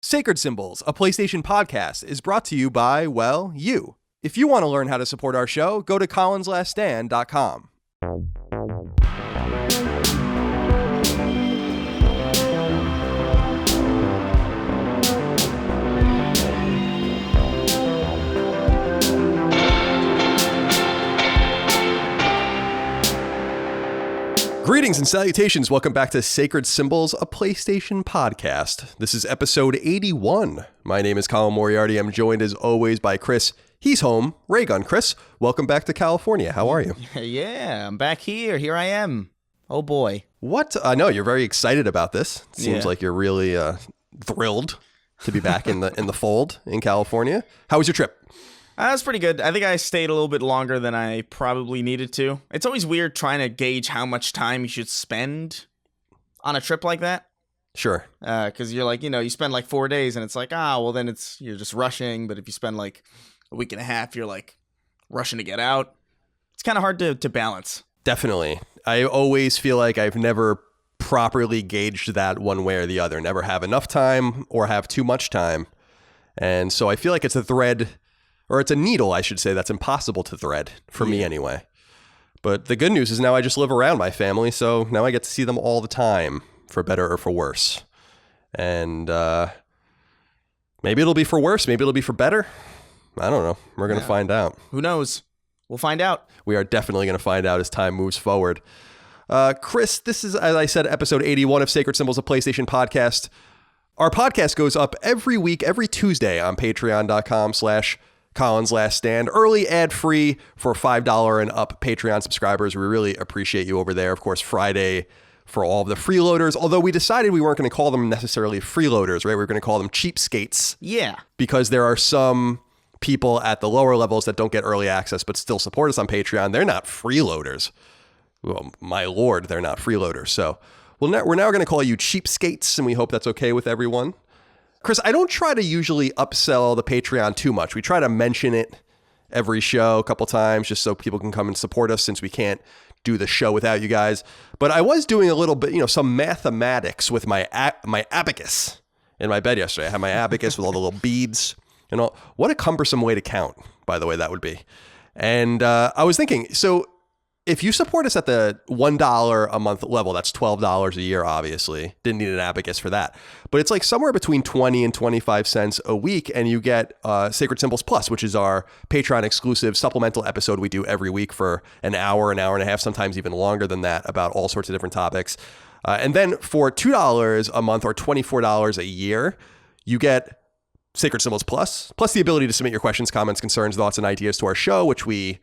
Sacred Symbols, a PlayStation podcast, is brought to you by, well, you. If you want to learn how to support our show, go to colinslaststand.com. Greetings and salutations. Welcome back to Sacred Symbols, a PlayStation podcast. This is episode 81. My name is Colin Moriarty. I'm joined as always by Chris. He's home. Raygun. Chris, welcome back to California. How are you? Yeah, I'm back here. Here I am. Oh boy. What? I know you're very excited about this. It seems like you're really thrilled to be back in the fold in California. How was your trip? That was pretty good. I think I stayed a little bit longer than I probably needed to. It's always weird trying to gauge how much time you should spend on a trip like that. Sure. Because you're like, you spend like 4 days and it's like, well, then you're just rushing. But if you spend like a week and a half, you're like rushing to get out. It's kind of hard to balance. Definitely. I always feel like I've never properly gauged that one way or the other. Never have enough time or have too much time. And so I feel like it's a thread... or it's a needle, I should say, that's impossible to thread, for me anyway. But the good news is now I just live around my family, so now I get to see them all the time, for better or for worse. And maybe it'll be for worse, maybe it'll be for better. I don't know. We're going to find out. Who knows? We'll find out. We are definitely going to find out as time moves forward. Chris, this is, as I said, episode 81 of Sacred Symbols, a PlayStation podcast. Our podcast goes up every week, every Tuesday on patreon.com/Colin's Last Stand, early ad-free for $5 and up Patreon subscribers. We really appreciate you over there. Of course, Friday for all of the freeloaders, although we decided we weren't going to call them necessarily freeloaders, right? We were going to call them cheapskates. Yeah. Because there are some people at the lower levels that don't get early access but still support us on Patreon. They're not freeloaders. Well, my lord, they're not freeloaders. So we're now going to call you cheapskates, and we hope that's okay with everyone. Chris, I don't try to usually upsell the Patreon too much. We try to mention it every show a couple times just so people can come and support us since we can't do the show without you guys. But I was doing a little bit, some mathematics with my abacus in my bed yesterday. I had my abacus with all the little beads and all. What a cumbersome way to count, by the way, that would be. And I was thinking, so if you support us at the $1 a month level, that's $12 a year, obviously. Didn't need an abacus for that. But it's like somewhere between 20 and 25 cents a week, and you get Sacred Symbols Plus, which is our Patreon exclusive supplemental episode we do every week for an hour and a half, sometimes even longer than that, about all sorts of different topics. And then for $2 a month or $24 a year, you get Sacred Symbols plus the ability to submit your questions, comments, concerns, thoughts, and ideas to our show, which we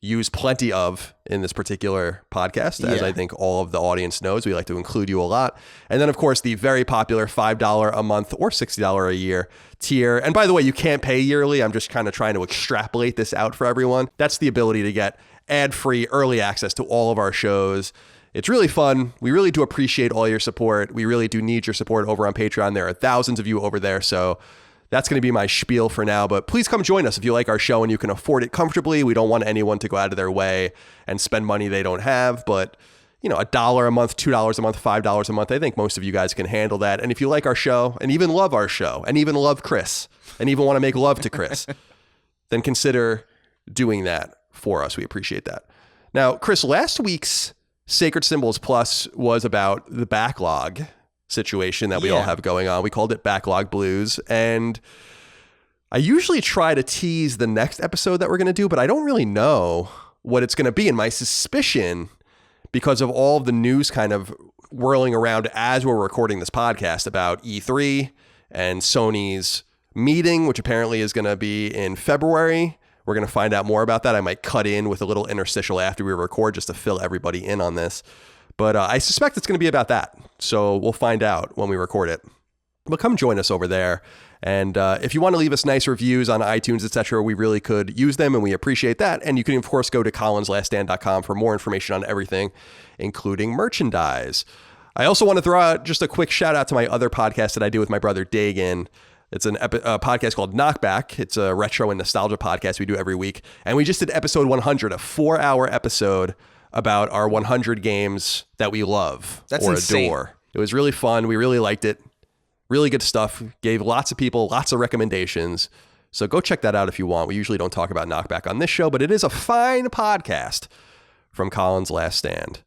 use plenty of in this particular podcast, as I think all of the audience knows. We like to include you a lot. And then, of course, the very popular $5 a month or $60 a year tier. And by the way, you can't pay yearly. I'm just kind of trying to extrapolate this out for everyone. That's the ability to get ad-free early access to all of our shows. It's really fun. We really do appreciate all your support. We really do need your support over on Patreon. There are thousands of you over there, so that's going to be my spiel for now, but please come join us if you like our show and you can afford it comfortably. We don't want anyone to go out of their way and spend money they don't have, but $1 a month, $2 a month, $5 a month, I think most of you guys can handle that. And if you like our show and even love our show and even love Chris and even want to make love to Chris, then consider doing that for us. We appreciate that. Now, Chris, last week's Sacred Symbols Plus was about the backlog situation that we all have going on. We called it Backlog Blues, and I usually try to tease the next episode that we're going to do, but I don't really know what it's going to be. And my suspicion, because of all of the news kind of whirling around as we're recording this podcast about E3 and Sony's meeting, which apparently is going to be in February. We're going to find out more about that. I might cut in with a little interstitial after we record just to fill everybody in on this. But I suspect it's going to be about that. So we'll find out when we record it. But come join us over there. And if you want to leave us nice reviews on iTunes, etc., we really could use them, and we appreciate that. And you can, of course, go to colinslaststand.com for more information on everything, including merchandise. I also want to throw out just a quick shout out to my other podcast that I do with my brother Dagan. It's a podcast called Knockback. It's a retro and nostalgia podcast we do every week. And we just did episode 100, a 4-hour episode about our 100 games that we love or insane. adore. It was really fun. We really liked it. Really good stuff. Gave lots of people lots of recommendations. So go check that out if you want. We usually don't talk about Knockback on this show, but it is a fine podcast from Colin's Last Stand.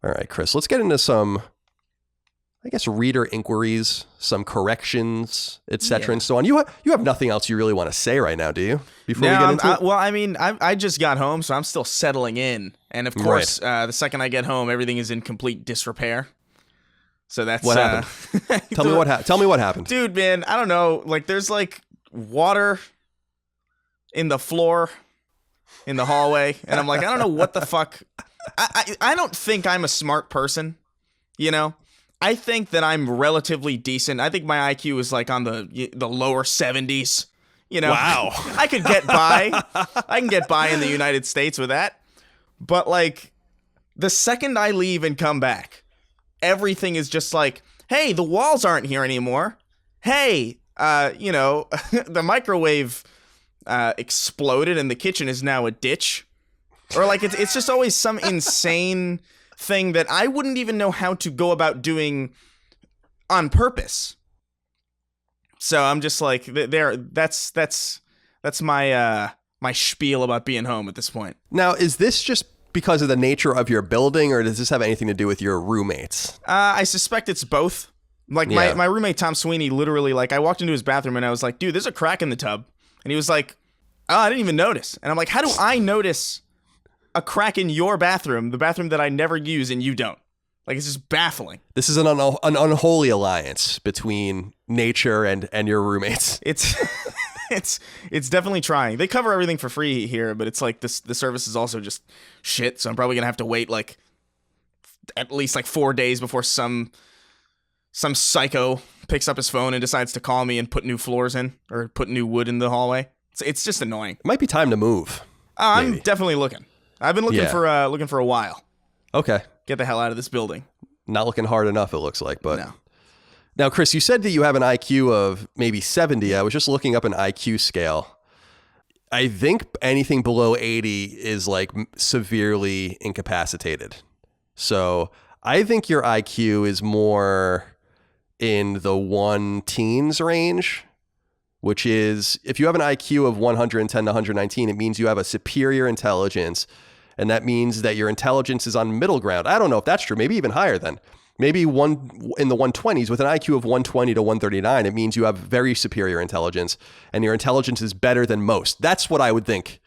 All right, Chris, let's get into some, I guess, reader inquiries, some corrections, etc. and so on. You have nothing else you really want to say right now, do you? Before we get into it? Well, I mean, I just got home, so I'm still settling in. And of course, the second I get home, everything is in complete disrepair. So that's what happened. Tell me what happened, dude. Man, I don't know. Like, there's like water in the floor in the hallway, and I'm like, I don't know what the fuck. I don't think I'm a smart person, you know. I think that I'm relatively decent. I think my IQ is like on the lower 70s. You know, wow. I could get by. I can get by in the United States with that. But like, the second I leave and come back, everything is just like, hey, the walls aren't here anymore. Hey, the microwave exploded and the kitchen is now a ditch. Or like, it's just always some insane thing that I wouldn't even know how to go about doing on purpose. So I'm just like, that's my my spiel about being home at this point. Now, is this just because of the nature of your building, or does this have anything to do with your roommates? I suspect it's both. Like, my roommate, Tom Sweeney, literally, like, I walked into his bathroom and I was like, dude, there's a crack in the tub. And he was like, oh, I didn't even notice. And I'm like, how do I notice a crack in your bathroom, the bathroom that I never use, and you don't? Like, it's just baffling. This is an unholy alliance between nature and your roommates. It's definitely trying. They cover everything for free here, but it's like the service is also just shit. So I'm probably gonna have to wait like at least like 4 days before some psycho picks up his phone and decides to call me and put new floors in or put new wood in the hallway. It's just annoying. It might be time to move. I'm definitely looking. I've been looking for a while. Okay. Get the hell out of this building. Not looking hard enough, it looks like, but no. Now, Chris, you said that you have an IQ of maybe 70. I was just looking up an IQ scale. I think anything below 80 is like severely incapacitated. So I think your IQ is more in the 1 teens range, which is if you have an IQ of 110 to 119, it means you have a superior intelligence. And that means that your intelligence is on middle ground. I don't know if that's true. Maybe even higher then. Maybe one in the 120s with an IQ of 120 to 139. It means you have very superior intelligence and your intelligence is better than most. That's what I would think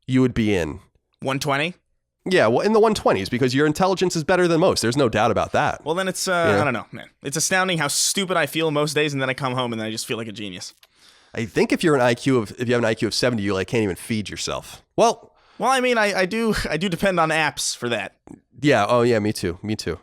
you would be in. 120? Yeah, well, in the 120s because your intelligence is better than most. There's no doubt about that. Well, then it's, I don't know, man. It's astounding how stupid I feel most days and then I come home and then I just feel like a genius. I think if you have an IQ of 70, you like can't even feed yourself. Well, I mean, I do depend on apps for that. Yeah. Oh, yeah. Me too.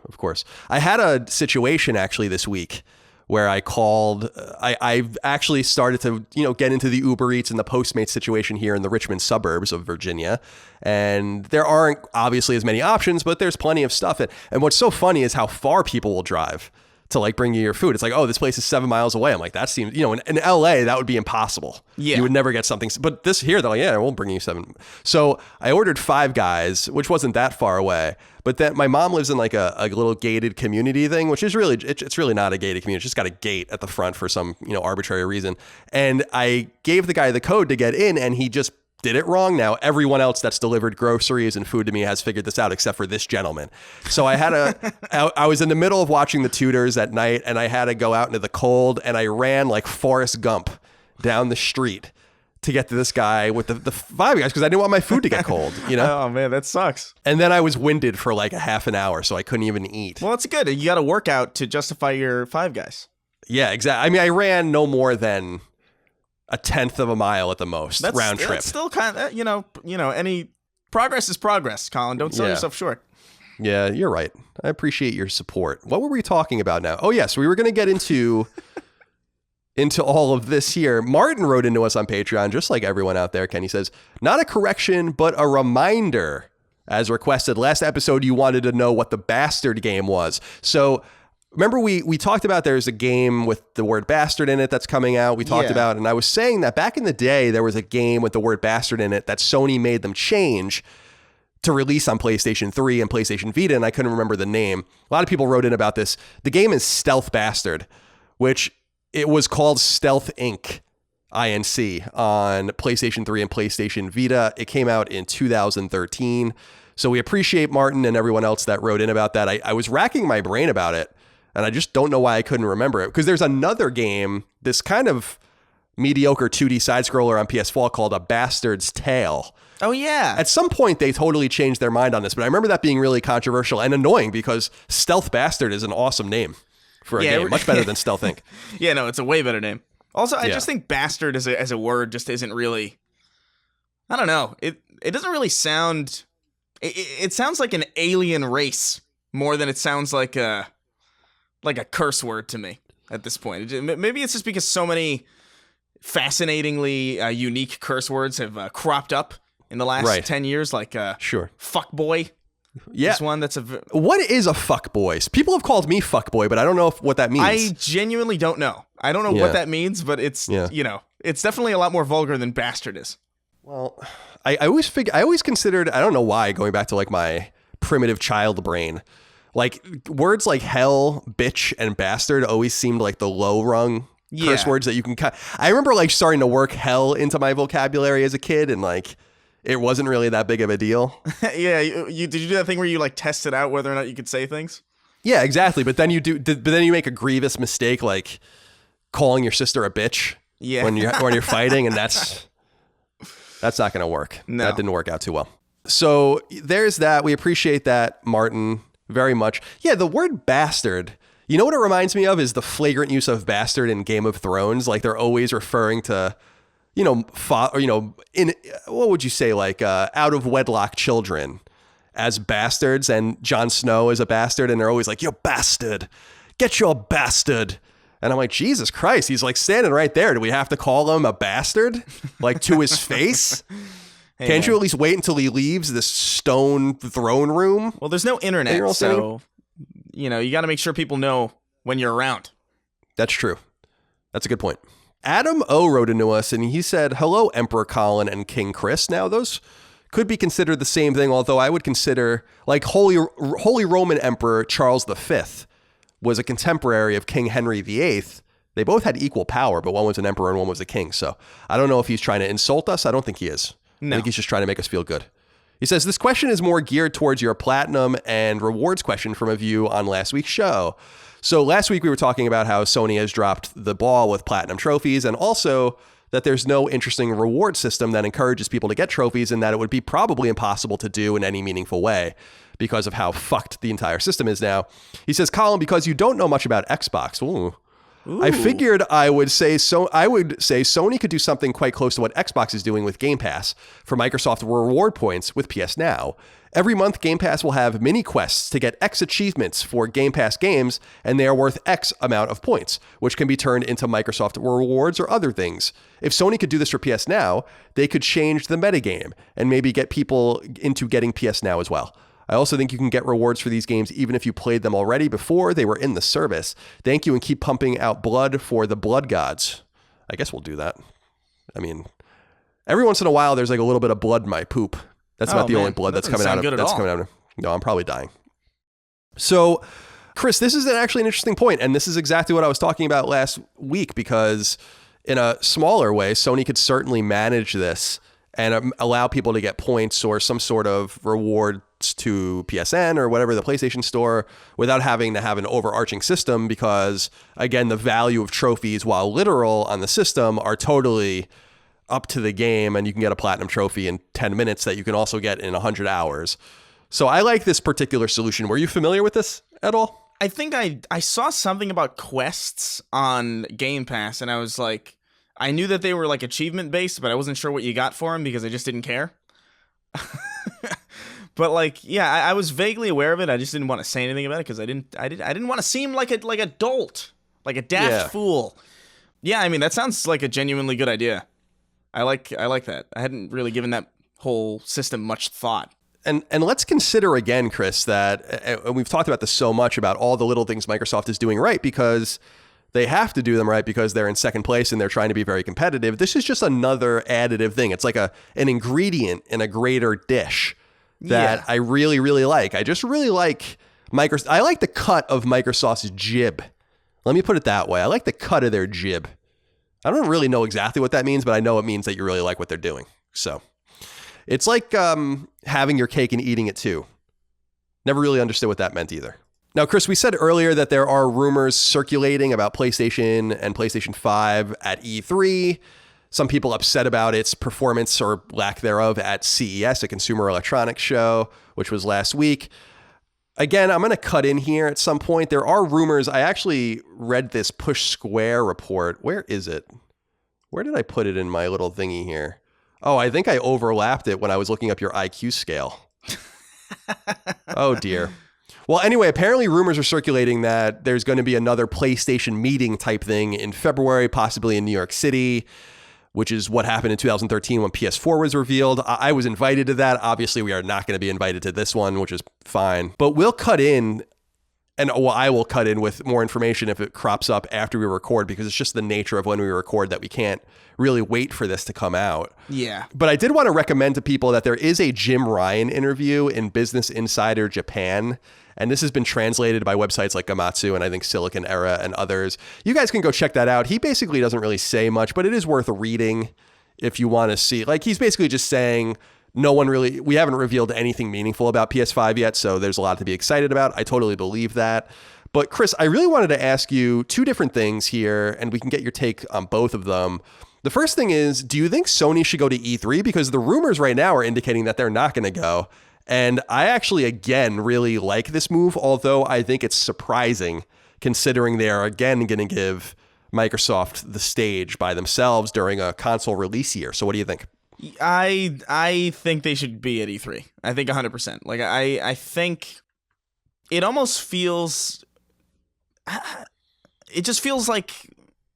Of course. I had a situation actually this week where I called. I've actually started to get into the Uber Eats and the Postmates situation here in the Richmond suburbs of Virginia, and there aren't obviously as many options, but there's plenty of stuff. And what's so funny is how far people will drive to like bring you your food. It's like, oh, this place is 7 miles away. I'm like, that seems, in LA, that would be impossible. Yeah. You would never get something. But this here, they're like, yeah, we'll bring you 7. So I ordered Five Guys, which wasn't that far away. But then my mom lives in like a little gated community thing, which is really, it's really not a gated community. It's just got a gate at the front for some, arbitrary reason. And I gave the guy the code to get in and he just did it wrong. Now everyone else that's delivered groceries and food to me has figured this out except for this gentleman. So I was in the middle of watching the Tudors at night and I had to go out into the cold and I ran like Forrest Gump down the street to get to this guy with the Five Guys because I didn't want my food to get cold, Oh man, that sucks. And then I was winded for like a half an hour, so I couldn't even eat. Well, it's good. You got to work out to justify your Five Guys. Yeah, exactly. I mean, I ran no more than a 1/10 of a mile at the most round trip. That's still kind of, any progress is progress, Colin. Don't sell yourself short. Yeah, you're right. I appreciate your support. What were we talking about now? Oh, yes, we were going to get into all of this here. Martin wrote into us on Patreon, just like everyone out there. Kenny says, not a correction, but a reminder. As requested, last episode, you wanted to know what the Bastard game was. So remember we talked about there's a game with the word bastard in it that's coming out. We talked about, and I was saying that back in the day, there was a game with the word bastard in it that Sony made them change to release on PlayStation 3 and PlayStation Vita, and I couldn't remember the name. A lot of people wrote in about this. The game is Stealth Bastard, which It was called Stealth Inc. Inc. on PlayStation 3 and PlayStation Vita. It came out in 2013. So we appreciate Martin and everyone else that wrote in about that. I was racking my brain about it, and I just don't know why I couldn't remember it. Because there's another game, this kind of mediocre 2D side-scroller on PS4 called A Bastard's Tale. Oh, yeah. At some point, they totally changed their mind on this, but I remember that being really controversial and annoying because Stealth Bastard is an awesome name for a game. Much better than Stealth Inc. Yeah, no, it's a way better name. Also, I just think bastard as a word just isn't really... I don't know. It doesn't really sound... It sounds like an alien race more than it sounds like a curse word to me at this point. Maybe it's just because so many fascinatingly unique curse words have cropped up in the last 10 years, like fuckboy. Yeah. This one that's What is a fuckboy? People have called me fuckboy, but I don't know what that means. I genuinely don't know. I don't know what that means, but it's it's definitely a lot more vulgar than bastard is. Well, I always considered, I don't know why, going back to like my primitive child brain, like words like hell, bitch, and bastard always seemed like the low rung curse words that you can cut. I remember like starting to work hell into my vocabulary as a kid, and like it wasn't really that big of a deal. Yeah, you did you do that thing where you like tested out whether or not you could say things? Yeah, exactly. But then you make a grievous mistake, like calling your sister a bitch when you're fighting, and that's not going to work. No. That didn't work out too well. So there's that. We appreciate that, Martin, very much. Yeah, the word bastard, you know what it reminds me of is the flagrant use of bastard in Game of Thrones. Like they're always referring to, in what would you say, like out of wedlock children as bastards, and Jon Snow is a bastard, and they're always like, you bastard, get your bastard. And I'm like, Jesus Christ, he's like standing right there. Do we have to call him a bastard? Like to his face? Hey, can't you at least wait until he leaves this stone throne room? Well, there's no internet, so, you got to make sure people know when you're around. That's true. That's a good point. Adam O wrote into us and he said, hello, Emperor Colin and King Chris. Now, those could be considered the same thing, although I would consider like Holy Roman Emperor Charles V was a contemporary of King Henry VIII. They both had equal power, but one was an emperor and one was a king. So I don't know if he's trying to insult us. I don't think he is. No. I think he's just trying to make us feel good. He says, this question is more geared towards your platinum and rewards question from a view on last week's show. So last week we were talking about how Sony has dropped the ball with platinum trophies, and also that there's no interesting reward system that encourages people to get trophies, and that it would be probably impossible to do in any meaningful way because of how fucked the entire system is now. He says, Colin, because you don't know much about Xbox, I figured I would say Sony could do something quite close to what Xbox is doing with Game Pass for Microsoft reward points with PS Now. Every month, Game Pass will have mini quests to get X achievements for Game Pass games, and they are worth X amount of points, which can be turned into Microsoft rewards or other things. If Sony could do this for PS Now, they could change the metagame and maybe get people into getting PS Now as well. I also think you can get rewards for these games even if you played them already before they were in the service. Thank you, and keep pumping out blood for the blood gods. I guess we'll do that. I mean, every once in a while, there's like a little bit of blood in my poop. That's not the only blood that's coming out of. No, I'm probably dying. So, Chris, this is actually an interesting point, and this is exactly what I was talking about last week, because in a smaller way, Sony could certainly manage this and allow people to get points or some sort of rewards to PSN or whatever, the PlayStation Store, without having to have an overarching system, because, again, the value of trophies, while literal on the system, are totally up to the game, and you can get a platinum trophy in 10 minutes that you can also get in 100 hours. So I like this particular solution. Were you familiar with this at all? I think I saw something about quests on Game Pass, and I was like, I knew that they were like achievement based, but I wasn't sure what you got for them because I just didn't care. But like, yeah, I was vaguely aware of it. I just didn't want to say anything about it because I didn't want to seem like a dolt, like a daft fool. Yeah, I mean, that sounds like a genuinely good idea. I like that. I hadn't really given that whole system much thought. And let's consider again, Chris, that and we've talked about this so much about all the little things Microsoft is doing right, because they have to do them right because they're in second place and they're trying to be very competitive. This is just another additive thing. It's like an ingredient in a greater dish that I really, really like. I just really like Microsoft. I like the cut of Microsoft's jib Let me put it that way. I like the cut of their jib. I don't really know exactly what that means, but I know it means that you really like what they're doing. So it's like having your cake and eating it too. Never really understood what that meant either. Now, Chris, we said earlier that there are rumors circulating about PlayStation and PlayStation 5 at E3. Some people upset about its performance or lack thereof at CES, a Consumer Electronics Show, which was last week. Again, I'm going to cut in here at some point. There are rumors. I actually read this Push Square report. Where is it? Where did I put it in my little thingy here? Oh, I think I overlapped it when I was looking up your IQ scale. Oh, dear. Well, anyway, apparently rumors are circulating that there's going to be another PlayStation meeting type thing in February, possibly in New York City, which is what happened in 2013 when PS4 was revealed. I was invited to that. Obviously, we are not going to be invited to this one, which is fine. But we'll cut in, I will cut in with more information if it crops up after we record, because it's just the nature of when we record that we can't really wait for this to come out. Yeah. But I did want to recommend to people that there is a Jim Ryan interview in Business Insider Japan. And this has been translated by websites like Gamatsu and I think Silicon Era and others. You guys can go check that out. He basically doesn't really say much, but it is worth reading if you want to see. Like, he's basically just saying we haven't revealed anything meaningful about PS5 yet, so there's a lot to be excited about. I totally believe that. But Chris, I really wanted to ask you two different things here, and we can get your take on both of them. The first thing is, do you think Sony should go to E3? Because the rumors right now are indicating that they're not going to go. And I actually, again, really like this move, although I think it's surprising considering they are, again, going to give Microsoft the stage by themselves during a console release year. So what do you think? I think they should be at E3. I think 100%. Like, I think it almost feels... It just feels like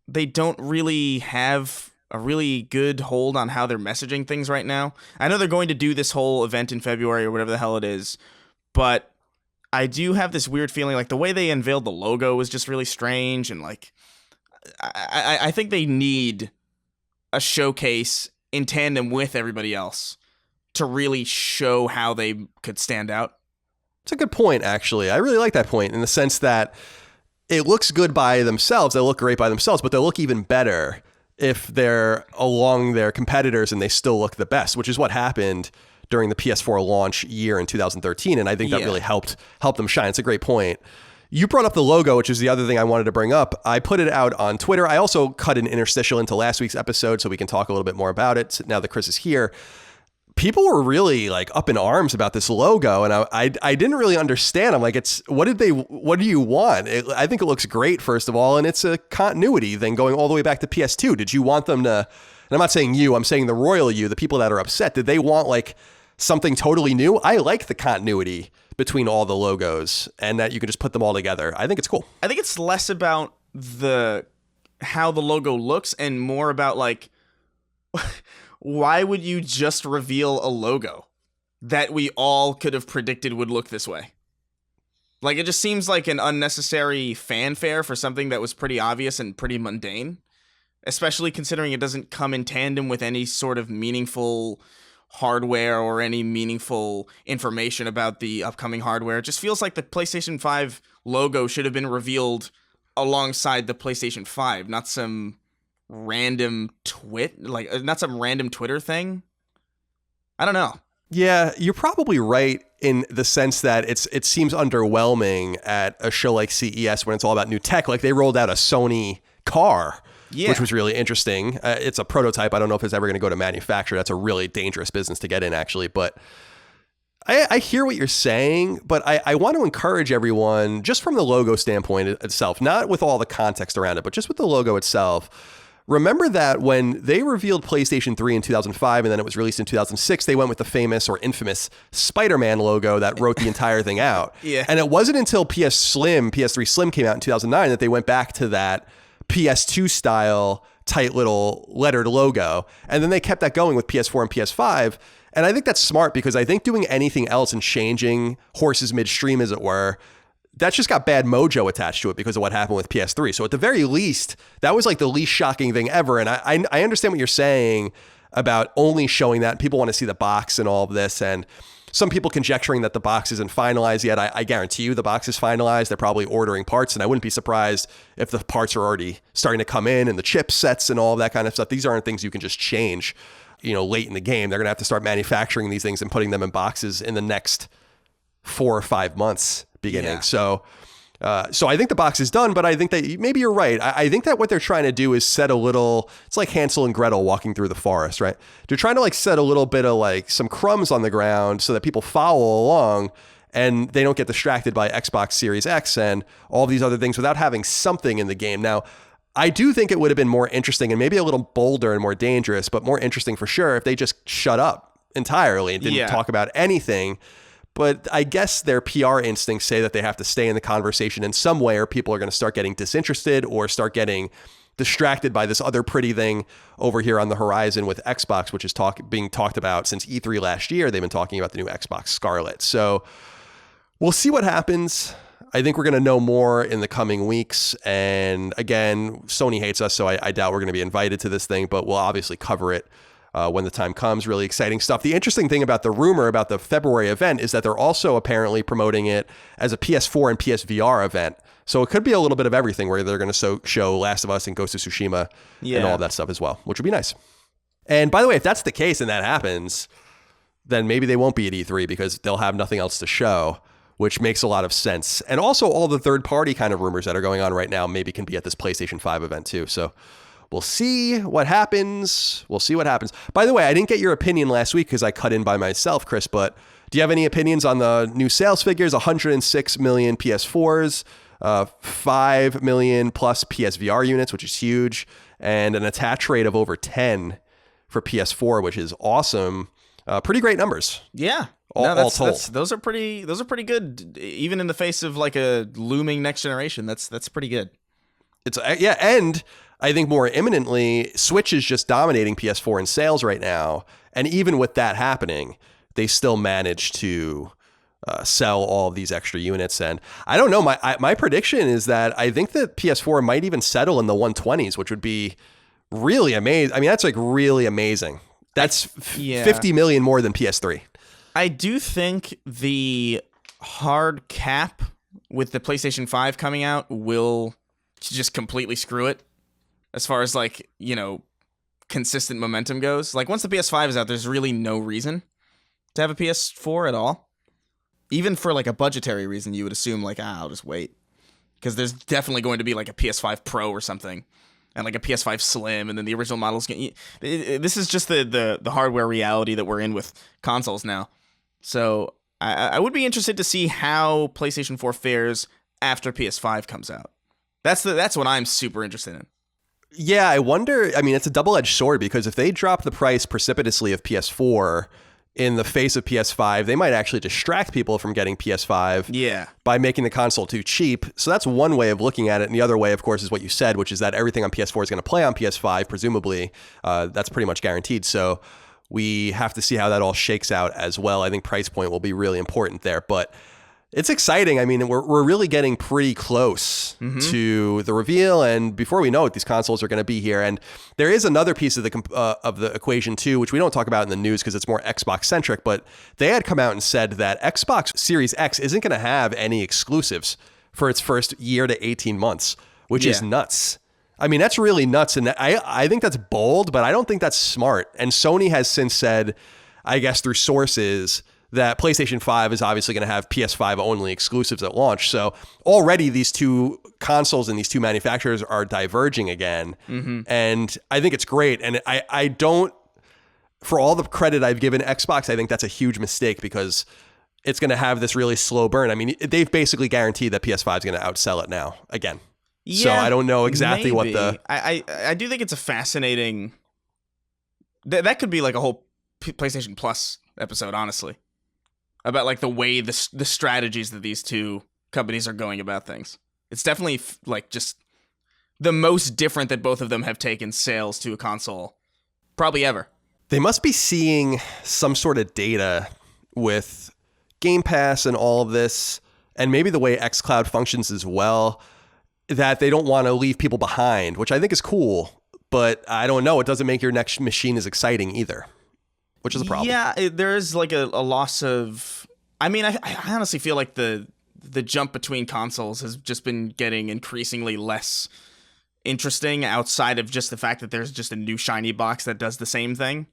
they don't really have a really good hold on how they're messaging things right now. I know they're going to do this whole event in February or whatever the hell it is, but I do have this weird feeling like the way they unveiled the logo was just really strange, and like I think they need a showcase in tandem with everybody else to really show how they could stand out. It's a good point, actually. I really like that point in the sense that it looks good by themselves. They look great by themselves, but they'll look even better if they're along their competitors and they still look the best, which is what happened during the PS4 launch year in 2013. And I think that really helped them shine. It's a great point. You brought up the logo, which is the other thing I wanted to bring up. I put it out on Twitter. I also cut an interstitial into last week's episode so we can talk a little bit more about it now that Chris is here. People were really like up in arms about this logo, and I didn't really understand. I'm like, what do you want? I think it looks great, first of all, and it's a continuity thing going all the way back to PS2. Did you want them to, and I'm not saying you, I'm saying the royal you, the people that are upset, did they want like something totally new? I like the continuity between all the logos and that you can just put them all together. I think it's cool. I think it's less about how the logo looks and more about like, why would you just reveal a logo that we all could have predicted would look this way? Like, it just seems like an unnecessary fanfare for something that was pretty obvious and pretty mundane, especially considering it doesn't come in tandem with any sort of meaningful hardware or any meaningful information about the upcoming hardware. It just feels like the PlayStation 5 logo should have been revealed alongside the PlayStation 5, not some random not some random Twitter thing. I don't know. Yeah, you're probably right in the sense that it seems underwhelming at a show like CES when it's all about new tech. Like, they rolled out a Sony car, which was really interesting. It's a prototype. I don't know if it's ever going to go to manufacture. That's a really dangerous business to get in, actually. But I hear what you're saying, but I want to encourage everyone, just from the logo standpoint itself, not with all the context around it, but just with the logo itself. Remember that when they revealed PlayStation 3 in 2005 and then it was released in 2006, they went with the famous or infamous Spider-Man logo that wrote the entire thing out. Yeah. And it wasn't until PS3 Slim came out in 2009 that they went back to that PS2 style tight little lettered logo. And then they kept that going with PS4 and PS5. And I think that's smart, because I think doing anything else and changing horses midstream, as it were, that's just got bad mojo attached to it because of what happened with PS3. So at the very least, that was like the least shocking thing ever. And I understand what you're saying about only showing that. People want to see the box and all of this. And some people conjecturing that the box isn't finalized yet. I guarantee you the box is finalized. They're probably ordering parts, and I wouldn't be surprised if the parts are already starting to come in and the chipsets and all of that kind of stuff. These aren't things you can just change, late in the game. They're going to have to start manufacturing these things and putting them in boxes in the next 4 or 5 months beginning. Yeah. So I think the box is done, but I think that maybe you're right. I think that what they're trying to do is set a little, it's like Hansel and Gretel walking through the forest, right? They're trying to like set a little bit of like some crumbs on the ground so that people follow along and they don't get distracted by Xbox Series X and all these other things without having something in the game. Now, I do think it would have been more interesting and maybe a little bolder and more dangerous, but more interesting for sure if they just shut up entirely and didn't talk about anything. But I guess their PR instincts say that they have to stay in the conversation in some way or people are going to start getting disinterested or start getting distracted by this other pretty thing over here on the horizon with Xbox, which is being talked about since E3 last year. They've been talking about the new Xbox Scarlet. So we'll see what happens. I think we're going to know more in the coming weeks. And again, Sony hates us, so I doubt we're going to be invited to this thing, but we'll obviously cover it when the time comes. Really exciting stuff. The interesting thing about the rumor about the February event is that they're also apparently promoting it as a PS4 and PSVR event. So it could be a little bit of everything where they're going to show Last of Us and Ghost of Tsushima and all of that stuff as well, which would be nice. And by the way, if that's the case and that happens, then maybe they won't be at E3 because they'll have nothing else to show, which makes a lot of sense. And also all the third-party kind of rumors that are going on right now maybe can be at this PlayStation 5 event too. So we'll see what happens. By the way, I didn't get your opinion last week because I cut in by myself, Chris, but do you have any opinions on the new sales figures? 106 million PS4s, 5 million plus PSVR units, which is huge, and an attach rate of over 10 for PS4, which is awesome. Pretty great numbers. Yeah. All told. Those are pretty good, even in the face of like a looming next generation. That's pretty good. And I think more imminently, Switch is just dominating PS4 in sales right now, and even with that happening, they still manage to sell all of these extra units. And I don't know, my prediction is that I think that PS4 might even settle in the 120s, which would be really amazing. I mean, that's like really amazing. That's 50 million more than PS3. I do think the hard cap with the PlayStation 5 coming out will just completely screw it as far as like, consistent momentum goes. Like once the PS5 is out, there's really no reason to have a PS4 at all. Even for like a budgetary reason, you would assume like, I'll just wait. Because there's definitely going to be like a PS5 Pro or something. And like a PS5 Slim, and then the original models. This is just the hardware reality that we're in with consoles now. So I would be interested to see how PlayStation 4 fares after PS5 comes out. That's what I'm super interested in. Yeah, I wonder. I mean, it's a double-edged sword because if they drop the price precipitously of PS4 in the face of PS5, they might actually distract people from getting PS5 by making the console too cheap. So that's one way of looking at it. And the other way, of course, is what you said, which is that everything on PS4 is going to play on PS5, presumably. That's pretty much guaranteed. So we have to see how that all shakes out as well. I think price point will be really important there. But it's exciting. I mean, we're really getting pretty close to the reveal, and before we know it, these consoles are going to be here. And there is another piece of the equation too, which we don't talk about in the news because it's more Xbox centric. But they had come out and said that Xbox Series X isn't going to have any exclusives for its first year to 18 months, which is nuts. I mean, that's really nuts, and I think that's bold, but I don't think that's smart. And Sony has since said, I guess through sources, that PlayStation 5 is obviously going to have PS5 only exclusives at launch. So already these two consoles and these two manufacturers are diverging again. And I think it's great. And I don't, for all the credit I've given Xbox, I think that's a huge mistake because it's going to have this really slow burn. I mean, they've basically guaranteed that PS5 is going to outsell it now again. Yeah, so I don't know exactly what the... I do think it's a fascinating... That could be like a whole PlayStation Plus episode, honestly. About like the way the strategies that these two companies are going about things. It's definitely like just the most different that both of them have taken sales to a console probably ever. They must be seeing some sort of data with Game Pass and all of this, and maybe the way xCloud functions as well, that they don't want to leave people behind, which I think is cool, but I don't know. It doesn't make your next machine as exciting either. which is a problem. Yeah, there is like a loss of. I mean, I honestly feel like the jump between consoles has just been getting increasingly less interesting outside of just the fact that there's just a new shiny box that does the same thing.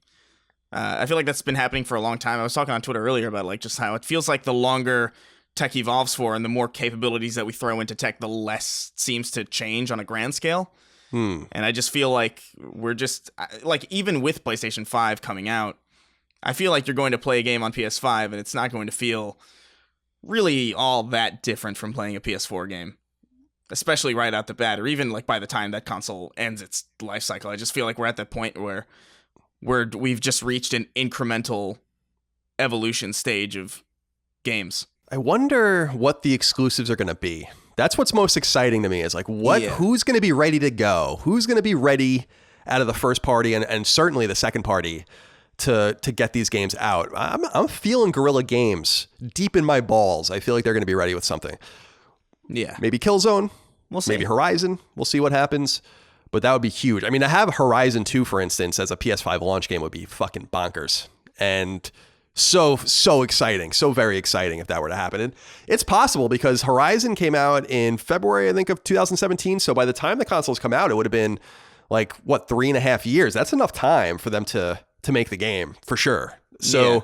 I feel like that's been happening for a long time. I was talking on Twitter earlier about like just how it feels like the longer tech evolves for and the more capabilities that we throw into tech, the less seems to change on a grand scale. And I just feel like we're just like, even with PlayStation 5 coming out, I feel like you're going to play a game on PS5 and it's not going to feel really all that different from playing a PS4 game, especially right out the bat, or even like by the time that console ends its life cycle. I just feel like we're at that point where we've just reached an incremental evolution stage of games. I wonder what the exclusives are going to be. That's what's most exciting to me is like who's going to be ready to go? Who's going to be ready out of the first party and certainly the second party to get these games out? I'm feeling Guerrilla Games deep in my balls. I feel like they're going to be ready with something. Yeah. Maybe Killzone. We'll see. Maybe Horizon. We'll see what happens. But that would be huge. I mean, to have Horizon 2, for instance, as a PS5 launch game would be fucking bonkers. And so exciting. So very exciting if that were to happen. And it's possible because Horizon came out in February, I think, of 2017. So by the time the consoles come out, it would have been like, 3.5 years. That's enough time for them to make the game, for sure. So... Yeah.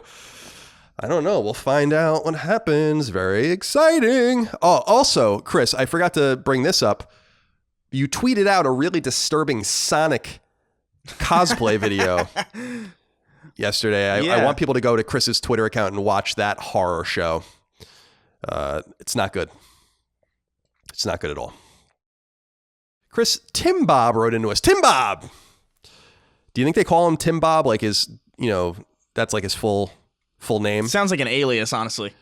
I don't know. We'll find out what happens. Very exciting. Oh, also, Chris, I forgot to bring this up. You tweeted out a really disturbing Sonic cosplay video yesterday. I want people to go to Chris's Twitter account and watch that horror show. It's not good. It's not good at all. Chris, Tim Bob wrote into us. Tim Bob! Do you think they call him Tim Bob? Like his, that's like his full name? Sounds like an alias, honestly.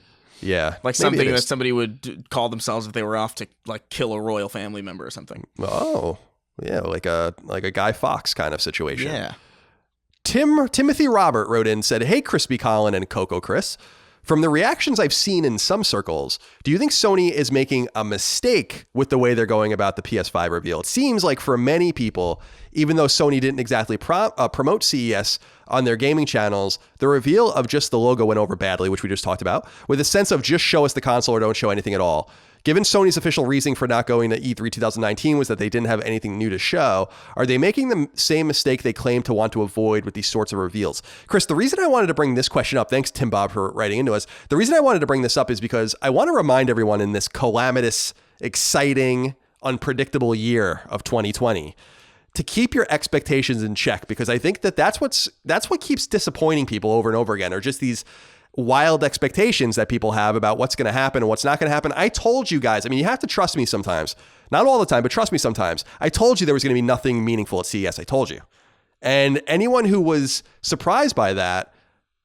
Yeah. Like something that somebody would call themselves if they were off to like kill a royal family member or something. Oh, yeah, like a Guy Fawkes kind of situation. Yeah. Timothy Robert wrote in, said, "Hey, Crispy Colin and Coco Chris. From the reactions I've seen in some circles, do you think Sony is making a mistake with the way they're going about the PS5 reveal? It seems like for many people, even though Sony didn't exactly promote CES on their gaming channels, the reveal of just the logo went over badly, which we just talked about, with a sense of just show us the console or don't show anything at all. Given Sony's official reasoning for not going to E3 2019 was that they didn't have anything new to show, are they making the same mistake they claim to want to avoid with these sorts of reveals?" Chris, the reason I wanted to bring this question up, thanks Tim Bob for writing into us, the reason I wanted to bring this up is because I want to remind everyone in this calamitous, exciting, unpredictable year of 2020 to keep your expectations in check, because I think that's what keeps disappointing people over and over again, or just these wild expectations that people have about what's going to happen and what's not going to happen. I told you guys, I mean, you have to trust me sometimes, not all the time, but trust me sometimes. I told you there was going to be nothing meaningful at CES. I told you. And anyone who was surprised by that,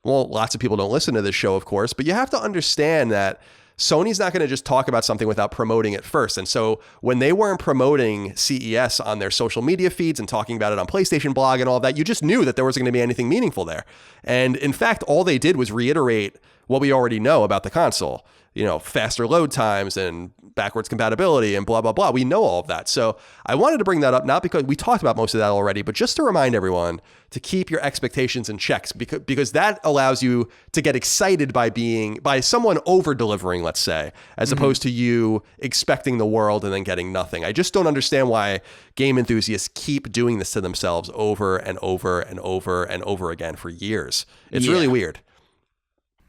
well, lots of people don't listen to this show, of course, but you have to understand that Sony's not going to just talk about something without promoting it first. And so when they weren't promoting CES on their social media feeds and talking about it on PlayStation blog and all that, you just knew that there wasn't going to be anything meaningful there. And in fact, all they did was reiterate what we already know about the console. Faster load times and backwards compatibility and blah, blah, blah. We know all of that. So I wanted to bring that up, not because we talked about most of that already, but just to remind everyone to keep your expectations in checks, because that allows you to get excited by someone over delivering, let's say, as opposed to you expecting the world and then getting nothing. I just don't understand why game enthusiasts keep doing this to themselves over and over and over and over again for years. It's really weird.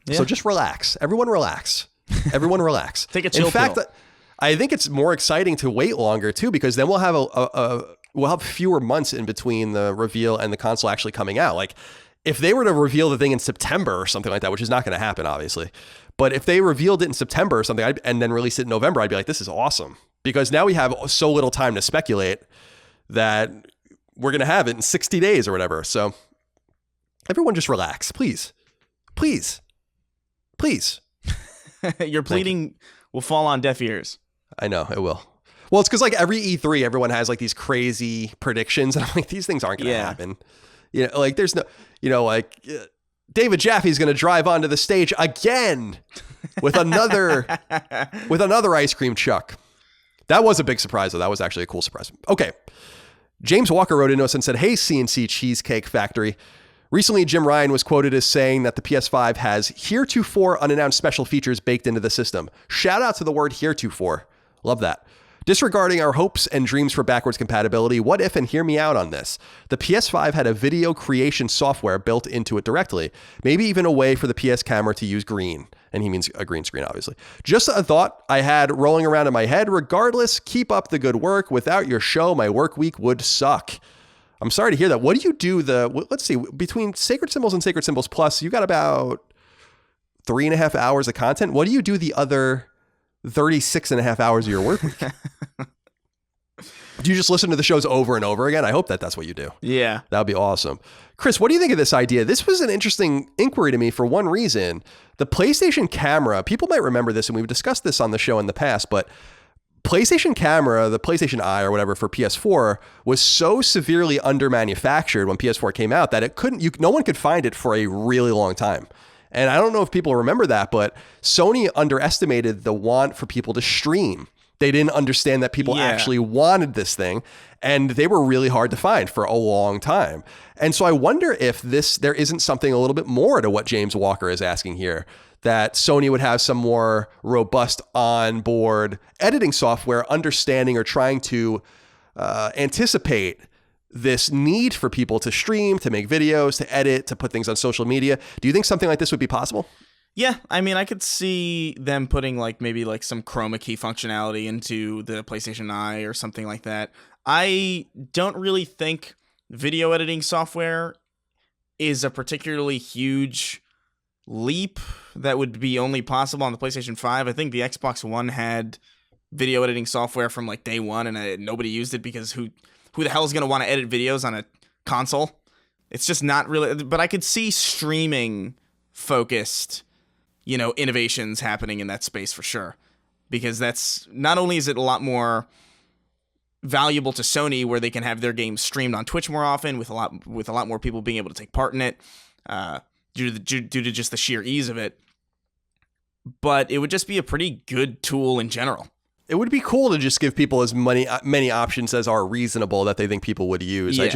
Yeah. So just relax. Everyone relax. Everyone relax. Take a chill pill. In fact, I think it's more exciting to wait longer too, because then we'll have fewer months in between the reveal and the console actually coming out. Like if they were to reveal the thing in September or something like that, which is not going to happen, obviously, but if they revealed it in September or something and then released it in November, I'd be like, this is awesome, because now we have so little time to speculate that we're going to have it in 60 days or whatever. So everyone just relax, please. Your pleading will fall on deaf ears. I know it will. Well, it's because like every E3, everyone has like these crazy predictions, and I'm like, these things aren't going to happen. Like there's no, David Jaffe's going to drive onto the stage again with another ice cream truck. That was a big surprise, though. That was actually a cool surprise. Okay, James Walker wrote into us and said, "Hey, CNC Cheesecake Factory. Recently, Jim Ryan was quoted as saying that the PS5 has heretofore unannounced special features baked into the system. Shout out to the word heretofore. Love that. Disregarding our hopes and dreams for backwards compatibility, what if, and hear me out on this, the PS5 had a video creation software built into it directly, maybe even a way for the PS camera to use green. And he means a green screen, obviously. Just a thought I had rolling around in my head. Regardless, keep up the good work. Without your show, my work week would suck. I'm sorry to hear that. What do you do let's see, between Sacred Symbols and Sacred Symbols Plus, you got about 3.5 hours of content. What do you do the other 36.5 hours of your work week? Do you just listen to the shows over and over again? I hope that's what you do. Yeah. That would be awesome. Chris, what do you think of this idea? This was an interesting inquiry to me for one reason. The PlayStation camera, people might remember this, and we've discussed this on the show in the past, but PlayStation camera, the PlayStation Eye or whatever for PS4 was so severely undermanufactured when PS4 came out that no one could find it for a really long time. And I don't know if people remember that, but Sony underestimated the want for people to stream. They didn't understand that people actually wanted this thing, and they were really hard to find for a long time. And so I wonder if there isn't something a little bit more to what James Walker is asking here, that Sony would have some more robust onboard editing software, understanding or trying to anticipate this need for people to stream, to make videos, to edit, to put things on social media. Do you think something like this would be possible? Yeah, I mean, I could see them putting maybe some chroma key functionality into the PlayStation Eye or something like that. I don't really think video editing software is a particularly huge leap that would be only possible on the PlayStation 5. I think the Xbox One had video editing software from day one, and nobody used it because who the hell is going to want to edit videos on a console? It's just not really. But I could see streaming focused, innovations happening in that space for sure, because that's not only is it a lot more valuable to Sony, where they can have their games streamed on Twitch more often with a lot more people being able to take part in it. Due to just the sheer ease of it, but it would just be a pretty good tool in general. It would be cool to just give people as many options as are reasonable that they think people would use. Yeah.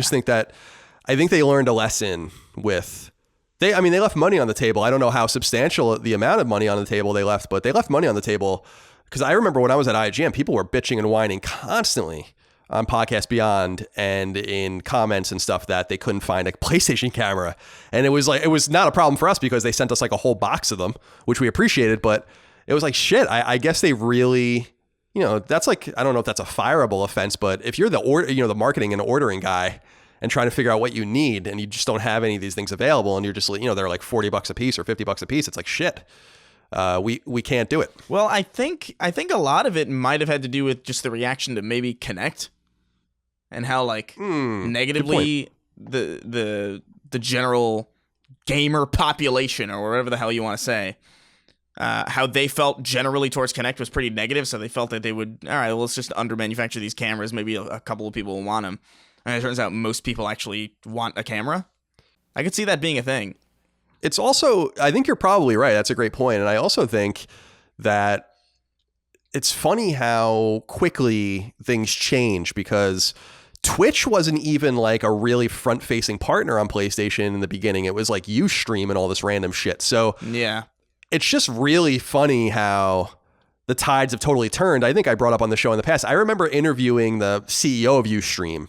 I think they learned a lesson with. They left money on the table. I don't know how substantial the amount of money on the table they left, but they left money on the table, because I remember when I was at IGN, people were bitching and whining constantly on Podcast Beyond and in comments and stuff that they couldn't find a PlayStation camera. And it was not a problem for us because they sent us a whole box of them, which we appreciated, but it was shit. I guess they really, that's I don't know if that's a fireable offense, but if you're the marketing and ordering guy and trying to figure out what you need and you just don't have any of these things available and you're just, they're $40 a piece or $50 a piece, it's shit. We can't do it. Well, I think a lot of it might have had to do with just the reaction to maybe Kinect, and how negatively the general gamer population, or whatever the hell you want to say, how they felt generally towards Kinect was pretty negative. So they felt that they would, all right, well, let's just under-manufacture these cameras. Maybe a couple of people will want them. And it turns out most people actually want a camera. I could see that being a thing. It's also, I think you're probably right. That's a great point. And I also think that it's funny how quickly things change, because Twitch wasn't even a really front-facing partner on PlayStation in the beginning. It was Ustream and all this random shit. So yeah, it's just really funny how the tides have totally turned. I think I brought up on the show in the past, I remember interviewing the CEO of Ustream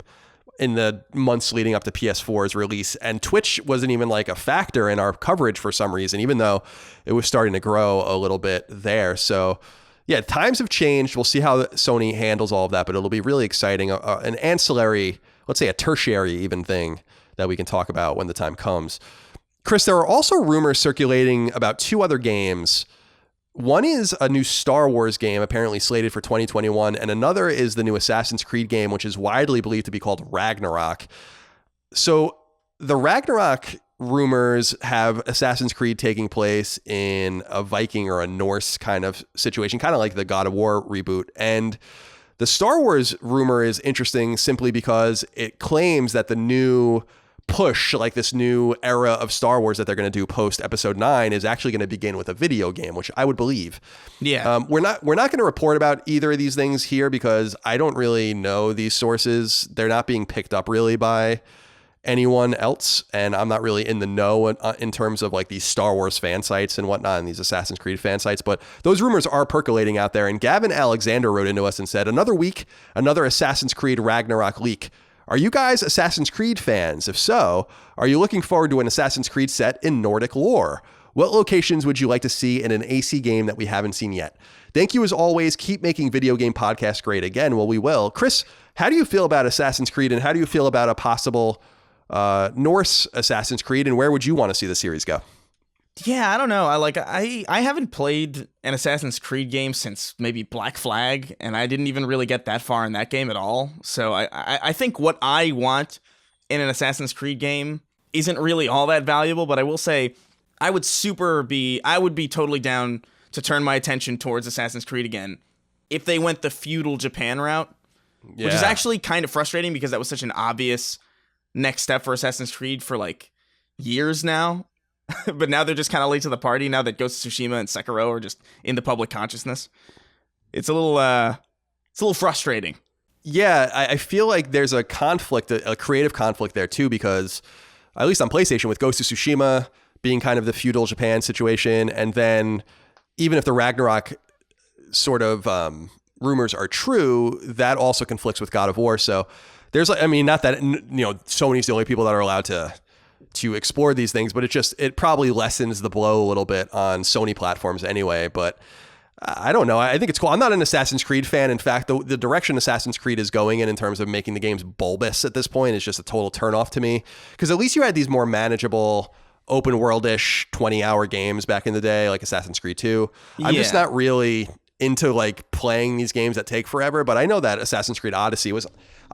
in the months leading up to PS4's release, and Twitch wasn't even a factor in our coverage for some reason, even though it was starting to grow a little bit there. So yeah, times have changed. We'll see how Sony handles all of that, but it'll be really exciting. An ancillary, let's say a tertiary even thing that we can talk about when the time comes. Chris, there are also rumors circulating about two other games. One is a new Star Wars game apparently slated for 2021, and another is the new Assassin's Creed game, which is widely believed to be called Ragnarok. So the Ragnarok rumors have Assassin's Creed taking place in a Viking or a Norse kind of situation, kind of like the God of War reboot. And the Star Wars rumor is interesting simply because it claims that the new push, this new era of Star Wars that they're going to do post Episode 9, is actually going to begin with a video game, which I would believe. Yeah. We're not going to report about either of these things here because I don't really know these sources. They're not being picked up really by anyone else, and I'm not really in the know in terms of like these Star Wars fan sites and whatnot and these Assassin's Creed fan sites, but those rumors are percolating out there. And Gavin Alexander wrote into us and said, another week, another Assassin's Creed Ragnarok leak. Are you guys Assassin's Creed fans? If so, are you looking forward to an Assassin's Creed set in Nordic lore? What locations would you like to see in an AC game that we haven't seen yet? Thank you as always. Keep making video game podcasts great again. Well, we will. Chris, how do you feel about Assassin's Creed, and how do you feel about a possible Norse Assassin's Creed, and where would you want to see the series go? Yeah, I don't know. I haven't played an Assassin's Creed game since maybe Black Flag, and I didn't even really get that far in that game at all. So I think what I want in an Assassin's Creed game isn't really all that valuable, but I will say I would be totally down to turn my attention towards Assassin's Creed again if they went the feudal Japan route, which is actually kind of frustrating because that was such an obvious next step for Assassin's Creed for like years now. But now they're just kind of late to the party now that Ghost of Tsushima and Sekiro are just in the public consciousness. It's a little frustrating. Yeah, I feel like there's a conflict, a creative conflict there too, because at least on PlayStation with Ghost of Tsushima being kind of the feudal Japan situation, and then even if the Ragnarok sort of rumors are true, that also conflicts with God of War. So there's, I mean, not that, Sony's the only people that are allowed to explore these things, but it probably lessens the blow a little bit on Sony platforms anyway. But I don't know. I think it's cool. I'm not an Assassin's Creed fan. In fact, the direction Assassin's Creed is going in terms of making the games bulbous at this point is just a total turnoff to me. Because at least you had these more manageable, open world-ish 20-hour games back in the day, like Assassin's Creed 2. I'm just not really into like playing these games that take forever, but I know that Assassin's Creed Odyssey was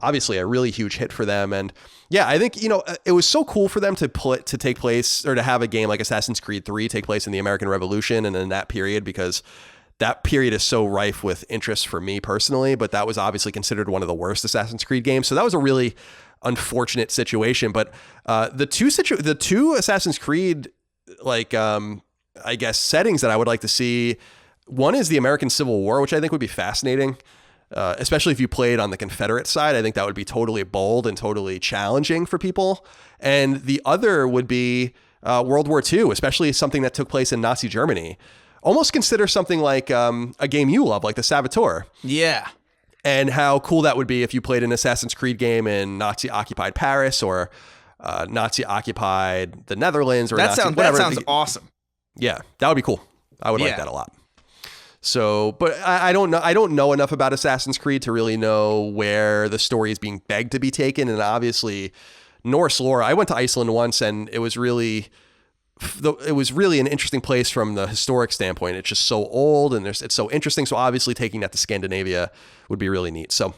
obviously a really huge hit for them. And yeah, I think, it was so cool for them to take place, or to have a game like Assassin's Creed 3 take place in the American Revolution and in that period, because that period is so rife with interest for me personally, but that was obviously considered one of the worst Assassin's Creed games. So that was a really unfortunate situation. But the two Assassin's Creed, I guess, settings that I would like to see, one is the American Civil War, which I think would be fascinating, especially if you played on the Confederate side. I think that would be totally bold and totally challenging for people. And the other would be World War II, especially something that took place in Nazi Germany. Almost consider something like a game you love, like the Saboteur. Yeah. And how cool that would be if you played an Assassin's Creed game in Nazi-occupied Paris, or Nazi-occupied the Netherlands, or that sounds awesome. Yeah, that would be cool. I would like that a lot. So, but I don't know. I don't know enough about Assassin's Creed to really know where the story is being begged to be taken. And obviously, Norse lore. I went to Iceland once, and it was really an interesting place from the historic standpoint. It's just so old, and it's so interesting. So obviously, taking that to Scandinavia would be really neat. So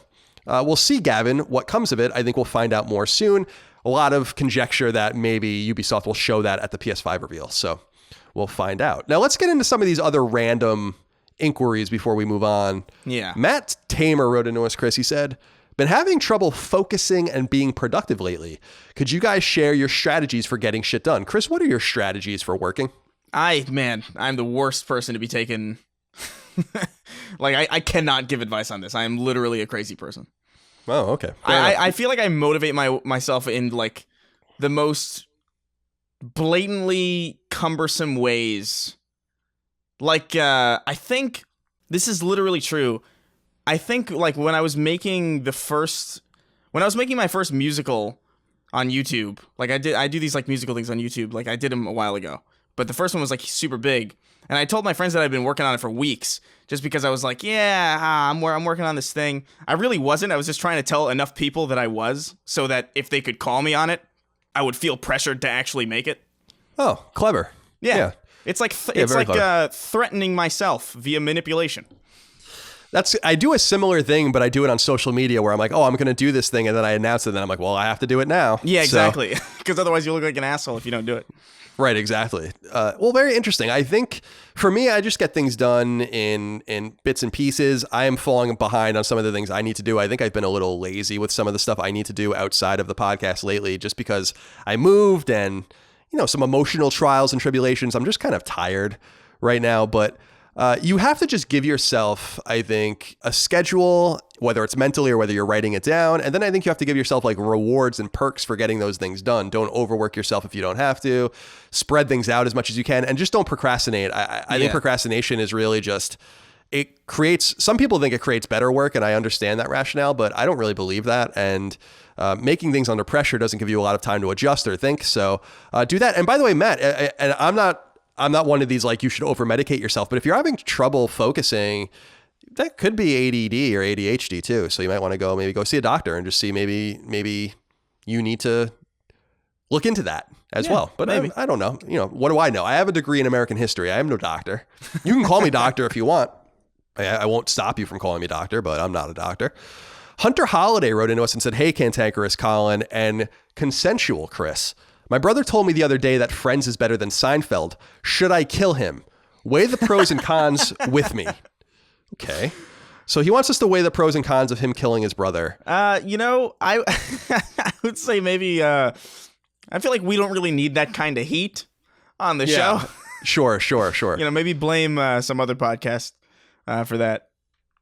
we'll see, Gavin, what comes of it. I think we'll find out more soon. A lot of conjecture that maybe Ubisoft will show that at the PS5 reveal. So we'll find out. Now let's get into some of these other random inquiries before we move on. Yeah. Matt Tamer wrote into us, Chris. He said, been having trouble focusing and being productive lately. Could you guys share your strategies for getting shit done? Chris, what are your strategies for working? I'm the worst person to be taken. I cannot give advice on this. I am literally a crazy person. Oh, okay. I feel like I motivate myself in like the most blatantly cumbersome ways. Like, I think this is literally true. I think like when I was making my first musical on YouTube, like I do these like musical things on YouTube, like I did them a while ago, but the first one was like super big. And I told my friends that I'd been working on it for weeks, just because I was like, I'm working on this thing. I really wasn't. I was just trying to tell enough people that I was, so that if they could call me on it, I would feel pressured to actually make it. Oh, clever. Yeah. It's like threatening myself via manipulation. I do a similar thing, but I do it on social media where I'm like, oh, I'm going to do this thing. And then I announce it. And then I'm like, well, I have to do it now. Yeah, exactly. Because otherwise you look like an asshole if you don't do it. Right, exactly. Well, very interesting. I think for me, I just get things done in bits and pieces. I am falling behind on some of the things I need to do. I think I've been a little lazy with some of the stuff I need to do outside of the podcast lately, just because I moved and, some emotional trials and tribulations. I'm just kind of tired right now. But You have to just give yourself, I think, a schedule, whether it's mentally or whether you're writing it down. And then I think you have to give yourself like rewards and perks for getting those things done. Don't overwork yourself if you don't have to. Spread things out as much as you can, and just don't procrastinate. I think procrastination is really just, it creates, some people think it creates better work, and I understand that rationale, but I don't really believe that. And making things under pressure doesn't give you a lot of time to adjust or think. So do that. And by the way, Matt, and I'm not one of these like you should over medicate yourself, but if you're having trouble focusing, that could be ADD or ADHD too. So you might want to maybe go see a doctor and just see maybe you need to look into that as well. But I don't know. What do I know? I have a degree in American history. I am no doctor. You can call me doctor if you want. I won't stop you from calling me doctor, but I'm not a doctor. Hunter Holiday wrote into us and said, "Hey, cantankerous Colin and consensual Chris. My brother told me the other day that Friends is better than Seinfeld. Should I kill him? Weigh the pros and cons with me." Okay. So he wants us to weigh the pros and cons of him killing his brother. I I would say maybe I feel like we don't really need that kind of heat on the show. Sure. Maybe blame some other podcast for that,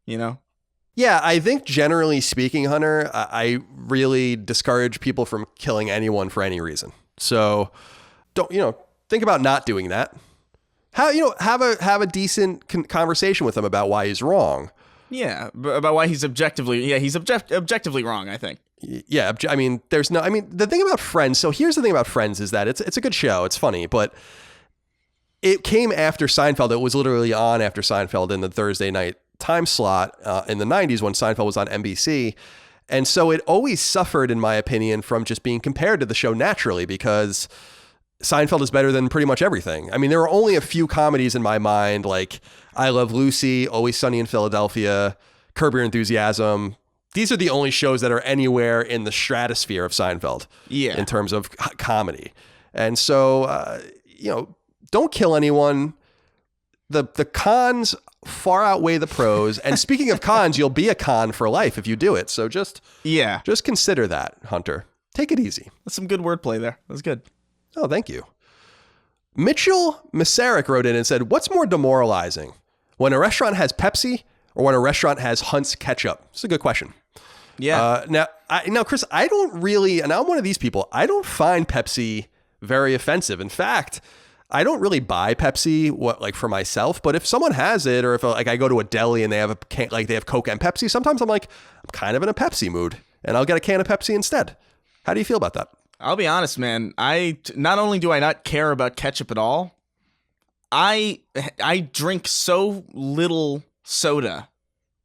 Yeah, I think generally speaking, Hunter, I really discourage people from killing anyone for any reason. So don't, think about not doing that. Have a decent conversation with him about why he's wrong. Yeah, about why he's objectively wrong, I think. Yeah, the thing about Friends, so here's the thing about Friends is that it's a good show. It's funny, but it came after Seinfeld. It was literally on after Seinfeld in the Thursday night time slot in the 90s when Seinfeld was on NBC. And so it always suffered, in my opinion, from just being compared to the show naturally, because Seinfeld is better than pretty much everything. I mean, there are only a few comedies in my mind, like I Love Lucy, Always Sunny in Philadelphia, Curb Your Enthusiasm. These are the only shows that are anywhere in the stratosphere of Seinfeld in terms of comedy. And so, don't kill anyone. The cons far outweigh the pros. And speaking of cons, you'll be a con for life if you do it. So just consider that, Hunter. Take it easy. That's some good wordplay there. That's good. Oh, thank you. Mitchell Masaryk wrote in and said, "What's more demoralizing, when a restaurant has Pepsi or when a restaurant has Hunt's ketchup?" It's a good question. Yeah. Now, Chris, I don't really, and I'm one of these people, I don't find Pepsi very offensive. In fact, I don't really buy Pepsi for myself, but if someone has it, or if I go to a deli and they have they have Coke and Pepsi, sometimes I'm kind of in a Pepsi mood and I'll get a can of Pepsi instead. How do you feel about that? I'll be honest, man. Not only do I not care about ketchup at all, I drink so little soda,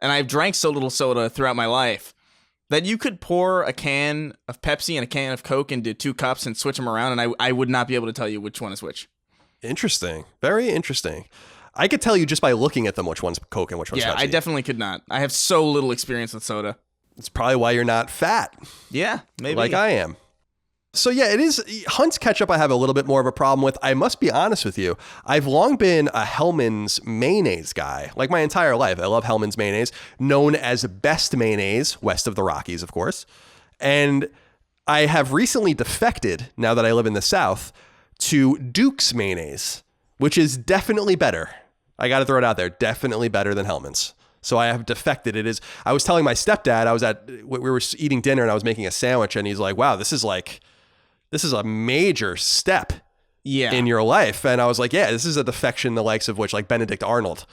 and I've drank so little soda throughout my life, that you could pour a can of Pepsi and a can of Coke into 2 cups and switch them around, and I would not be able to tell you which one is which. Interesting. Very interesting. I could tell you just by looking at them which one's Coke and which one's Pepsi. Yeah, I definitely could not. I have so little experience with soda. It's probably why you're not fat. Yeah, maybe. Like I am. So yeah, it is. Hunt's ketchup I have a little bit more of a problem with. I must be honest with you. I've long been a Hellmann's mayonnaise guy, like my entire life. I love Hellmann's mayonnaise, known as best mayonnaise, west of the Rockies, of course. And I have recently defected, now that I live in the South, to Duke's mayonnaise, which is definitely better. I got to throw it out there. Definitely better than Hellmann's. So I have defected. I was telling my stepdad, we were eating dinner and I was making a sandwich, and he's like, "Wow, this is a major step in your life." And I was like, yeah, this is a defection the likes of which, like Benedict Arnold,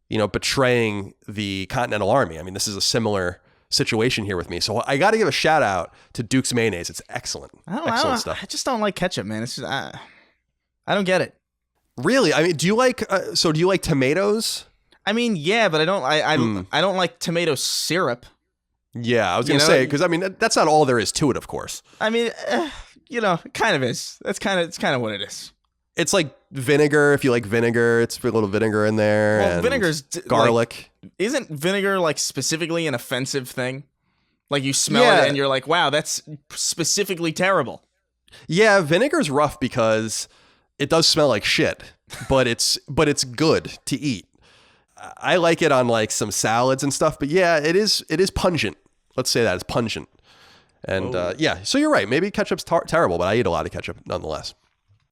betraying the Continental Army. I mean, this is a similar situation here with me. So I got to give a shout out to Duke's mayonnaise. It's excellent. Excellent stuff. I just don't like ketchup, man. It's just, I don't get it. Really? I mean, do you like tomatoes? I mean, yeah, but I don't like tomato syrup. Yeah, I was going to say, because I mean, that's not all there is to it, of course. I mean, it kind of is. It's kind of what it is. It's like vinegar. If you like vinegar, it's a little vinegar in there. Well, vinegar's garlic. Isn't vinegar specifically an offensive thing? Like you smell it and you're like, wow, that's specifically terrible. Yeah, vinegar's rough because it does smell like shit, but it's good to eat. I like it on some salads and stuff, but yeah, it is pungent. Let's say that it's pungent. And so you're right. Maybe ketchup's terrible, but I eat a lot of ketchup nonetheless.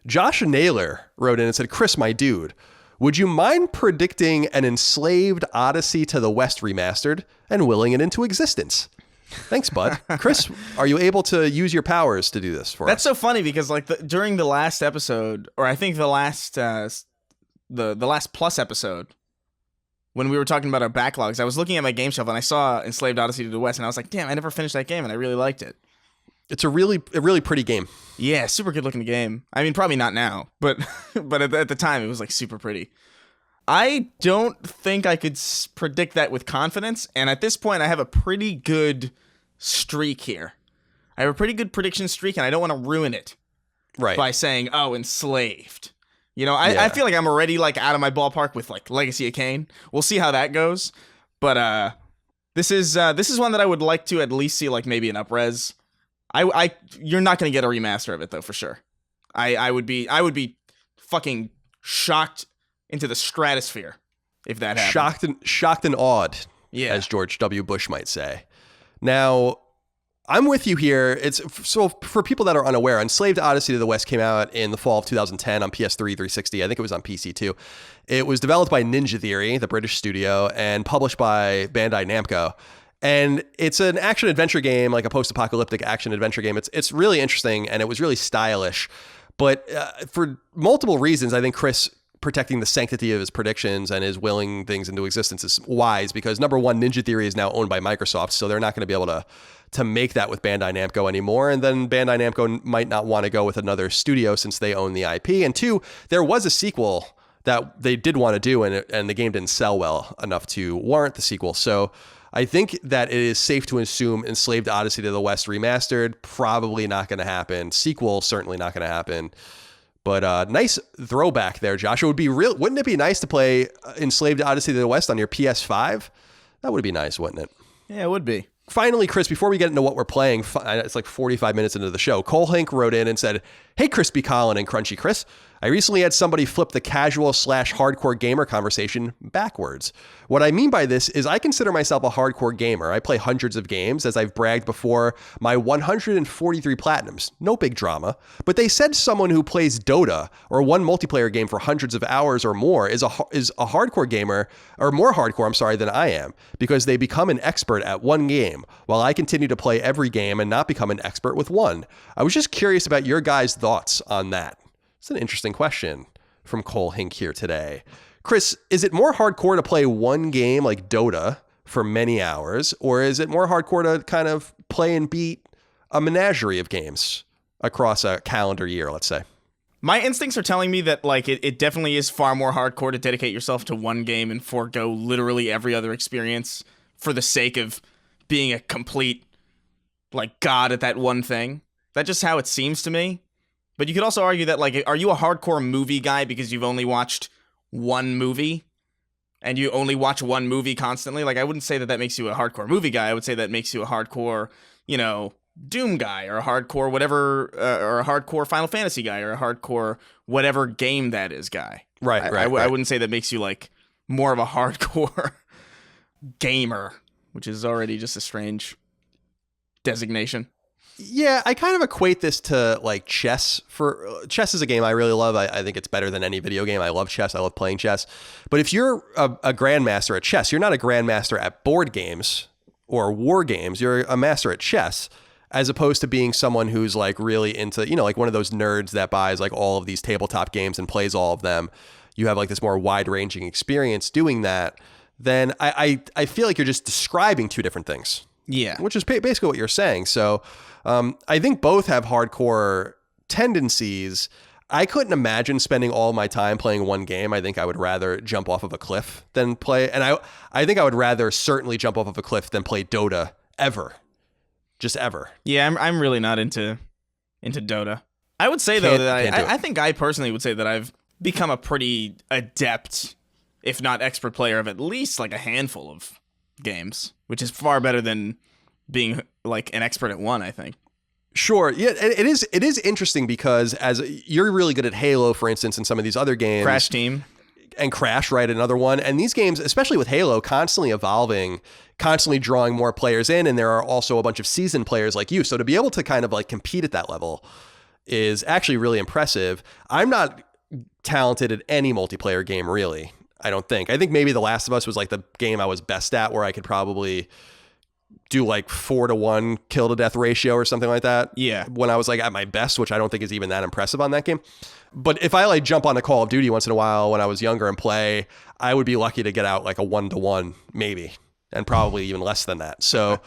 Josh Naylor wrote in and said, "Chris, my dude, Would you mind predicting an Enslaved Odyssey to the West remastered and willing it into existence? Thanks, bud. Chris, are you able to use your powers to do this for us? That's so funny because like during the last episode, or I think the last the last plus episode, when we were talking about our backlogs, I was looking at my game shelf and I saw Enslaved Odyssey to the West, and I was like, damn, I never finished that game, and I really liked it. It's a really pretty game. Yeah, super good looking game. I mean, probably not now, but at the time, it was like super pretty. I don't think I could predict that with confidence, and at this point, I have a pretty good streak here. I have a pretty good prediction streak, and I don't want to ruin it by saying, "Oh, Enslaved." You know, I feel like I'm already like out of my ballpark with like Legacy of Kain. We'll see how that goes, but this is one that I would like to at least see like maybe an upres. You're not gonna get a remaster of it though for sure. I would be fucking shocked into the stratosphere if that happened. Shocked and awed, as George W. Bush might say. Now, I'm with you here. It's so for people that are unaware, Enslaved Odyssey to the West came out in the fall of 2010 on PS3, 360. I think it was on PC too. It was developed by Ninja Theory, the British studio, and published by Bandai Namco. And it's an action-adventure game, like a post-apocalyptic action-adventure game. It's really interesting, and it was really stylish. But for multiple reasons, I think Chris protecting the sanctity of his predictions and his willing things into existence is wise, because number one, Ninja Theory is now owned by Microsoft, so they're not going to be able to make that with Bandai Namco anymore. And then Bandai Namco might not want to go with another studio since they own the IP. And two, there was a sequel that they did want to do, and the game didn't sell well enough to warrant the sequel. So I think that it is safe to assume Enslaved Odyssey to the West remastered, probably not going to happen. Sequel, certainly not going to happen. But nice throwback there, Josh. It would be real. Wouldn't it be nice to play Enslaved Odyssey to the West on your PS5? That would be nice, wouldn't it? Yeah, it would be. Finally, Chris, before we get into what we're playing, it's like 45 minutes into the show, Cole Hink wrote in and said, "Hey, Crispy Colin and Crunchy Chris. I recently had somebody flip the casual/hardcore gamer conversation backwards. What I mean by this is I consider myself a hardcore gamer. I play hundreds of games, as I've bragged before, my 143 platinums. No big drama. But they said someone who plays Dota or one multiplayer game for hundreds of hours or more is a hardcore gamer, or more hardcore, than I am, because they become an expert at one game, while I continue to play every game and not become an expert with one. I was just curious about your guys' thoughts on that." It's an interesting question from Cole Hink here today. Chris, is it more hardcore to play one game like Dota for many hours, or is it more hardcore to kind of play and beat a menagerie of games across a calendar year, let's say? My instincts are telling me that like it definitely is far more hardcore to dedicate yourself to one game and forego literally every other experience for the sake of being a complete like god at that one thing. That's just how it seems to me. But you could also argue that, like, are you a hardcore movie guy because you've only watched one movie and you only watch one movie constantly? Like, I wouldn't say that makes you a hardcore movie guy. I would say that makes you a hardcore, you know, Doom guy, or a hardcore whatever, or a hardcore Final Fantasy guy, or a hardcore whatever game that is guy. Right. I wouldn't say that makes you, like, more of a hardcore gamer, which is already just a strange designation. Yeah, I kind of equate this to like chess. Chess is a game I really love. I think it's better than any video game. I love chess. I love playing chess. But if you're a grandmaster at chess, you're not a grandmaster at board games or war games. You're a master at chess, as opposed to being someone who's like really into, you know, like one of those nerds that buys like all of these tabletop games and plays all of them. You have like this more wide-ranging experience doing that. Then I feel like you're just describing two different things. Yeah. Which is basically what you're saying. So I think both have hardcore tendencies. I couldn't imagine spending all my time playing one game. I think I would rather jump off of a cliff than play. And I think I would rather certainly jump off of a cliff than play Dota ever. Just ever. Yeah, I'm really not into Dota. I would say, though, that I think I personally would say that I've become a pretty adept, if not expert player of at least like a handful of games, which is far better than being like an expert at one, I think. Sure. Yeah, it is interesting because as you're really good at Halo, for instance, and some of these other games. Crash Team. And Crash, right, another one. And these games, especially with Halo, constantly evolving, constantly drawing more players in, and there are also a bunch of seasoned players like you. So to be able to kind of like compete at that level is actually really impressive. I'm not talented at any multiplayer game, really. I don't think. I think maybe The Last of Us was like the game I was best at, where I could probably do like 4-to-1 kill to death ratio or something like that. Yeah. When I was like at my best, which I don't think is even that impressive on that game. But if I like jump on a Call of Duty once in a while when I was younger and play, I would be lucky to get out like a 1-to-1 maybe, and probably even less than that. So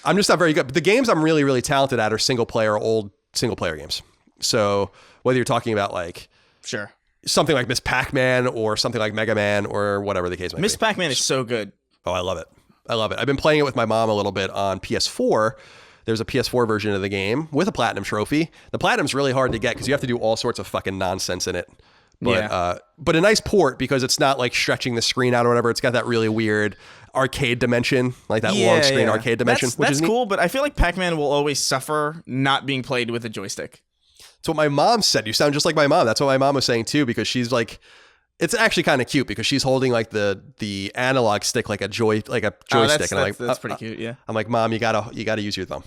I'm just not very good. But the games I'm really, really talented at are old single player games. So whether you're talking about like Sure. something like Miss Pac-Man or something like Mega Man or whatever the case might be. Miss Pac-Man is so good. Oh, I love it. I love it. I've been playing it with my mom a little bit on PS4. There's a PS4 version of the game with a platinum trophy. The platinum's really hard to get because you have to do all sorts of fucking nonsense in it. But but a nice port because it's not like stretching the screen out or whatever. It's got that really weird arcade dimension, like that long screen arcade dimension. That's cool, but I feel like Pac-Man will always suffer not being played with a joystick. That's what my mom said. You sound just like my mom. That's what my mom was saying too, because she's like, it's actually kind of cute because she's holding like the analog stick like a joystick, and that's pretty cute. Yeah. I'm like, Mom, you gotta use your thumb.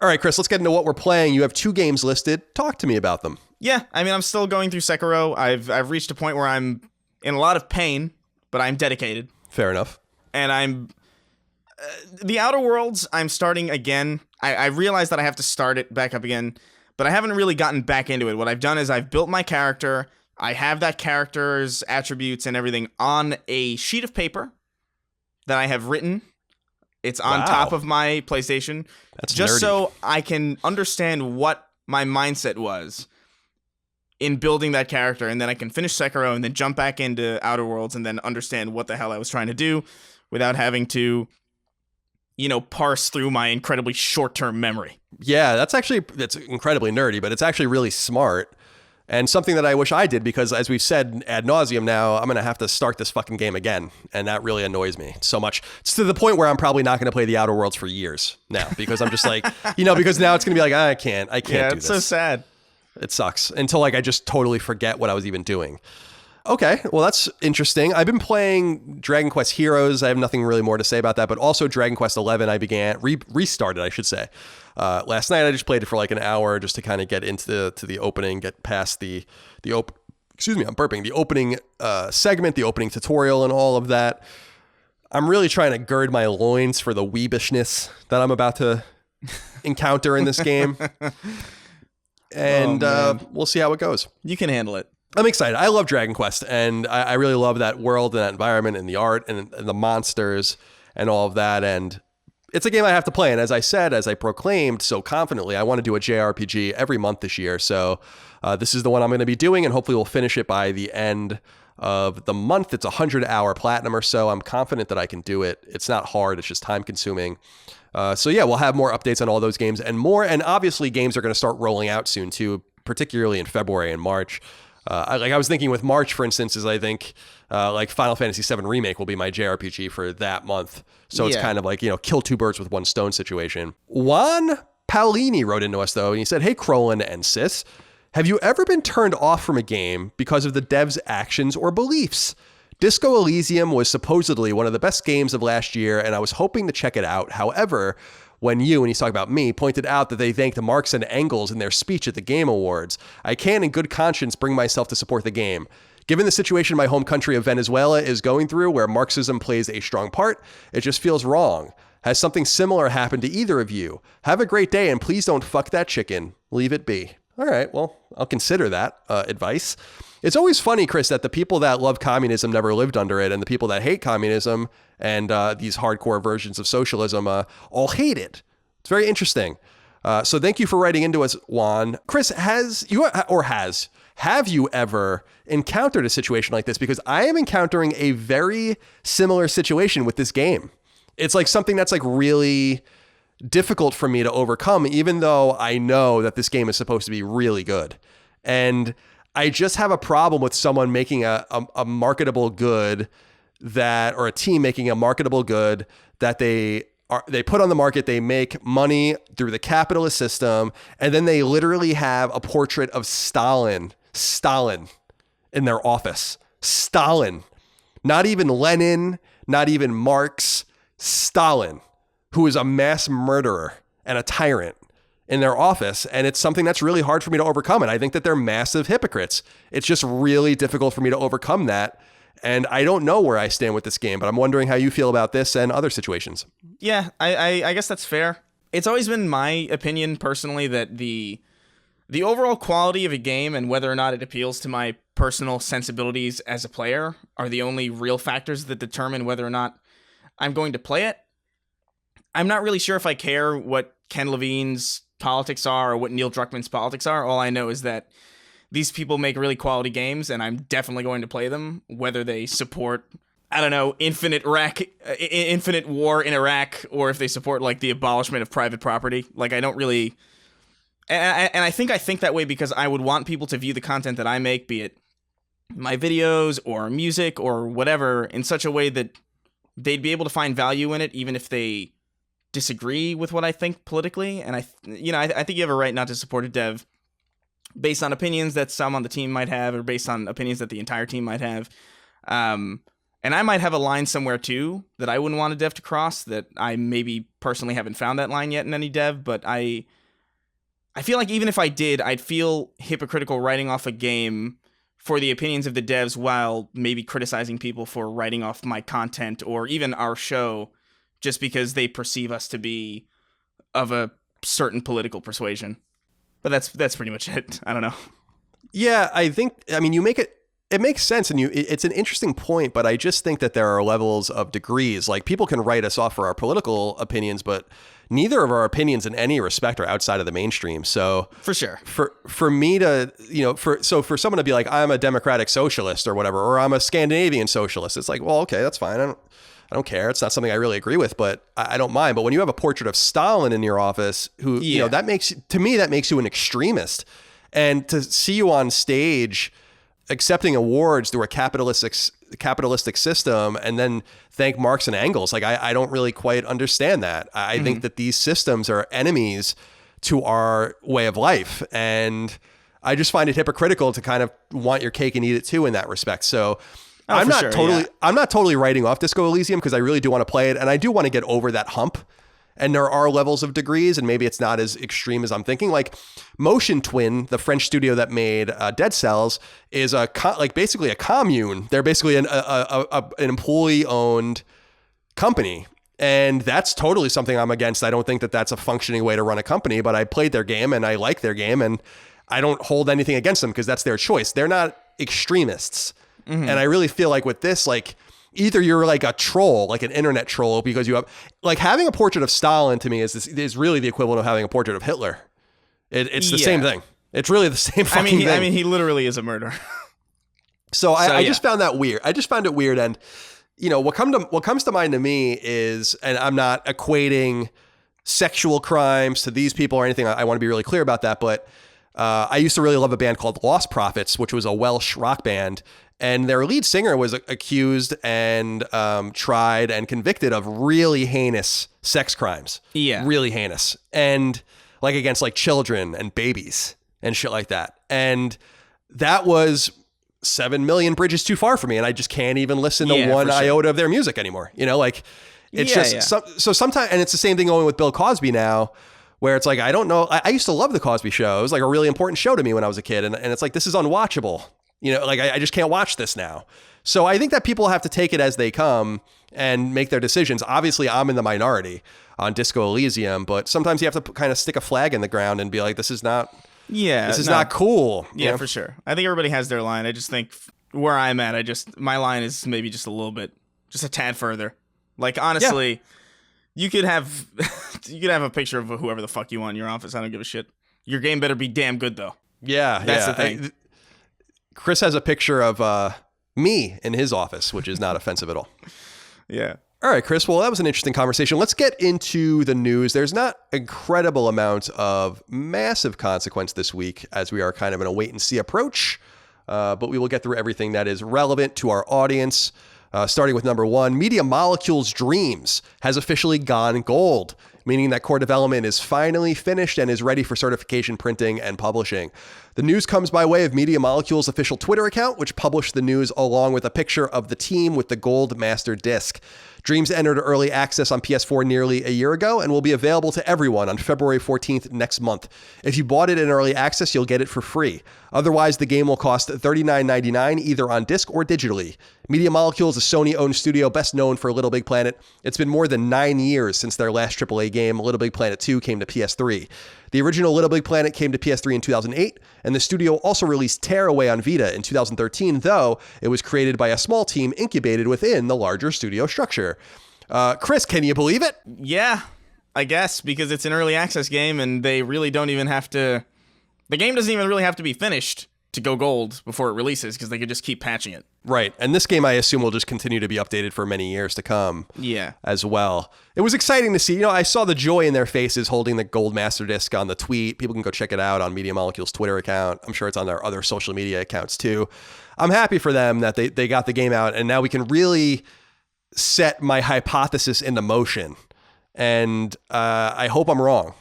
All right, Chris, let's get into what we're playing. You have 2 games listed. Talk to me about them. Yeah, I mean, I'm still going through Sekiro. I've reached a point where I'm in a lot of pain, but I'm dedicated. Fair enough. And I'm the Outer Worlds. I'm starting again. I realize that I have to start it back up again, but I haven't really gotten back into it. What I've done is I've built my character. I have that character's attributes and everything on a sheet of paper that I have written. It's on top of my PlayStation. That's just nerdy. So I can understand what my mindset was in building that character, and then I can finish Sekiro and then jump back into Outer Worlds and then understand what the hell I was trying to do without having to, parse through my incredibly short-term memory. Yeah, that's incredibly nerdy, but it's actually really smart. And something that I wish I did, because as we've said ad nauseum now, I'm going to have to start this fucking game again. And that really annoys me so much. It's to the point where I'm probably not going to play the Outer Worlds for years now, because I'm just like, because now it's going to be like, I can't do this. Yeah, it's so sad. It sucks until like I just totally forget what I was even doing. Okay, well, that's interesting. I've been playing Dragon Quest Heroes. I have nothing really more to say about that, but also Dragon Quest 11 I restarted, I should say. Last night I just played it for like an hour just to kind of get into the opening, get past the opening segment, the opening tutorial and all of that. I'm really trying to gird my loins for the weebishness that I'm about to encounter in this game. And we'll see how it goes. You can handle it. I'm excited. I love Dragon Quest, and I really love that world and that environment and the art and the monsters and all of that. And it's a game I have to play. And as I said, as I proclaimed so confidently, I want to do a JRPG every month this year. So this is the one I'm going to be doing, and hopefully we'll finish it by the end of the month. It's 100-hour platinum or so. I'm confident that I can do it. It's not hard. It's just time consuming. So yeah, we'll have more updates on all those games and more. And obviously games are going to start rolling out soon too, particularly in February and March. I was thinking with March, for instance, is I think like Final Fantasy VII Remake will be my JRPG for that month. So it's kind of like, kill 2 birds with 1 stone situation. Juan Paolini wrote into us though, and he said, "Hey, Colin and Sis, have you ever been turned off from a game because of the dev's actions or beliefs? Disco Elysium was supposedly one of the best games of last year, and I was hoping to check it out. However, when you," and he's talking about me, "pointed out that they thanked Marx and Engels in their speech at the Game Awards, I can in good conscience bring myself to support the game. Given the situation my home country of Venezuela is going through, where Marxism plays a strong part, it just feels wrong. Has something similar happened to either of you? Have a great day, and please don't fuck that chicken. Leave it be." All right, well, I'll consider that advice. It's always funny, Chris, that the people that love communism never lived under it, and the people that hate communism and these hardcore versions of socialism all hate it. It's very interesting. So thank you for writing into us, Juan. Chris, have you ever encountered a situation like this? Because I am encountering a very similar situation with this game. It's like something that's like really difficult for me to overcome, even though I know that this game is supposed to be really good. And I just have a problem with someone making a marketable good or a team making a marketable good that they put on the market, they make money through the capitalist system, and then they literally have a portrait of Stalin in their office. Stalin. Not even Lenin, not even Marx, Stalin, who is a mass murderer and a tyrant. in their office, and it's something that's really hard for me to overcome. And I think that they're massive hypocrites. It's just really difficult for me to overcome that. And I don't know where I stand with this game, but I'm wondering how you feel about this and other situations. Yeah, I guess that's fair. It's always been my opinion personally that the overall quality of a game and whether or not it appeals to my personal sensibilities as a player are the only real factors that determine whether or not I'm going to play it. I'm not really sure if I care what Ken Levine's politics are or what Neil Druckmann's politics are. All I know is that these people make really quality games, and I'm definitely going to play them, whether they support, I don't know, infinite war in Iraq, or if they support, like, the abolishment of private property. Like, I don't really... And I think that way because I would want people to view the content that I make, be it my videos or music or whatever, in such a way that they'd be able to find value in it, even if they disagree with what I think politically. And I think you have a right not to support a dev based on opinions that some on the team might have, or based on opinions that the entire team might have. And I might have a line somewhere too that I wouldn't want a dev to cross, that I maybe personally haven't found that line yet in any dev, but I feel like even if I did, I'd feel hypocritical writing off a game for the opinions of the devs while maybe criticizing people for writing off my content or even our show just because they perceive us to be of a certain political persuasion. But that's pretty much it. I don't know. Yeah, you make it makes sense, and it's an interesting point, but I just think that there are levels of degrees. Like, people can write us off for our political opinions, but neither of our opinions in any respect are outside of the mainstream. So for sure, for me to, for someone to be like, I'm a democratic socialist or whatever, or I'm a Scandinavian socialist, it's like, well, okay, that's fine. I don't care. It's not something I really agree with, but I don't mind. But when you have a portrait of Stalin in your office, who, that makes you an extremist. And to see you on stage accepting awards through a capitalistic system and then thank Marx and Engels, like, I don't really quite understand that. I think that these systems are enemies to our way of life. And I just find it hypocritical to kind of want your cake and eat it too in that respect. So I'm not totally writing off Disco Elysium, because I really do want to play it, and I do want to get over that hump. And there are levels of degrees, and maybe it's not as extreme as I'm thinking. Like, Motion Twin, the French studio that made Dead Cells, is basically a commune. They're basically an employee-owned company, and that's totally something I'm against. I don't think that that's a functioning way to run a company. But I played their game, and I like their game, and I don't hold anything against them because that's their choice. They're not extremists. And I really feel like with this, like, either you're like a troll, like an internet troll, because you have, like, having a portrait of Stalin to me is really the equivalent of having a portrait of Hitler. It's the same thing. It's really the same fucking thing. I mean, he literally is a murderer. So I just found that weird. I just found it weird. And, what comes to mind to me is, and I'm not equating sexual crimes to these people or anything. I want to be really clear about that. But I used to really love a band called Lost Prophets, which was a Welsh rock band. And their lead singer was accused and tried and convicted of really heinous sex crimes. Yeah. Really heinous. And like against like children and babies and shit like that. And that was 7 million bridges too far for me. And I just can't even listen to one iota of their music anymore. So sometimes, and it's the same thing going with Bill Cosby now, where it's like, I don't know. I used to love the Cosby Show. It was like a really important show to me when I was a kid. And it's like, this is unwatchable. I just can't watch this now. So I think that people have to take it as they come and make their decisions. Obviously, I'm in the minority on Disco Elysium, but sometimes you have to kind of stick a flag in the ground and be like, this is not cool. Yeah, for sure. I think everybody has their line. I just think where I'm at, my line is maybe just a tad further. Like, honestly, you could have a picture of whoever the fuck you want in your office. I don't give a shit. Your game better be damn good, though. Yeah. That's the thing. Chris has a picture of me in his office, which is not offensive at all. Yeah. All right, Chris. Well, that was an interesting conversation. Let's get into the news. There's not incredible amount of massive consequence this week, as we are kind of in a wait and see approach. But we will get through everything that is relevant to our audience. Starting with number one, Media Molecules Dreams has officially gone gold. meaning that core development is finally finished and is ready for certification, printing, and publishing. The news comes by way of Media Molecule's official Twitter account, which published the news along with a picture of the team with the gold master disc. Dreams entered early access on PS4 nearly a year ago and will be available to everyone on February 14th next month. If you bought it in early access, you'll get it for free. Otherwise, the game will cost $39.99 either on disc or digitally. Media Molecule is a Sony-owned studio best known for Little Big Planet. It's been more than 9 years since their last AAA game, Little Big Planet 2, came to PS3. The original Little Big Planet came to PS3 in 2008, and the studio also released Tearaway on Vita in 2013, though it was created by a small team incubated within the larger studio structure. Chris, can you believe it? Yeah, I guess, because it's an early access game, and they really don't even have to... The game doesn't even really have to be finished to go gold before it releases, because they could just keep patching it. Right, and this game, I assume, will just continue to be updated for many years to come. Yeah. As well. It was exciting to see. You know, I saw the joy in their faces holding the gold master disc on the tweet. People can go check it out on Media Molecule's Twitter account. I'm sure it's on their other social media accounts, too. I'm happy for them that they got the game out, and now we can really set my hypothesis into motion. And I hope I'm wrong.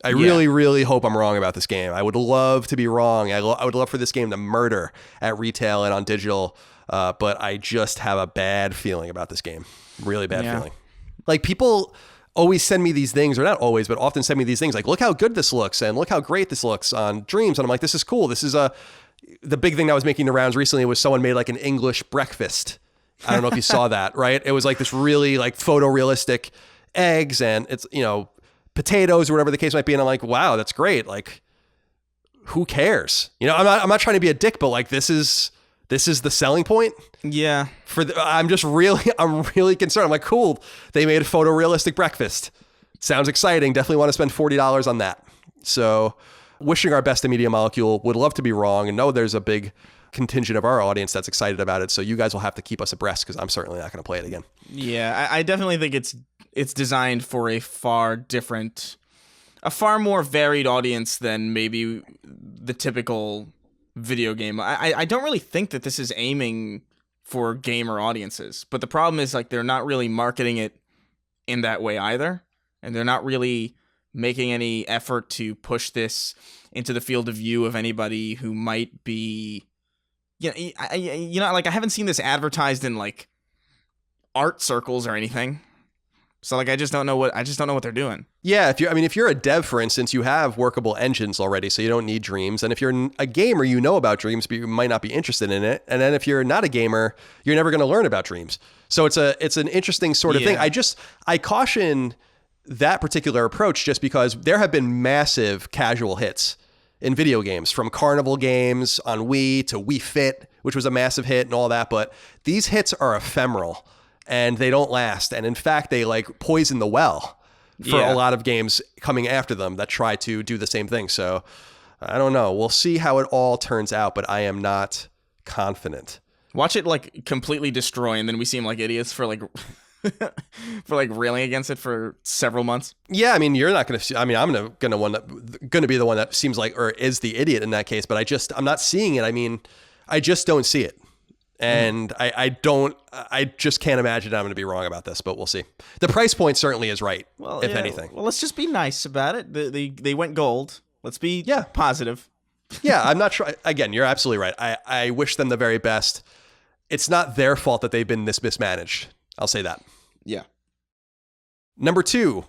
I really, really hope I'm wrong about this game. I would love to be wrong. I would love for this game to murder at retail and on digital, but I just have a bad feeling about this game. Really bad feeling. Like, people always send me these things, or not always, but often send me these things like, look how good this looks and look how great this looks on Dreams. And I'm like, this is cool. This is the big thing that was making the rounds recently was someone made like an English breakfast. I don't know if you saw that, right? It was like this really like photorealistic eggs and it's, you know, potatoes or whatever the case might be. And I'm like, wow, that's great. Like, who cares? You know, I'm not trying to be a dick, but like, this is the selling point. Yeah. I'm really concerned. I'm like, cool. They made a photorealistic breakfast. Sounds exciting. Definitely want to spend $40 on that. So wishing our best to Media Molecule. Would love to be wrong and know there's a big contingent of our audience that's excited about it. So you guys will have to keep us abreast because I'm certainly not going to play it again. Yeah, I definitely think it's designed for a far more varied audience than maybe the typical video game. I don't really think that this is aiming for gamer audiences, but the problem is like they're not really marketing it in that way either, and they're not really making any effort to push this into the field of view of anybody who might be, you know, like I haven't seen this advertised in like art circles or anything. So like I just don't know what they're doing. Yeah, if you're a dev, for instance, you have workable engines already, so you don't need Dreams. And if you're a gamer, you know about Dreams, but you might not be interested in it. And then if you're not a gamer, you're never going to learn about Dreams. So it's an interesting sort of thing. I caution that particular approach just because there have been massive casual hits in video games, from Carnival games on Wii to Wii Fit, which was a massive hit and all that. But these hits are ephemeral. And they don't last. And in fact, they like poison the well for a lot of games coming after them that try to do the same thing. So I don't know. We'll see how it all turns out, but I am not confident. Watch it like completely destroy, and then we seem like idiots for like for like railing against it for several months. Yeah, I mean, you're not going to. I mean, I'm going to be the one that seems like or is the idiot in that case. But I'm not seeing it. I mean, I just don't see it. And I just can't imagine I'm going to be wrong about this, but we'll see. The price point certainly is right, if anything. Well, let's just be nice about it. They went gold. Let's be positive. Yeah, I'm not sure. Again, you're absolutely right. I wish them the very best. It's not their fault that they've been this mismanaged. I'll say that. Yeah. Number 2.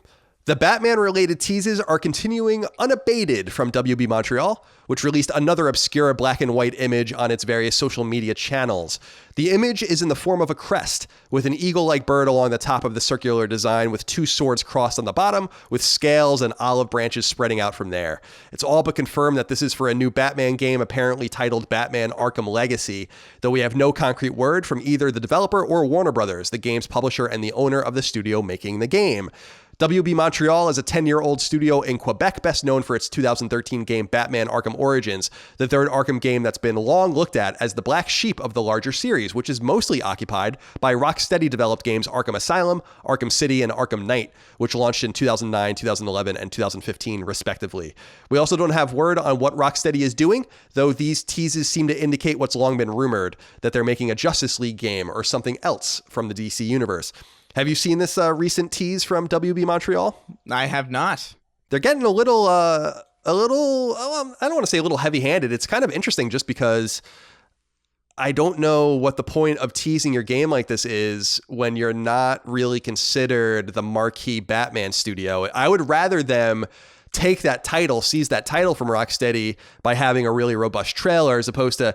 The Batman-related teases are continuing unabated from WB Montreal, which released another obscure black and white image on its various social media channels. The image is in the form of a crest, with an eagle-like bird along the top of the circular design with 2 swords crossed on the bottom, with scales and olive branches spreading out from there. It's all but confirmed that this is for a new Batman game apparently titled Batman Arkham Legacy, though we have no concrete word from either the developer or Warner Brothers, the game's publisher and the owner of the studio making the game. WB Montreal is a 10-year-old studio in Quebec, best known for its 2013 game Batman Arkham Origins, the third Arkham game that's been long looked at as the black sheep of the larger series, which is mostly occupied by Rocksteady-developed games Arkham Asylum, Arkham City, and Arkham Knight, which launched in 2009, 2011, and 2015, respectively. We also don't have word on what Rocksteady is doing, though these teases seem to indicate what's long been rumored, that they're making a Justice League game or something else from the DC universe. Have you seen this recent tease from WB Montreal? I have not. They're getting a little, I don't want to say a little heavy-handed. It's kind of interesting just because I don't know what the point of teasing your game like this is when you're not really considered the marquee Batman studio. I would rather them take that title, seize that title from Rocksteady by having a really robust trailer as opposed to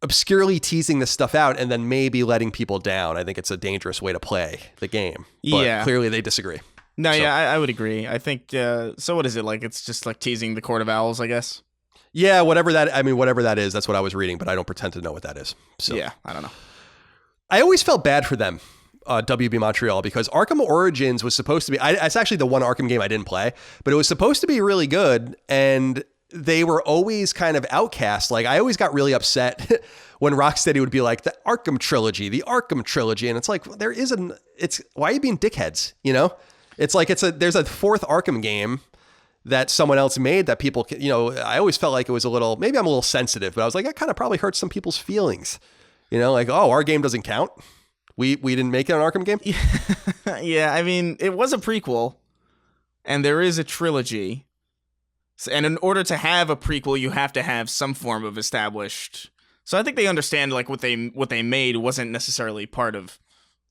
obscurely teasing this stuff out and then maybe letting people down. I think it's a dangerous way to play the game. But clearly they disagree. No, so. Yeah, I would agree. I think, so what is it? Like, it's just like teasing the Court of Owls, I guess? Yeah, whatever that is, that's what I was reading, but I don't pretend to know what that is. So yeah, I don't know. I always felt bad for them, WB Montreal, because Arkham Origins was supposed to be, it's actually the one Arkham game I didn't play, but it was supposed to be really good, and they were always kind of outcast. Like, I always got really upset when Rocksteady would be like, the Arkham trilogy, and it's like, why are you being dickheads, you know? It's like, there's a fourth Arkham game that someone else made that people, you know, I always felt like it was maybe I'm a little sensitive, but I was like, that kind of probably hurts some people's feelings, you know, like, oh, our game doesn't count. We didn't make it an Arkham game. Yeah. I mean, it was a prequel and there is a trilogy. And in order to have a prequel, you have to have some form of established. So I think they understand like what they made wasn't necessarily part of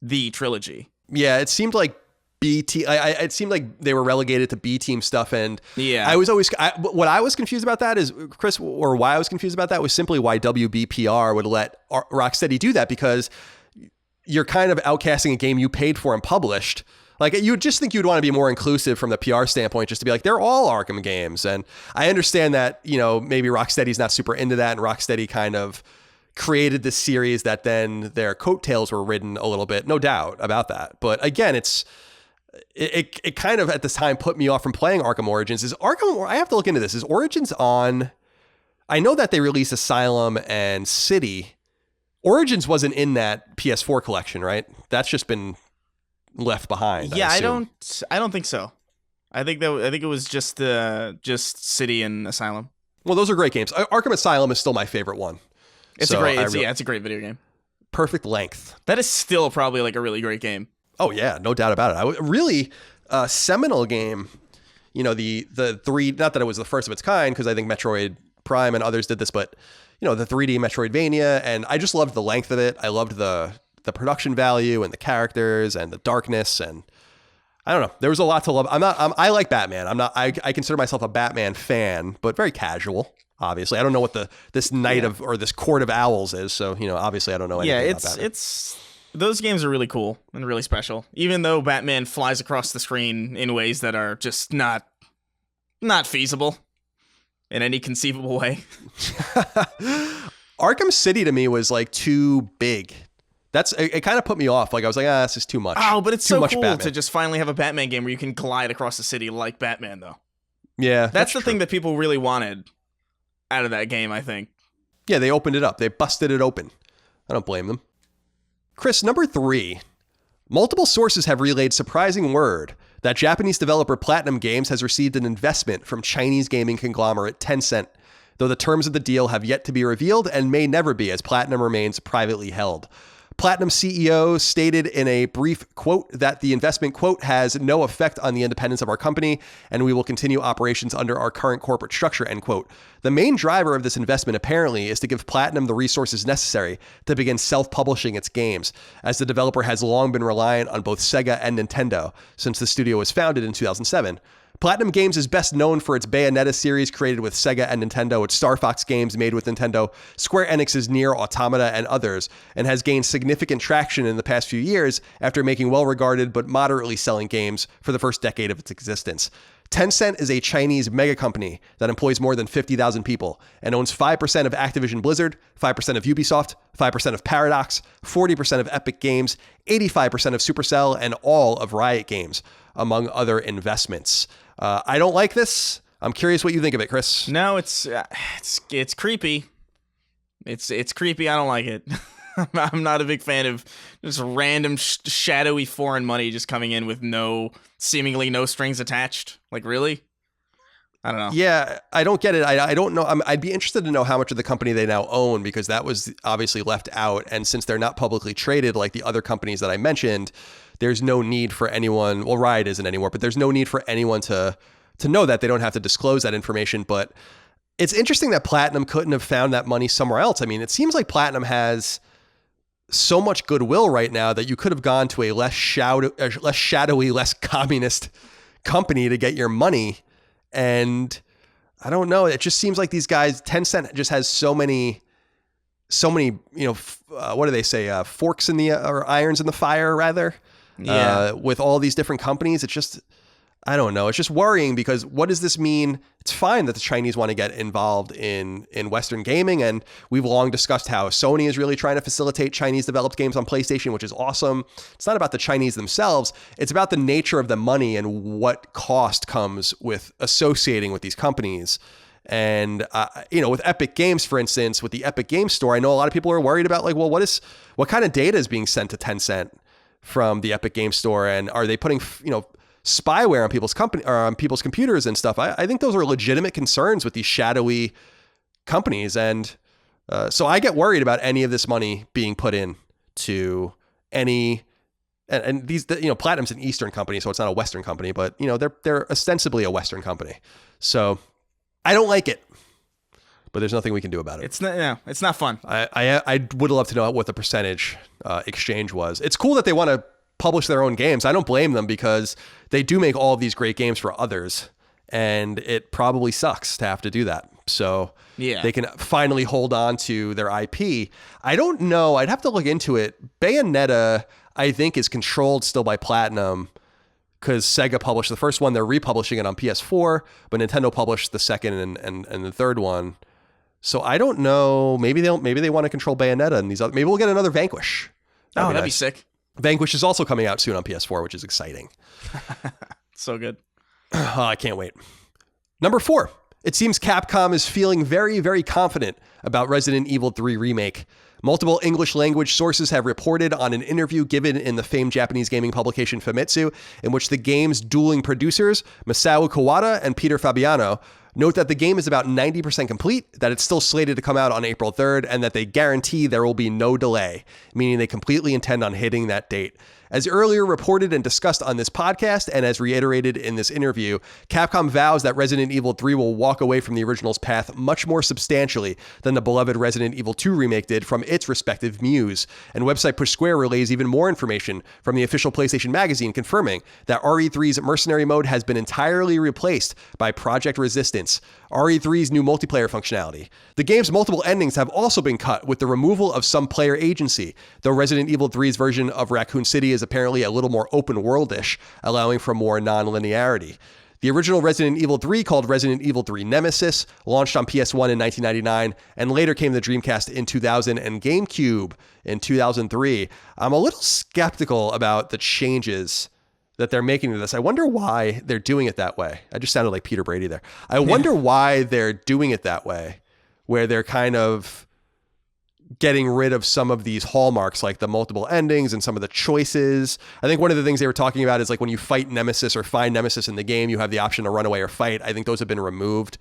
the trilogy. Yeah. It seemed like it seemed like they were relegated to B team stuff. And yeah, what I was confused about that is, Chris, or why I was confused about that was simply why WBPR would let Rocksteady do that, because you're kind of outcasting a game you paid for and published. Like, you would just think you'd want to be more inclusive from the PR standpoint, just to be like, they're all Arkham games. And I understand that, you know, maybe Rocksteady's not super into that, and Rocksteady kind of created this series that then their coattails were ridden a little bit, no doubt about that. But again, it kind of at this time put me off from playing Arkham Origins. I have to look into this. Is Origins on? I know that they released Asylum and City. Origins wasn't in that PS4 collection, right? That's just been left behind. Yeah, I don't think so. I think it was just City and Asylum. Well, those are great games. Arkham Asylum is still my favorite one. It's a great video game. Perfect length. That is still probably like a really great game. Oh yeah, no doubt about it. Really seminal game. You know, the three, not that it was the first of its kind, because I think Metroid Prime and others did this, but you know, the 3D Metroidvania, and I just loved the length of it. I loved the production value and the characters and the darkness, and I don't know. There was a lot to love. I like Batman. I consider myself a Batman fan, but very casual. Obviously, I don't know what this Night of, or this Court of Owls is. So, you know, obviously I don't know anything about Batman. Those games are really cool and really special, even though Batman flies across the screen in ways that are just not feasible in any conceivable way. Arkham City to me was like too big. It kind of put me off. Like, I was like, this is too much. Oh, but it's too so much cool Batman. to just finally have a Batman game where you can glide across the city like Batman, though. Yeah, that's the thing that people really wanted out of that game, I think. Yeah, they opened it up. They busted it open. I don't blame them. Chris, number 3. Multiple sources have relayed surprising word that Japanese developer Platinum Games has received an investment from Chinese gaming conglomerate Tencent, though the terms of the deal have yet to be revealed and may never be, as Platinum remains privately held. Platinum CEO stated in a brief quote that the investment, quote, has no effect on the independence of our company, and we will continue operations under our current corporate structure, end quote. The main driver of this investment apparently is to give Platinum the resources necessary to begin self-publishing its games, as the developer has long been reliant on both Sega and Nintendo since the studio was founded in 2007. Platinum Games is best known for its Bayonetta series created with Sega and Nintendo, its Star Fox games made with Nintendo, Square Enix's Nier Automata, and others, and has gained significant traction in the past few years after making well-regarded but moderately selling games for the first decade of its existence. Tencent is a Chinese mega company that employs more than 50,000 people and owns 5% of Activision Blizzard, 5% of Ubisoft, 5% of Paradox, 40% of Epic Games, 85% of Supercell, and all of Riot Games, among other investments. I don't like this. I'm curious what you think of it, Chris. No, it's creepy. It's creepy. I don't like it. I'm not a big fan of just random shadowy foreign money just coming in with seemingly no strings attached. Like, really? I don't know. Yeah, I don't get it. I don't know. I'd be interested to know how much of the company they now own, because that was obviously left out. And since they're not publicly traded like the other companies that I mentioned, there's no need for anyone. Well, Riot isn't anymore, but there's no need for anyone to know that. They don't have to disclose that information. But it's interesting that Platinum couldn't have found that money somewhere else. I mean, it seems like Platinum has so much goodwill right now that you could have gone to a less shadowy, less communist company to get your money. And I don't know. It just seems like these guys, Tencent just has so many, what do they say? Forks in the, or irons in the fire, rather. Yeah. With all these different companies. It's just, I don't know. It's just worrying, because what does this mean? It's fine that the Chinese want to get involved in Western gaming. And we've long discussed how Sony is really trying to facilitate Chinese developed games on PlayStation, which is awesome. It's not about the Chinese themselves. It's about the nature of the money and what cost comes with associating with these companies. And, with Epic Games, for instance, with the Epic Games Store, I know a lot of people are worried about like, well, what kind of data is being sent to Tencent from the Epic Games Store? And are they putting, spyware on people's on people's computers and stuff? I think those are legitimate concerns with these shadowy companies. And so I get worried about any of this money being put in to any, and these, Platinum's an Eastern company, so it's not a Western company, but they're ostensibly a Western company. So I don't like it, but there's nothing we can do about it. It's not fun. I would love to know what the percentage exchange was. It's cool that they want to publish their own games. I don't blame them, because they do make all of these great games for others, and it probably sucks to have to do that. So yeah, they can finally hold on to their IP. I don't know. I'd have to look into it. Bayonetta, I think, is controlled still by Platinum, because Sega published the first one. They're republishing it on PS4, but Nintendo published the second and the third one. So I don't know. Maybe they want to control Bayonetta and these other. Maybe we'll get another Vanquish. That'd be sick. Vanquish is also coming out soon on PS4, which is exciting. So good. I can't wait. Number 4. It seems Capcom is feeling very, very confident about Resident Evil 3 Remake. Multiple English language sources have reported on an interview given in the famed Japanese gaming publication Famitsu, in which the game's dueling producers, Masao Kawada and Peter Fabiano, note that the game is about 90% complete, that it's still slated to come out on April 3rd, and that they guarantee there will be no delay, meaning they completely intend on hitting that date. As earlier reported and discussed on this podcast, and as reiterated in this interview, Capcom vows that Resident Evil 3 will walk away from the original's path much more substantially than the beloved Resident Evil 2 remake did from its respective muse. And website Push Square relays even more information from the official PlayStation magazine, confirming that RE3's mercenary mode has been entirely replaced by Project Resistance, RE3's new multiplayer functionality. The game's multiple endings have also been cut with the removal of some player agency, though Resident Evil 3's version of Raccoon City is apparently a little more open worldish, allowing for more non-linearity. The original Resident Evil 3, called Resident Evil 3 Nemesis, launched on PS1 in 1999 and later came to the Dreamcast in 2000 and GameCube in 2003. I'm a little skeptical about the changes that they're making to this. I wonder why they're doing it that way. I just sounded like Peter Brady there. I wonder why they're doing it that way, where they're kind of getting rid of some of these hallmarks, like the multiple endings and some of the choices. I think one of the things they were talking about is like when you fight Nemesis or find Nemesis in the game, you have the option to run away or fight. I think those have been removed.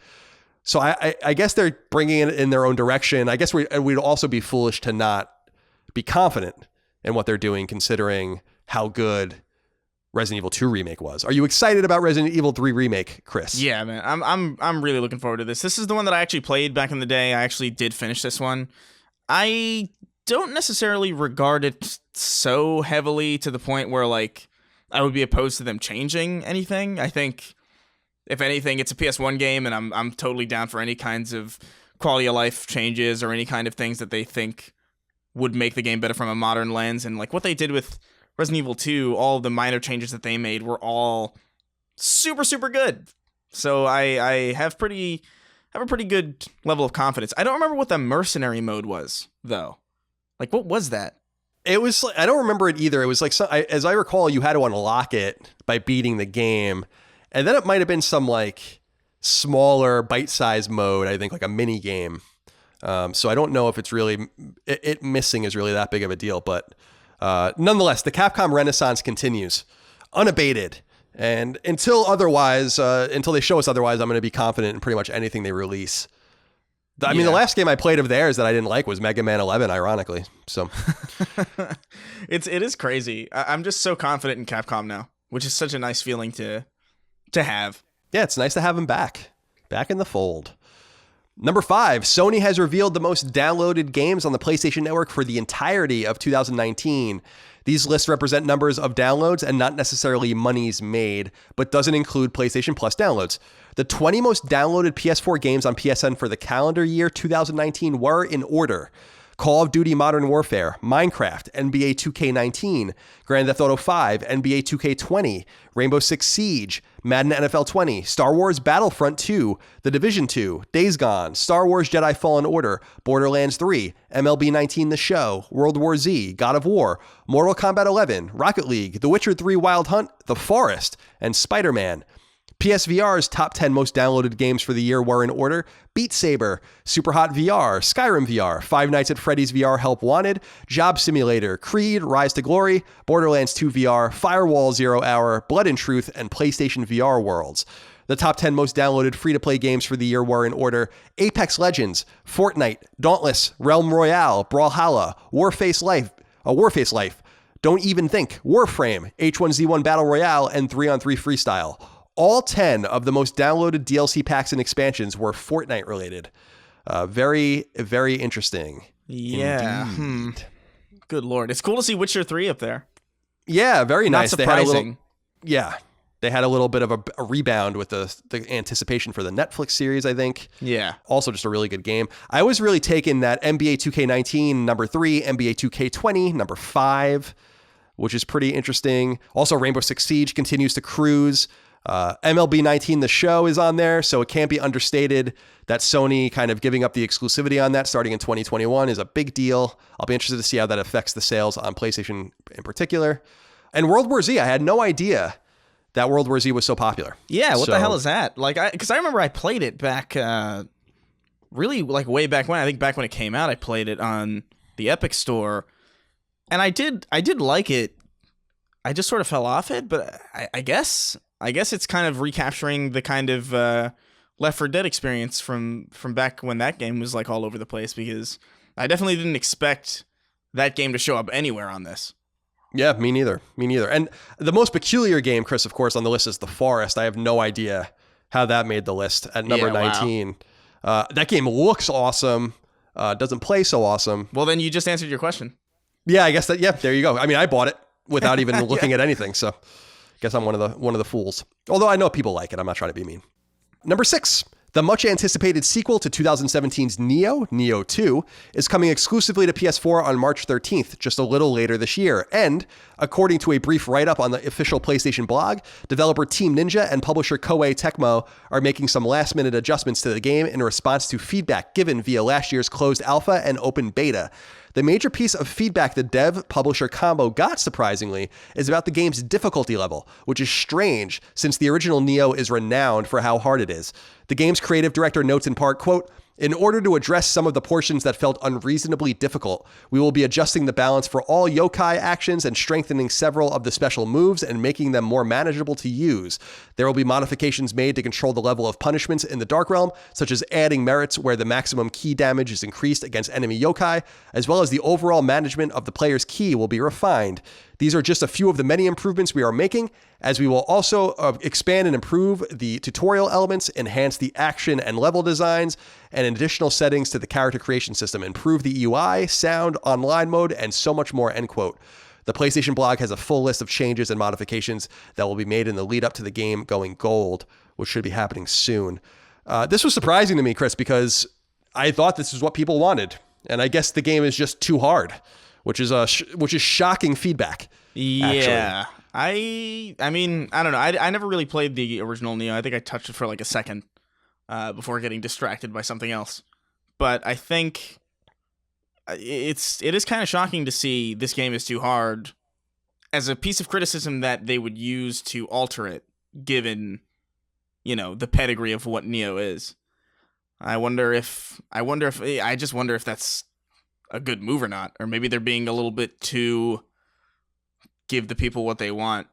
So I guess they're bringing it in their own direction. I guess we'd also be foolish to not be confident in what they're doing, considering how good Resident Evil 2 Remake was. Are you excited about Resident Evil 3 Remake, Chris? Yeah, man. I'm really looking forward to this. This is the one that I actually played back in the day. I actually did finish this one. I don't necessarily regard it so heavily to the point where, like, I would be opposed to them changing anything. I think, if anything, it's a PS1 game, and I'm totally down for any kinds of quality of life changes or any kind of things that they think would make the game better from a modern lens. And, like, what they did with Resident Evil 2, all the minor changes that they made were all super, super good. So I have a pretty good level of confidence. I don't remember what the mercenary mode was, though. Like, what was that? It was like, I don't remember it either. It was like, as I recall, you had to unlock it by beating the game. And then it might have been some like smaller bite-sized mode, I think like a mini game. So I don't know if it's really, it missing is really that big of a deal. But nonetheless, the Capcom Renaissance continues unabated. And until they show us otherwise, I'm going to be confident in pretty much anything they release. I mean, the last game I played of theirs that I didn't like was Mega Man 11, ironically. So it is crazy. I'm just so confident in Capcom now, which is such a nice feeling to have. Yeah, it's nice to have them back in the fold. Number 5, Sony has revealed the most downloaded games on the PlayStation Network for the entirety of 2019. These lists represent numbers of downloads and not necessarily monies made, but doesn't include PlayStation Plus downloads. The 20 most downloaded PS4 games on PSN for the calendar year 2019 were in order: Call of Duty Modern Warfare, Minecraft, NBA 2K19, Grand Theft Auto 5, NBA 2K20, Rainbow Six Siege, Madden NFL 20, Star Wars Battlefront 2, The Division 2, Days Gone, Star Wars Jedi Fallen Order, Borderlands 3, MLB 19 The Show, World War Z, God of War, Mortal Kombat 11, Rocket League, The Witcher 3 Wild Hunt, The Forest, and Spider-Man. PSVR's top 10 most downloaded games for the year were in order: Beat Saber, Superhot VR, Skyrim VR, Five Nights at Freddy's VR Help Wanted, Job Simulator, Creed, Rise to Glory, Borderlands 2 VR, Firewall 0 Hour, Blood and Truth, and PlayStation VR Worlds. The top 10 most downloaded free-to-play games for the year were in order: Apex Legends, Fortnite, Dauntless, Realm Royale, Brawlhalla, Warface Life, Don't Even Think, Warframe, H1Z1 Battle Royale, and 3-on-3 Freestyle. All 10 of the most downloaded DLC packs and expansions were Fortnite related. Very, very interesting. Yeah. Good Lord. It's cool to see Witcher 3 up there. Yeah, very nice. Not surprising. They had a little bit of a rebound with the anticipation for the Netflix series, I think. Yeah. Also just a really good game. I was really taken that NBA 2K19, number 3, NBA 2K20, number 5, which is pretty interesting. Also, Rainbow Six Siege continues to cruise. MLB 19 The Show is on there, so it can't be understated that Sony kind of giving up the exclusivity on that starting in 2021 is a big deal. I'll be interested to see how that affects the sales on PlayStation in particular. And World War Z, I had no idea that World War Z was so popular. Yeah, what the hell is that? Because I remember I played it back, really like way back when. I think back when it came out, I played it on the Epic Store, and I did like it. I just sort of fell off it, but I guess it's kind of recapturing the kind of Left 4 Dead experience from back when that game was like all over the place, because I definitely didn't expect that game to show up anywhere on this. Yeah, me neither. And the most peculiar game, Chris, of course, on the list is The Forest. I have no idea how that made the list at number 19. Wow. That game looks awesome. Doesn't play so awesome. Well, then you just answered your question. Yeah, I guess that. Yeah, there you go. I mean, I bought it without even looking at anything, so guess I'm one of the fools. Although I know people like it. I'm not trying to be mean. Number 6, the much anticipated sequel to 2017's Neo 2, is coming exclusively to PS4 on March 13th, just a little later this year. And according to a brief write-up on the official PlayStation blog, developer Team Ninja and publisher Koei Tecmo are making some last-minute adjustments to the game in response to feedback given via last year's closed alpha and open beta. The major piece of feedback the dev-publisher combo got, surprisingly, is about the game's difficulty level, which is strange since the original Neo is renowned for how hard it is. The game's creative director notes in part, quote, "In order to address some of the portions that felt unreasonably difficult, we will be adjusting the balance for all yokai actions and strengthening several of the special moves and making them more manageable to use. There will be modifications made to control the level of punishments in the Dark Realm, such as adding merits where the maximum ki damage is increased against enemy yokai, as well as the overall management of the player's ki will be refined. These are just a few of the many improvements we are making, as we will also expand and improve the tutorial elements, enhance the action and level designs, and additional settings to the character creation system, improve the UI, sound, online mode, and so much more," end quote. The PlayStation blog has a full list of changes and modifications that will be made in the lead up to the game going gold, which should be happening soon. This was surprising to me, Chris, because I thought this is what people wanted, and I guess the game is just too hard, which is shocking feedback. Yeah. Actually. I mean, I don't know. I never really played the original Neo. I think I touched it for like a second before getting distracted by something else. But I think it is kind of shocking to see this game is too hard as a piece of criticism that they would use to alter it, given, the pedigree of what Neo is. I just wonder if that's a good move or not, or maybe they're being a little bit too give the people what they want.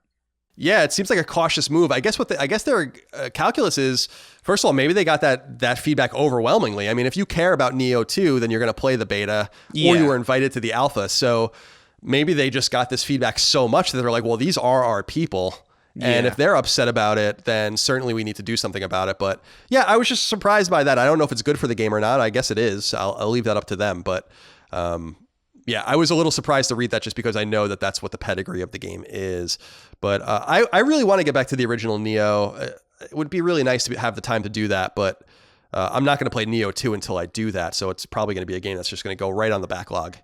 Yeah, it seems like a cautious move. I guess their calculus is, first of all, maybe they got that feedback overwhelmingly. I mean, if you care about Neo 2, then you're going to play the beta, or you were invited to the alpha. So maybe they just got this feedback so much that they're like, well, these are our people. And if they're upset about it, then certainly we need to do something about it. But yeah, I was just surprised by that. I don't know if it's good for the game or not. I guess it is. I'll leave that up to them. But yeah, I was a little surprised to read that just because I know that that's what the pedigree of the game is. But I really want to get back to the original Neo. It would be really nice to have the time to do that, but I'm not going to play Neo 2 until I do that. So it's probably going to be a game that's just going to go right on the backlog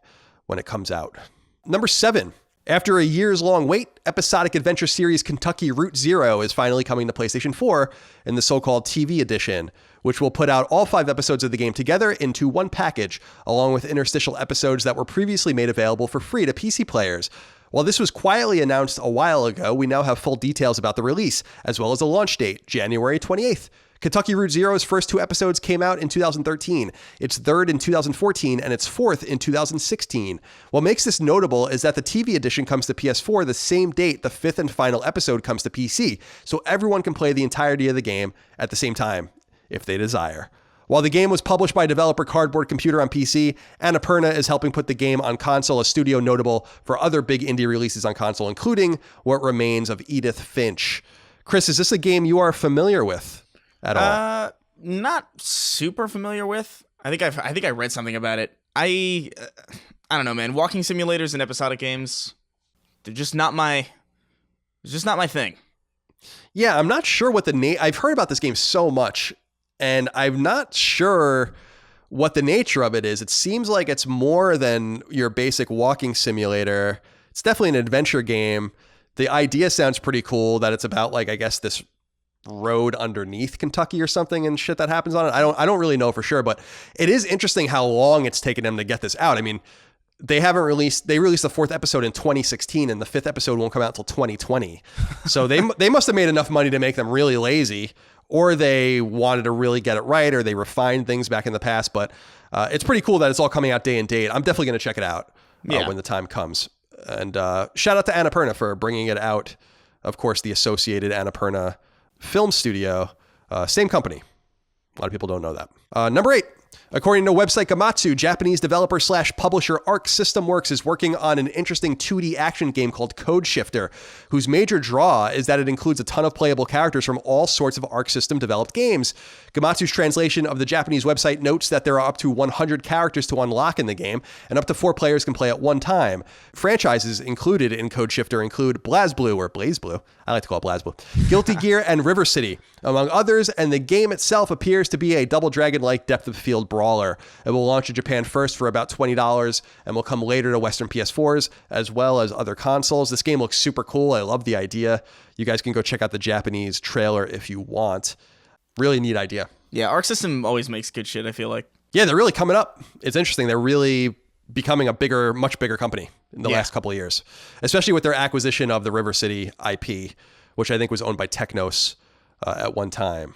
when it comes out. Number 7. After a years-long wait, episodic adventure series Kentucky Route Zero is finally coming to PlayStation 4 in the so-called TV edition, which will put out all 5 episodes of the game together into one package, along with interstitial episodes that were previously made available for free to PC players. While this was quietly announced a while ago, we now have full details about the release, as well as a launch date, January 28th. Kentucky Route Zero's first 2 episodes came out in 2013, its third in 2014, and its fourth in 2016. What makes this notable is that the TV edition comes to PS4 the same date the 5th and final episode comes to PC, so everyone can play the entirety of the game at the same time, if they desire. While the game was published by developer Cardboard Computer on PC, Annapurna is helping put the game on console, a studio notable for other big indie releases on console, including What Remains of Edith Finch. Chris, is this a game you are familiar with at all? Not super familiar with. I think I read something about it. I don't know, man. Walking simulators and episodic games, they're just not my thing. Yeah, I'm not sure what I've heard about this game so much, and I'm not sure what the nature of it is. It seems like it's more than your basic walking simulator. It's definitely an adventure game. The idea sounds pretty cool, that it's about, like, I guess this road underneath Kentucky or something and shit that happens on it. I don't really know for sure, but it is interesting how long it's taken them to get this out. I mean, they released the 4th episode in 2016, and the 5th episode won't come out until 2020. So they must have made enough money to make them really lazy, or they wanted to really get it right, or they refined things back in the past. But it's pretty cool that it's all coming out day and date. I'm definitely going to check it out when the time comes. And shout out to Annapurna for bringing it out. Of course, the associated Annapurna film studio, same company. A lot of people don't know that. Number 8. According to website Gamatsu, Japanese developer/publisher Arc System Works is working on an interesting 2D action game called Code Shifter, whose major draw is that it includes a ton of playable characters from all sorts of Arc System developed games. Gamatsu's translation of the Japanese website notes that there are up to 100 characters to unlock in the game, and up to 4 players can play at one time. Franchises included in Code Shifter include BlazBlue, or BlazBlue, I like to call it BlazBlue, Guilty Gear, and River City, among others, and the game itself appears to be a Double Dragon-like depth of field brawler. It will launch in Japan first for about $20 and will come later to Western PS4s as well as other consoles. This game looks super cool. I love the idea. You guys can go check out the Japanese trailer if you want. Really neat idea. Yeah, Arc System always makes good shit, I feel like. Yeah, they're really coming up. It's interesting. They're really becoming a much bigger company in the last couple of years, especially with their acquisition of the River City IP, which I think was owned by Technos at one time.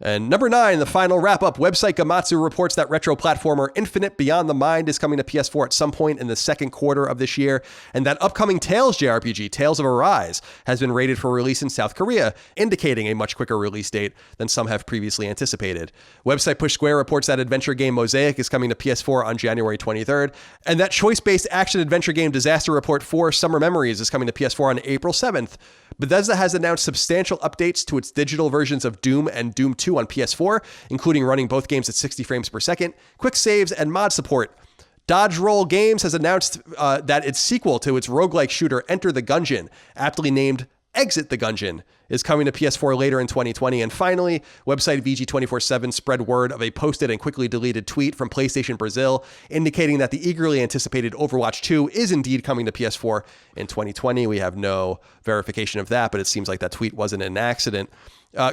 And number 9, the final wrap-up. Website Gamatsu reports that retro platformer Infinite Beyond the Mind is coming to PS4 at some point in the second quarter of this year, and that upcoming Tales JRPG, Tales of Arise, has been rated for release in South Korea, indicating a much quicker release date than some have previously anticipated. Website Push Square reports that adventure game Mosaic is coming to PS4 on January 23rd, and that choice-based action-adventure game Disaster Report 4 Summer Memories is coming to PS4 on April 7th. Bethesda has announced substantial updates to its digital versions of Doom and Doom 2 on PS4, including running both games at 60 frames per second, quick saves, and mod support. Dodge Roll Games has announced that its sequel to its roguelike shooter Enter the Gungeon, aptly named Exit the Gungeon, is coming to PS4 later in 2020. And finally, website VG247 spread word of a posted and quickly deleted tweet from PlayStation Brazil, indicating that the eagerly anticipated Overwatch 2 is indeed coming to PS4 in 2020. We have no verification of that, but it seems like that tweet wasn't an accident.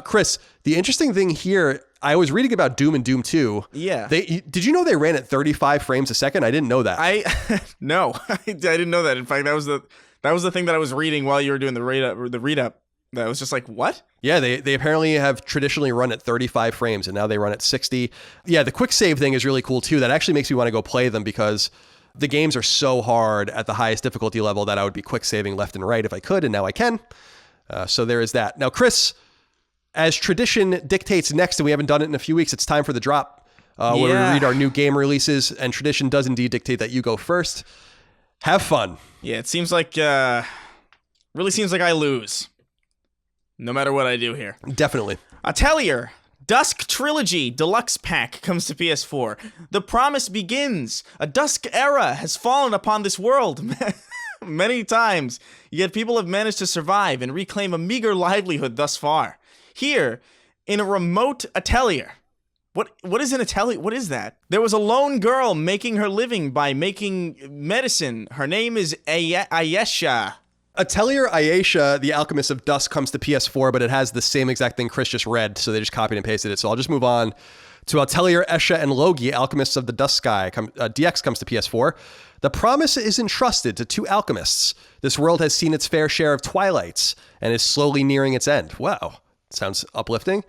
Chris, the interesting thing here, I was reading about Doom and Doom 2. Yeah. Did you know they ran at 35 frames a second? I didn't know that. No, I didn't know that. In fact, that was the thing that I was reading while you were doing the read up. That was just like, what? Yeah, they apparently have traditionally run at 35 frames, and now they run at 60. Yeah, the quick save thing is really cool, too. That actually makes me want to go play them because the games are so hard at the highest difficulty level that I would be quick saving left and right if I could, and now I can. So there is that. Now, Chris, as tradition dictates next, and we haven't done it in a few weeks, it's time for the drop where we read our new game releases, and tradition does indeed dictate that you go first. Have fun. Yeah, it seems like, really seems like I lose. No matter what I do here. Definitely. Atelier. Dusk Trilogy Deluxe Pack comes to PS4. The promise begins. A dusk era has fallen upon this world many times, yet people have managed to survive and reclaim a meager livelihood thus far. Here, in a remote atelier. What is an atelier? What is that? There was a lone girl making her living by making medicine. Her name is Ayesha. Atelier Ayesha, the Alchemist of Dusk, comes to PS4, but it has the same exact thing Chris just read, so they just copied and pasted it. So I'll just move on to Atelier Esha and Logi, Alchemists of the Dusk Sky. DX comes to PS4. The promise is entrusted to two alchemists. This world has seen its fair share of twilights and is slowly nearing its end. Wow, sounds uplifting.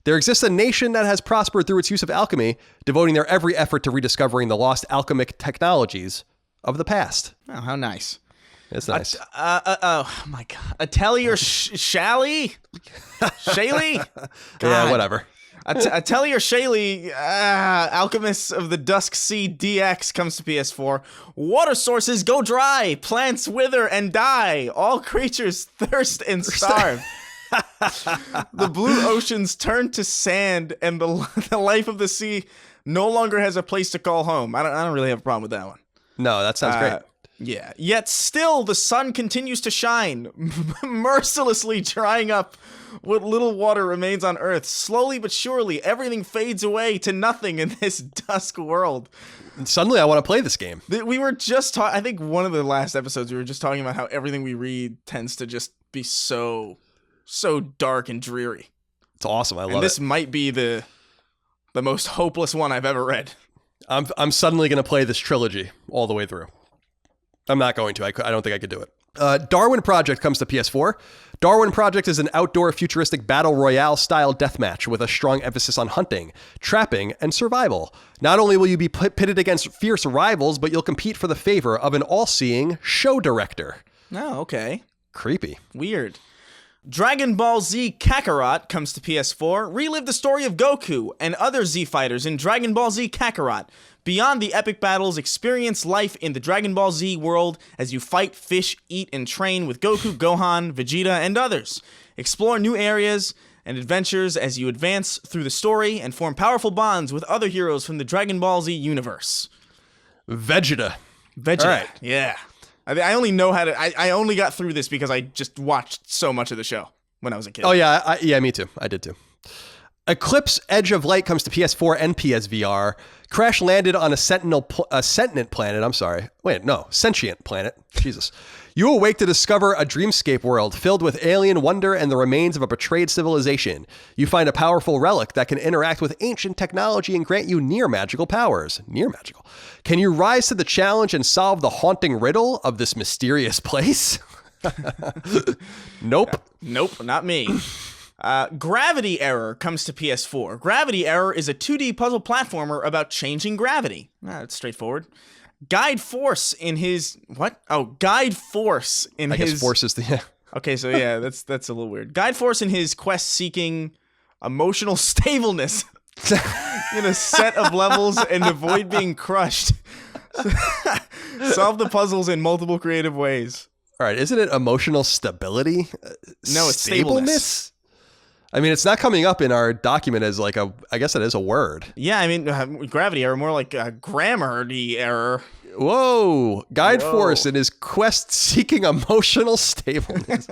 There exists a nation that has prospered through its use of alchemy, devoting their every effort to rediscovering the lost alchemic technologies of the past. Oh, how nice. It's nice. Oh my God. Atelier Shally? Shaley? Yeah, whatever. Atelier Shaley, Alchemists of the Dusk Sea DX comes to PS4. Water sources go dry, plants wither and die, all creatures thirst and starve. The blue oceans turn to sand, and the life of the sea no longer has a place to call home. I don't really have a problem with that one. No, that sounds great. Yeah. Yet still, the sun continues to shine, mercilessly drying up what little water remains on Earth. Slowly but surely, everything fades away to nothing in this dusk world. And suddenly, I want to play this game. We were just I think one of the last episodes, we were just talking about how everything we read tends to just be so dark and dreary. It's awesome. I love it. And this might be the most hopeless one I've ever read. I'm suddenly going to play this trilogy all the way through. I'm not going to. I don't think I could do it. Darwin Project comes to PS4. Darwin Project is an outdoor futuristic battle royale style deathmatch with a strong emphasis on hunting, trapping, and survival. Not only will you be pitted against fierce rivals, but you'll compete for the favor of an all-seeing show director. Oh, okay. Creepy. Weird. Dragon Ball Z Kakarot comes to PS4. Relive the story of Goku and other Z fighters in Dragon Ball Z Kakarot. Beyond the epic battles, experience life in the Dragon Ball Z world as you fight, fish, eat, and train with Goku, Gohan, Vegeta, and others. Explore new areas and adventures as you advance through the story and form powerful bonds with other heroes from the Dragon Ball Z universe. Vegeta. All right. Yeah. I only know how to... I only got through this because I just watched so much of the show when I was a kid. Oh, yeah. Yeah, me too. I did too. Eclipse Edge of Light comes to PS4 and PSVR. Crash landed on a sentient planet. Jesus. You awake to discover a dreamscape world filled with alien wonder and the remains of a betrayed civilization. You find a powerful relic that can interact with ancient technology and grant you near magical powers. Near magical. Can you rise to the challenge and solve the haunting riddle of this mysterious place? Nope. Nope, not me. Gravity Error comes to PS4. Gravity Error is a 2D puzzle platformer about changing gravity. That's straightforward. Guide Force in his... What? Oh, Guide Force in his... I guess Force is the... Yeah. Okay, so yeah, that's a little weird. Guide Force in his quest seeking emotional stableness in a set of levels and avoid being crushed. Solve the puzzles in multiple creative ways. All right, isn't it emotional stability? No, it's stableness. I mean, it's not coming up in our document as like I guess it is a word. Yeah, I mean, gravity error, more like a grammar-y error. Whoa. Guide Force in his quest seeking emotional stableness.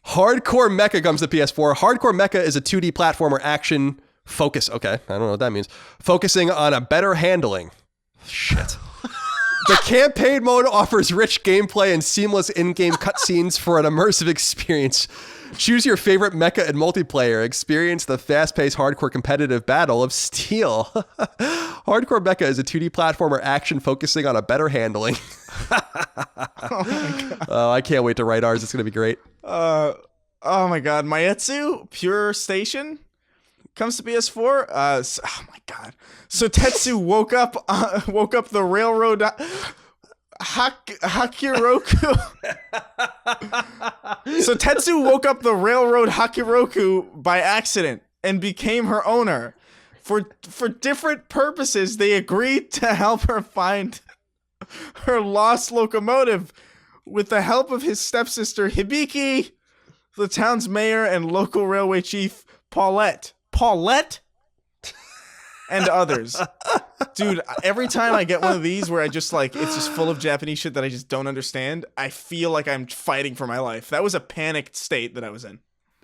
Hardcore Mecha comes to PS4. Hardcore Mecha is a 2D platformer action focus. Okay, I don't know what that means. Focusing on a better handling. Shit. The campaign mode offers rich gameplay and seamless in-game cutscenes for an immersive experience. Choose your favorite mecha and multiplayer. Experience the fast-paced hardcore competitive battle of steel. Hardcore Mecha is a 2D platformer action focusing on a better handling. Oh my God. I can't wait to write ours. It's going to be great. Oh my God. Mayetsu Pure Station comes to PS4. Oh my God. So Tetsu woke up the railroad. Hakuroku. So Tetsu woke up the railroad Hakuroku by accident and became her owner. For different purposes, they agreed to help her find her lost locomotive with the help of his stepsister Hibiki, the town's mayor, and local railway chief Paulette. Paulette? And others. Dude, every time I get one of these where I just like, it's just full of Japanese shit that I just don't understand, I feel like I'm fighting for my life. That was a panicked state that I was in.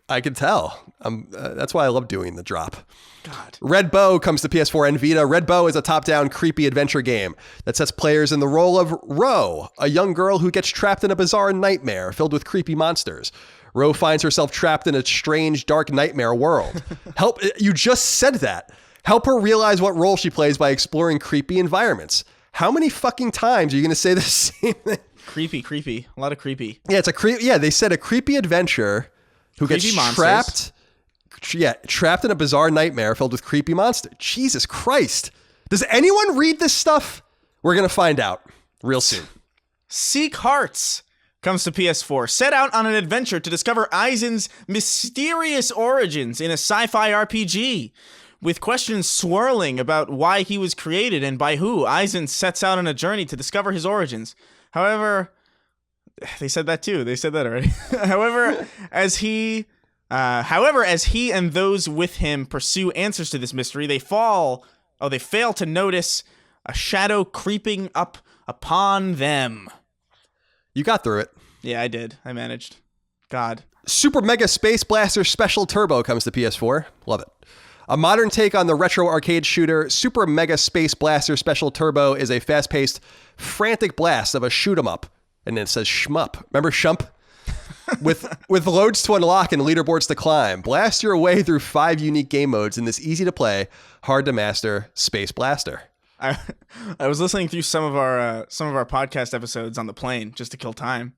I can tell. That's why I love doing the drop. God. Red Bow comes to PS4 and Vita. Red Bow is a top-down creepy adventure game that sets players in the role of Ro, a young girl who gets trapped in a bizarre nightmare filled with creepy monsters. Ro finds herself trapped in a strange, dark nightmare world. You just said that. Help her realize what role she plays by exploring creepy environments. How many fucking times are you going to say the same thing? Creepy. A lot of creepy. Yeah, they said a creepy adventure who creepy gets monsters. trapped in a bizarre nightmare filled with creepy monsters. Jesus Christ. Does anyone read this stuff? We're going to find out real soon. Seek Hearts comes to PS4. Set out on an adventure to discover Aizen's mysterious origins in a sci-fi RPG. With questions swirling about why he was created and by who, Aizen sets out on a journey to discover his origins. However, they said that too. They said that already. However, as he and those with him pursue answers to this mystery, they fail to notice a shadow creeping up upon them. You got through it. Yeah, I did. I managed. God. Super Mega Space Blaster Special Turbo comes to PS4. Love it. A modern take on the retro arcade shooter, Super Mega Space Blaster Special Turbo is a fast-paced, frantic blast of a shoot-'em-up. And then it says shmup. Remember Shump? With loads to unlock and leaderboards to climb. Blast your way through 5 unique game modes in this easy-to-play, hard-to-master Space Blaster. I was listening through some of our podcast episodes on the plane just to kill time.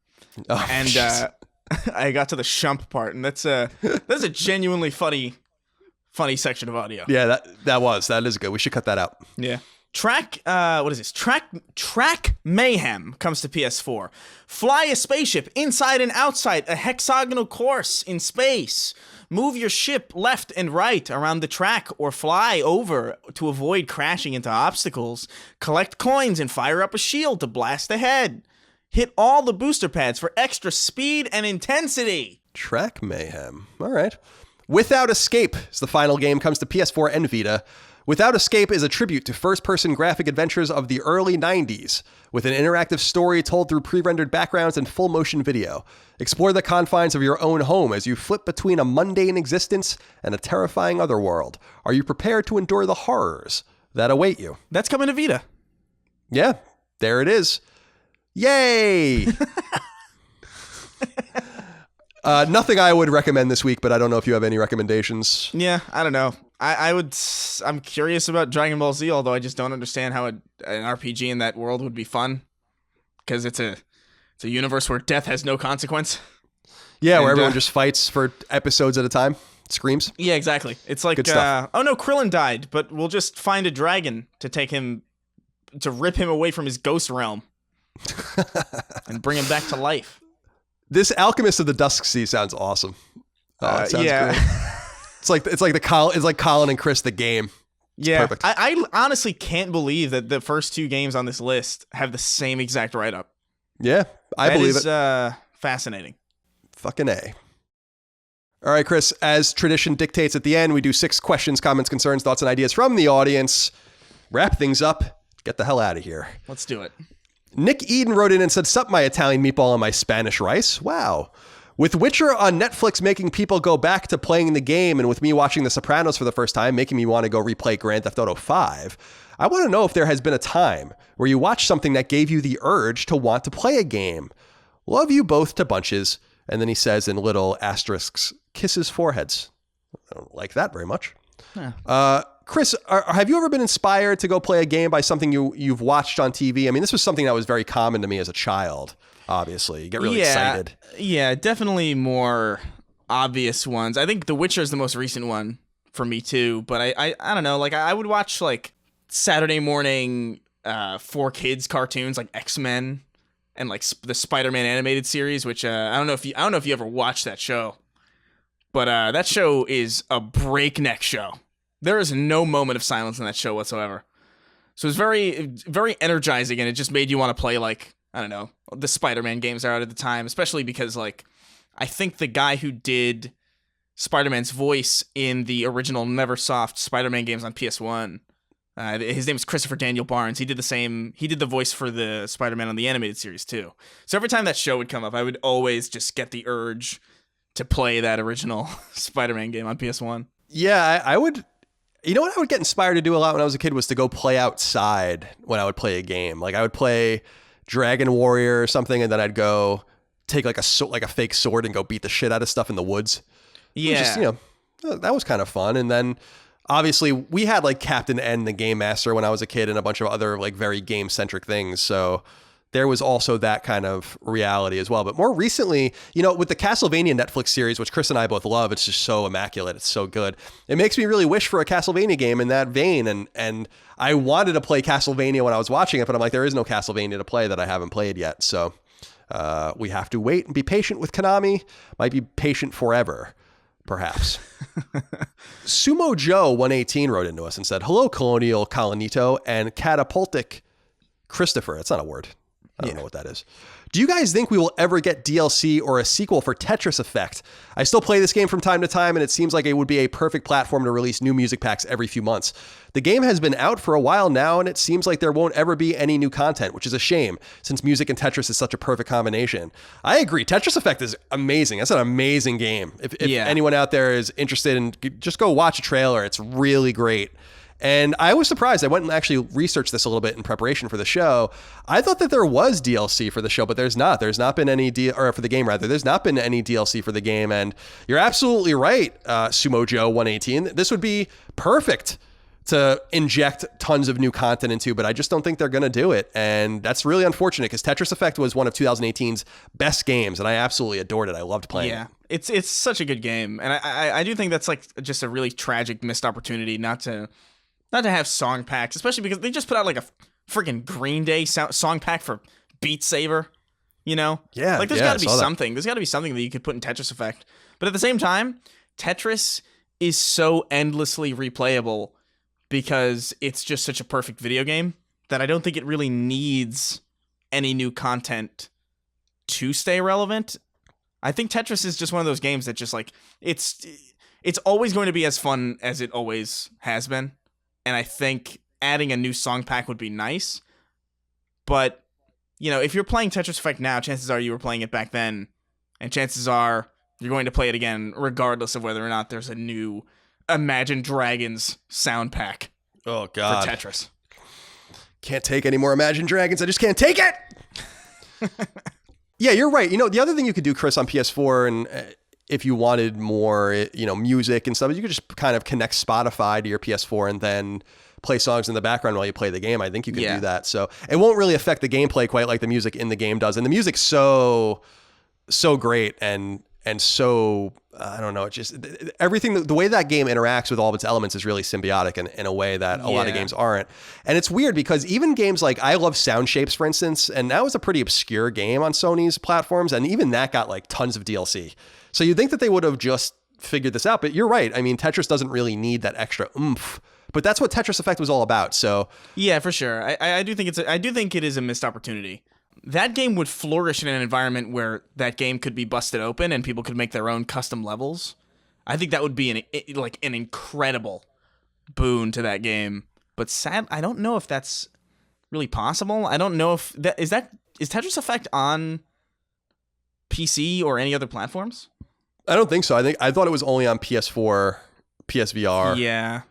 Oh, and I got to the Shump part, and that's a genuinely funny section of audio. Yeah, that is good. We should cut that out. Yeah. Track Mayhem comes to PS4. Fly a spaceship inside and outside a hexagonal course in space. Move your ship left and right around the track or fly over to avoid crashing into obstacles. Collect coins and fire up a shield to blast ahead. Hit all the booster pads for extra speed and intensity. Track Mayhem. All right. Without Escape is the final game, comes to PS4 and Vita. Without Escape is a tribute to first-person graphic adventures of the early 90s, with an interactive story told through pre-rendered backgrounds and full-motion video. Explore the confines of your own home as you flip between a mundane existence and a terrifying otherworld. Are you prepared to endure the horrors that await you? That's coming to Vita. Yeah, there it is. Yay! Nothing I would recommend this week, but I don't know if you have any recommendations. Yeah, I don't know. I'm curious about Dragon Ball Z, although I just don't understand how an RPG in that world would be fun, because it's a universe where death has no consequence. Yeah, where everyone just fights for episodes at a time. Screams. Yeah, exactly. It's like, oh no, Krillin died, but we'll just find a dragon to take him, to rip him away from his ghost realm and bring him back to life. This Alchemist of the Dusk Sea sounds awesome. Oh, it sounds great. It's like Colin and Chris the game. It's perfect. I honestly can't believe that the first 2 games on this list have the same exact write-up. Yeah, I believe it. That is fascinating. Fucking A. All right, Chris, as tradition dictates at the end, we do 6 questions, comments, concerns, thoughts, and ideas from the audience. Wrap things up. Get the hell out of here. Let's do it. Nick Eden wrote in and said, "Sup, my Italian meatball and my Spanish rice." Wow. With Witcher on Netflix making people go back to playing the game, and with me watching The Sopranos for the first time, making me want to go replay Grand Theft Auto 5, I want to know if there has been a time where you watched something that gave you the urge to want to play a game. Love you both to bunches. And then he says in little asterisks, kisses foreheads. I don't like that very much. Yeah. Chris, have you ever been inspired to go play a game by something you've watched on TV? I mean, this was something that was very common to me as a child, obviously. You get really excited. Yeah, definitely more obvious ones. I think The Witcher is the most recent one for me, too. But I don't know. Like, I would watch, like, Saturday morning 4Kids cartoons, like X-Men and like the Spider-Man animated series, which I don't know if you ever watched that show, but that show is a breakneck show. There is no moment of silence in that show whatsoever. So it's very, very energizing, and it just made you want to play, like, I don't know, the Spider-Man games are out at the time, especially because, like, I think the guy who did Spider-Man's voice in the original Neversoft Spider-Man games on PS1, his name is Christopher Daniel Barnes. He did the voice for the Spider-Man on the animated series, too. So every time that show would come up, I would always just get the urge to play that original Spider-Man game on PS1. Yeah, I would... You know what I would get inspired to do a lot when I was a kid was to go play outside when I would play a game. Like I would play Dragon Warrior or something, and then I'd go take like a fake sword and go beat the shit out of stuff in the woods. Yeah. Just, that was kind of fun. And then obviously we had like Captain N, the Game Master, when I was a kid, and a bunch of other like very game centric things. So there was also that kind of reality as well. But more recently, with the Castlevania Netflix series, which Chris and I both love, it's just so immaculate. It's so good. It makes me really wish for a Castlevania game in that vein. And I wanted to play Castlevania when I was watching it, but I'm like, there is no Castlevania to play that I haven't played yet. So we have to wait and be patient with Konami. Might be patient forever, perhaps. Sumo Joe 118 wrote into us and said, "Hello, Colonial Colonito and Catapultic Christopher." It's not a word. I don't know what that is. Do you guys think we will ever get DLC or a sequel for Tetris Effect? I still play this game from time to time, and it seems like it would be a perfect platform to release new music packs every few months. The game has been out for a while now, and it seems like there won't ever be any new content, which is a shame, since music and Tetris is such a perfect combination. I agree. Tetris Effect is amazing. That's an amazing game. If anyone out there is interested, in just go watch a trailer. It's really great. And I was surprised. I went and actually researched this a little bit in preparation for the show. I thought that there was DLC for the show, but there's not. There's not been any or for the game rather. There's not been any DLC for the game. And you're absolutely right, Sumo Joe 118. This would be perfect to inject tons of new content into, but I just don't think they're going to do it. And that's really unfortunate because Tetris Effect was one of 2018's best games, and I absolutely adored it. I loved playing it. It's such a good game. And I do think that's like just a really tragic missed opportunity not to have song packs, especially because they just put out like a freaking Green Day song pack for Beat Saber, Yeah. Like there's got to be something. There's got to be something that you could put in Tetris Effect. But at the same time, Tetris is so endlessly replayable because it's just such a perfect video game that I don't think it really needs any new content to stay relevant. I think Tetris is just one of those games that just like it's always going to be as fun as it always has been. And I think adding a new song pack would be nice. But, if you're playing Tetris Effect now, chances are you were playing it back then. And chances are you're going to play it again, regardless of whether or not there's a new Imagine Dragons sound pack. Oh, God. For Tetris. Can't take any more Imagine Dragons. I just can't take it. Yeah, you're right. The other thing you could do, Chris, on PS4 and... if you wanted more, music and stuff, you could just kind of connect Spotify to your PS4 and then play songs in the background while you play the game. I think you can do that. So it won't really affect the gameplay quite like the music in the game does. And the music's so great and so, I don't know, it's just everything, the way that game interacts with all of its elements is really symbiotic in a way that a lot of games aren't. And it's weird because even games like, I love Sound Shapes, for instance, and that was a pretty obscure game on Sony's platforms. And even that got like tons of DLC. So you'd think that they would have just figured this out, but you're right. I mean, Tetris doesn't really need that extra oomph, but that's what Tetris Effect was all about. So yeah, for sure. I do think it is a missed opportunity. That game would flourish in an environment where that game could be busted open and people could make their own custom levels. I think that would be an incredible boon to that game. But sad, I don't know if that's really possible. I don't know if is Tetris Effect on PC or any other platforms? I don't think so. I thought it was only on PS4, PSVR. Yeah,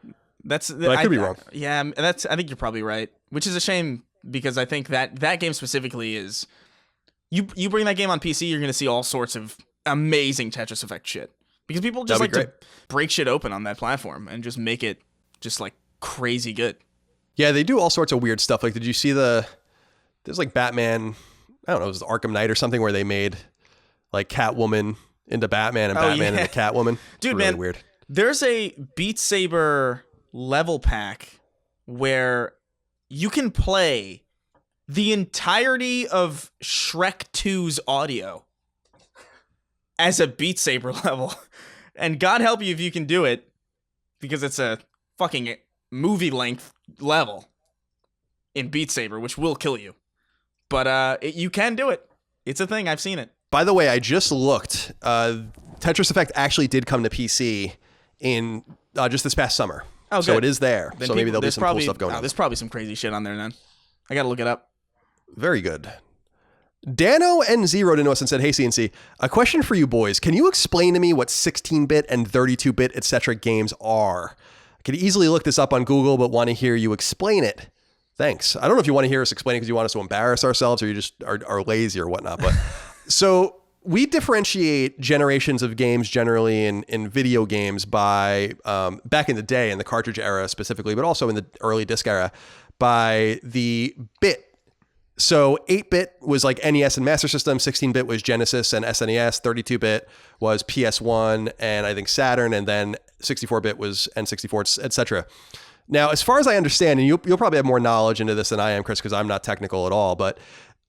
but I could be wrong. Yeah, I think you're probably right. Which is a shame because I think that game specifically is you bring that game on PC, you're going to see all sorts of amazing Tetris Effect shit because people just like to break shit open on that platform and just make it just like crazy good. Yeah, they do all sorts of weird stuff. Like, did you see there's like Batman? I don't know, it was Arkham Knight or something where they made like Catwoman into Batman and Batman into Catwoman. Dude, really man, weird. There's a Beat Saber level pack where you can play the entirety of Shrek 2's audio as a Beat Saber level. And God help you if you can do it, because it's a fucking movie length level in Beat Saber, which will kill you. But you can do it. It's a thing. I've seen it. By the way, I just looked. Tetris Effect actually did come to PC in just this past summer. Oh, so good. it is there. Then so maybe there'll be some cool stuff going on. There's probably some crazy shit on there then. I gotta look it up. Very good. Dano NZ wrote into us and said, "Hey CNC, a question for you boys. Can you explain to me what 16-bit and 32-bit etc. games are? I could easily look this up on Google, but want to hear you explain it. Thanks." I don't know if you want to hear us explain it because you want us to embarrass ourselves or you just are lazy or whatnot. But so we differentiate generations of games generally in video games by, back in the day, in the cartridge era specifically, but also in the early disc era, by the bit. So 8-bit was like NES and Master System, 16-bit was Genesis and SNES, 32-bit was PS1 and I think Saturn, and then 64-bit was N64, etc. Now, as far as I understand, and you'll probably have more knowledge into this than I am, Chris, because I'm not technical at all, but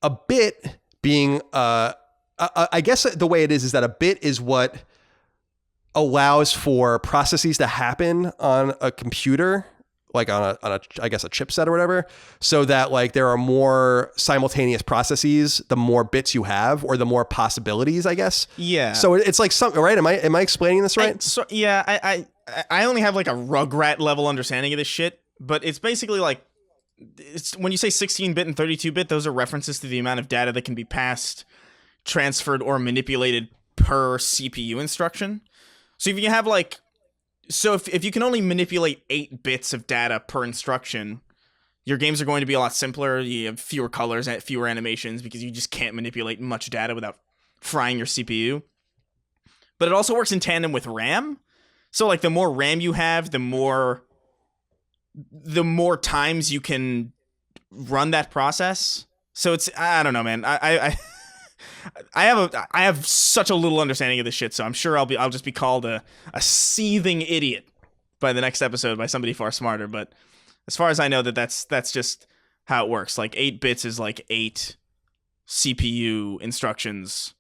a bit being, I guess the way it is that a bit is what allows for processes to happen on a computer, like on a I guess a chipset or whatever, so that like there are more simultaneous processes the more bits you have, or the more possibilities, I guess. Yeah. So it's like something, right? Am I explaining this right? I only have like a Rugrat level understanding of this shit, but it's basically like, it's when you say 16-bit and 32-bit, those are references to the amount of data that can be passed, transferred, or manipulated per CPU instruction. So if you have like, so if you can only manipulate 8 bits of data per instruction, your games are going to be a lot simpler. You have fewer colors and fewer animations because you just can't manipulate much data without frying your CPU. But it also works in tandem with RAM. So like the more RAM you have, the more times you can run that process. So it's, I don't know, man. I have such a little understanding of this shit, so I'm sure I'll just be called a seething idiot by the next episode by somebody far smarter. But as far as I know, that's just how it works. Like 8 bits is like 8 CPU instructions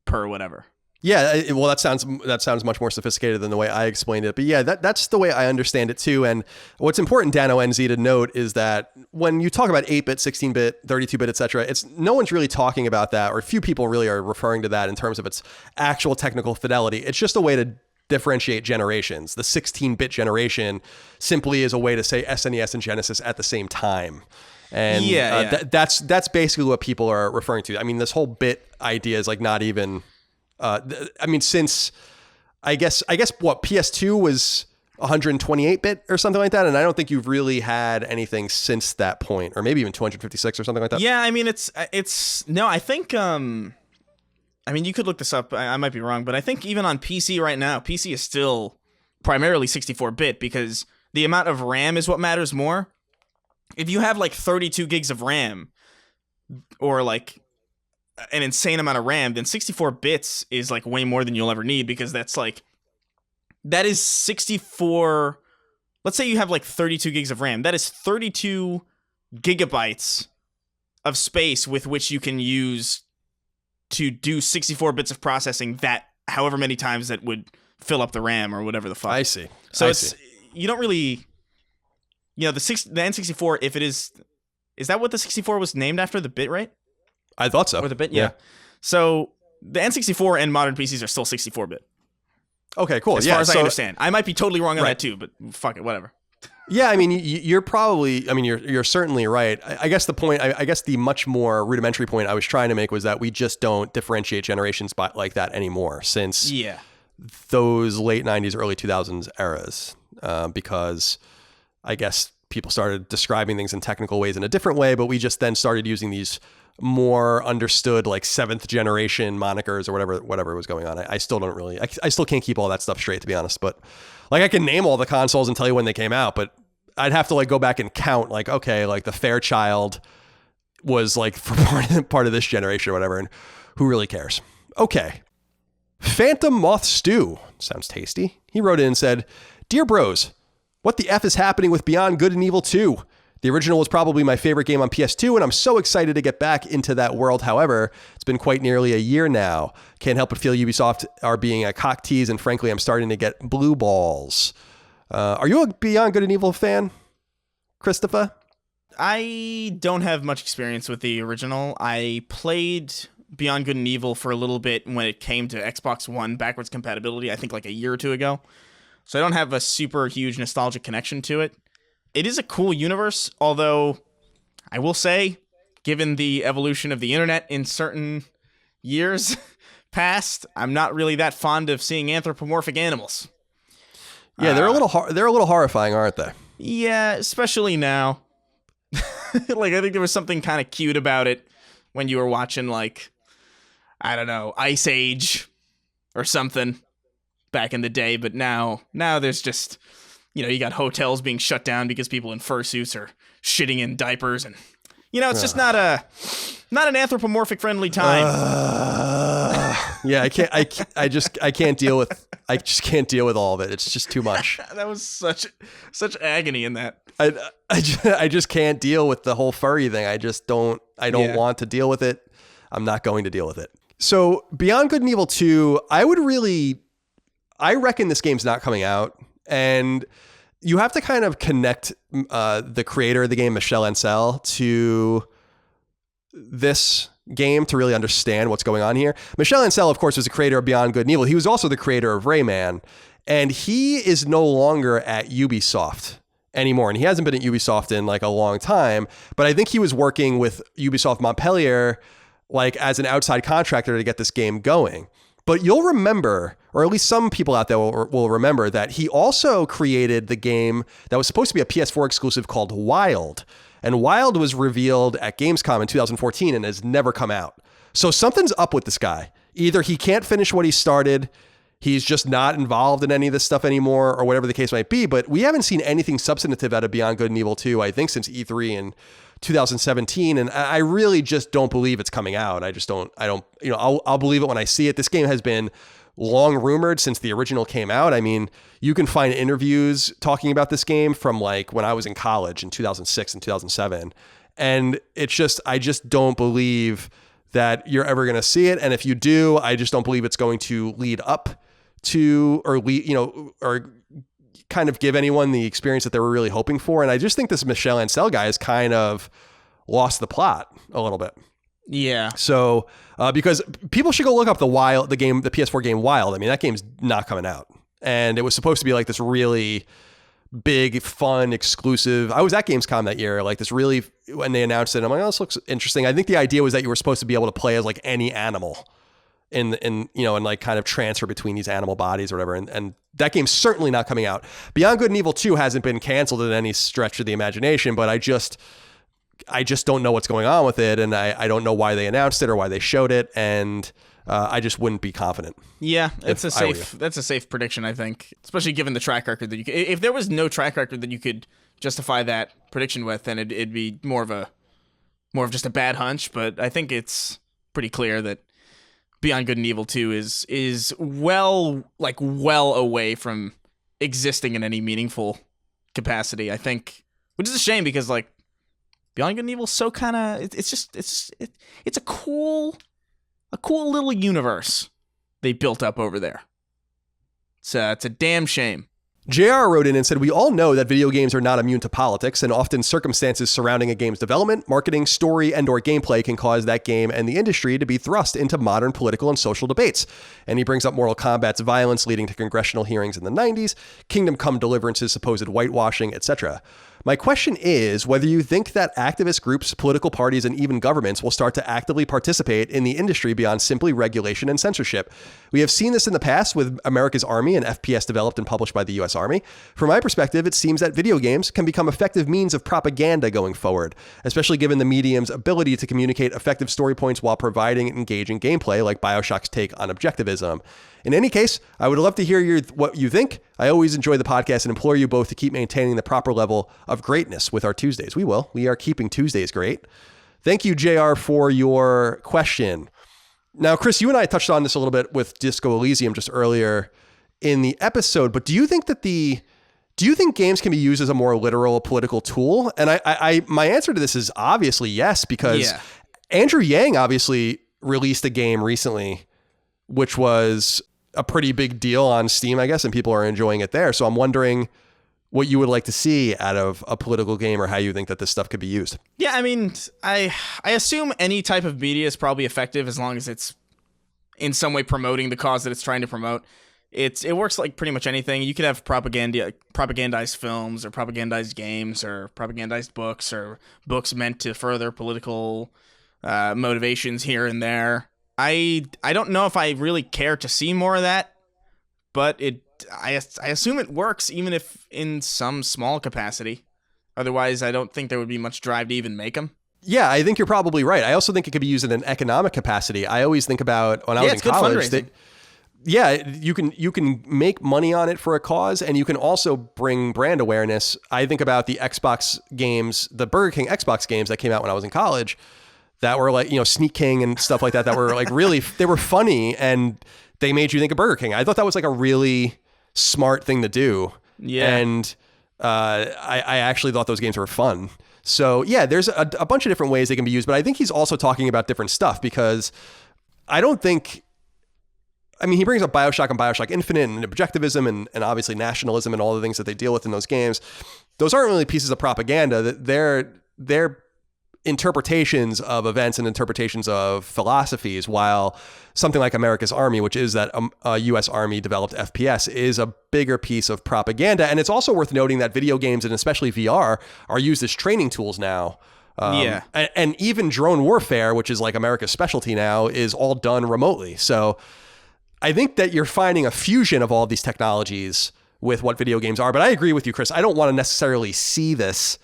per whatever. Yeah, well, that sounds much more sophisticated than the way I explained it. But yeah, that's the way I understand it too. And what's important, Dano NZ, to note is that when you talk about 8-bit, 16-bit, 32-bit, etc., it's no one's really talking about that, or few people really are referring to that in terms of its actual technical fidelity. It's just a way to differentiate generations. The 16-bit generation simply is a way to say SNES and Genesis at the same time. And that's basically what people are referring to. I mean, this whole bit idea is like not even... I mean, since I guess what PS2 was 128-bit or something like that, and I don't think you've really had anything since that point, or maybe even 256 or something like that. Yeah, I mean, it's no, I think I mean, you could look this up. I might be wrong, but I think even on PC right now, PC is still primarily 64-bit because the amount of RAM is what matters more. If you have like 32 gigs of RAM, or like an insane amount of RAM, then 64 bits is like way more than you'll ever need, because that is 64. Let's say you have like 32 gigs of RAM. That is 32 gigabytes of space with which you can use to do 64 bits of processing, that however many times that would fill up the RAM or whatever the fuck. I see. So you don't really, the N64, if it is that what the 64 was named after, the bit rate? I thought so. Or the bit, yeah. So the N64 and modern PCs are still 64-bit. Okay, cool. As far as I understand. I might be totally wrong on that too, but fuck it, whatever. Yeah, I mean, you're probably, I mean, you're certainly right. I guess the point, I guess the much more rudimentary point I was trying to make was that we just don't differentiate generations like that anymore since those late 90s, early 2000s eras, because I guess people started describing things in technical ways in a different way, but we just then started using these more understood like 7th generation monikers or whatever was going on. I still don't really, I still can't keep all that stuff straight, to be honest, but like I can name all the consoles and tell you when they came out, but I'd have to like go back and count like, okay, like the Fairchild was like for part of this generation or whatever, and who really cares? Okay. Phantom Moth Stew, sounds tasty. He wrote in and said, "Dear bros, what the F is happening with Beyond Good and Evil 2? The original was probably my favorite game on PS2, and I'm so excited to get back into that world. However, it's been quite nearly a year now. Can't help but feel Ubisoft are being a cock tease, and frankly, I'm starting to get blue balls. Are you a Beyond Good and Evil fan, Christopher? I don't have much experience with the original. I played Beyond Good and Evil for a little bit when it came to Xbox One backwards compatibility, I think like a year or two ago. So I don't have a super huge nostalgic connection to it. It is a cool universe, although I will say, given the evolution of the internet in certain years past, I'm not really that fond of seeing anthropomorphic animals. Yeah, they're a little horrifying, aren't they? Yeah, especially now. Like, I think there was something kind of cute about it when you were watching, like, I don't know, Ice Age or something back in the day. But now there's just, you got hotels being shut down because people in fursuits are shitting in diapers. And, it's just not an anthropomorphic friendly time. Yeah, I just can't deal with all of it. It's just too much. That was such agony in that. I just can't deal with the whole furry thing. I don't want to deal with it. I'm not going to deal with it. So Beyond Good and Evil 2, I reckon this game's not coming out, and you have to kind of connect the creator of the game, Michel Ancel, to this game to really understand what's going on here. Michel Ancel, of course, was the creator of Beyond Good and Evil. He was also the creator of Rayman, and he is no longer at Ubisoft anymore. And he hasn't been at Ubisoft in like a long time, but I think he was working with Ubisoft Montpellier like as an outside contractor to get this game going. But you'll remember, or at least some people out there will remember, that he also created the game that was supposed to be a PS4 exclusive called Wild. And Wild was revealed at Gamescom in 2014 and has never come out. So something's up with this guy. Either he can't finish what he started, he's just not involved in any of this stuff anymore, or whatever the case might be. But we haven't seen anything substantive out of Beyond Good and Evil 2, I think, since E3 in 2017. And I really just don't believe it's coming out. I'll believe it when I see it. This game has been long rumored since the original came out. I mean, you can find interviews talking about this game from like when I was in college in 2006 and 2007. And I just don't believe that you're ever going to see it. And if you do, I just don't believe it's going to lead up to, or kind of give anyone the experience that they were really hoping for. And I just think this Michel Ancel guy has kind of lost the plot a little bit. Yeah. So, because people should go look up the PS4 game Wild. I mean, that game's not coming out. And it was supposed to be like this really big, fun, exclusive. I was at Gamescom that year, like this really, when they announced it, I'm like, oh, this looks interesting. I think the idea was that you were supposed to be able to play as like any animal and like kind of transfer between these animal bodies or whatever. And that game's certainly not coming out. Beyond Good and Evil 2 hasn't been canceled in any stretch of the imagination, but I just don't know what's going on with it. And I don't know why they announced it or why they showed it. And I just wouldn't be confident. Yeah, that's a safe prediction, I think, especially given the track record that if there was no track record that you could justify that prediction with, then it'd be more of just a bad hunch. But I think it's pretty clear that Beyond Good and Evil 2 is well away from existing in any meaningful capacity, I think, which is a shame because like Beyond Good and Evil is so kind of it's a cool little universe they built up over there. It's a damn shame. JR wrote in and said, we all know that video games are not immune to politics, and often circumstances surrounding a game's development, marketing, story, and/or gameplay can cause that game and the industry to be thrust into modern political and social debates. And he brings up Mortal Kombat's violence leading to congressional hearings in the 90s, Kingdom Come Deliverance's supposed whitewashing, etc. My question is whether you think that activist groups, political parties, and even governments will start to actively participate in the industry beyond simply regulation and censorship. We have seen this in the past with America's Army and FPS developed and published by the U.S. Army. From my perspective, it seems that video games can become effective means of propaganda going forward, especially given the medium's ability to communicate effective story points while providing engaging gameplay like BioShock's take on objectivism. In any case, I would love to hear what you think. I always enjoy the podcast and implore you both to keep maintaining the proper level of greatness with our Tuesdays. We will. We are keeping Tuesdays great. Thank you, JR, for your question. Now, Chris, you and I touched on this a little bit with Disco Elysium just earlier in the episode, but do you think that the Do you think games can be used as a more literal political tool? And my answer to this is obviously yes, because Andrew Yang obviously released a game recently, which was a pretty big deal on Steam, I guess, and people are enjoying it there. So I'm wondering what you would like to see out of a political game, or how you think that this stuff could be used. Yeah, I mean, I assume any type of media is probably effective as long as it's in some way promoting the cause that it's trying to promote. It works like pretty much anything. You could have propagandized films, or propagandized games, or propagandized books, or books meant to further political motivations here and there. I don't know if I really care to see more of that, but I assume it works, even if in some small capacity. Otherwise, I don't think there would be much drive to even make them. Yeah, I think you're probably right. I also think it could be used in an economic capacity. I always think about when I was in college that you can make money on it for a cause, and you can also bring brand awareness. I think about the Xbox games, the Burger King Xbox games that came out when I was in college, that were like, Sneak King and stuff like that were like really, they were funny, and they made you think of Burger King. I thought that was like a really smart thing to do. Yeah. And I actually thought those games were fun. So yeah, there's a bunch of different ways they can be used, but I think he's also talking about different stuff, because I mean, he brings up BioShock and BioShock Infinite and objectivism and obviously nationalism and all the things that they deal with in those games. Those aren't really pieces of propaganda. They're interpretations of events and interpretations of philosophies, while something like America's Army, which is that a U.S. Army developed FPS, is a bigger piece of propaganda. And it's also worth noting that video games, and especially VR, are used as training tools now. And even drone warfare, which is like America's specialty now, is all done remotely. So I think that you're finding a fusion of all these technologies with what video games are. But I agree with you, Chris. I don't want to necessarily see this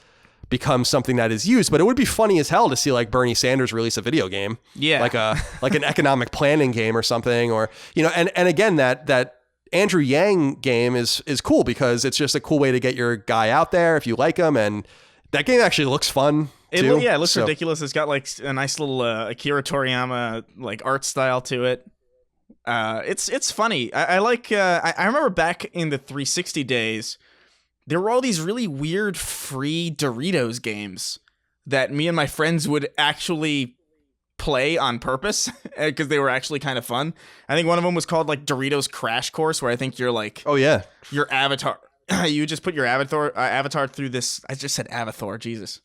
become something that is used, but it would be funny as hell to see like Bernie Sanders release a video game, like an economic planning game or something, or and again, that Andrew Yang game is cool, because it's just a cool way to get your guy out there if you like him, and that game actually looks fun too. It looks ridiculous. It's got like a nice little Akira Toriyama like art style to it. It's funny. I like. I remember back in the 360 days, there were all these really weird free Doritos games that me and my friends would actually play on purpose because they were actually kind of fun. I think one of them was called like Doritos Crash Course, where I think you're like, your avatar. You just put your avatar through this. I just said avatar. Jesus.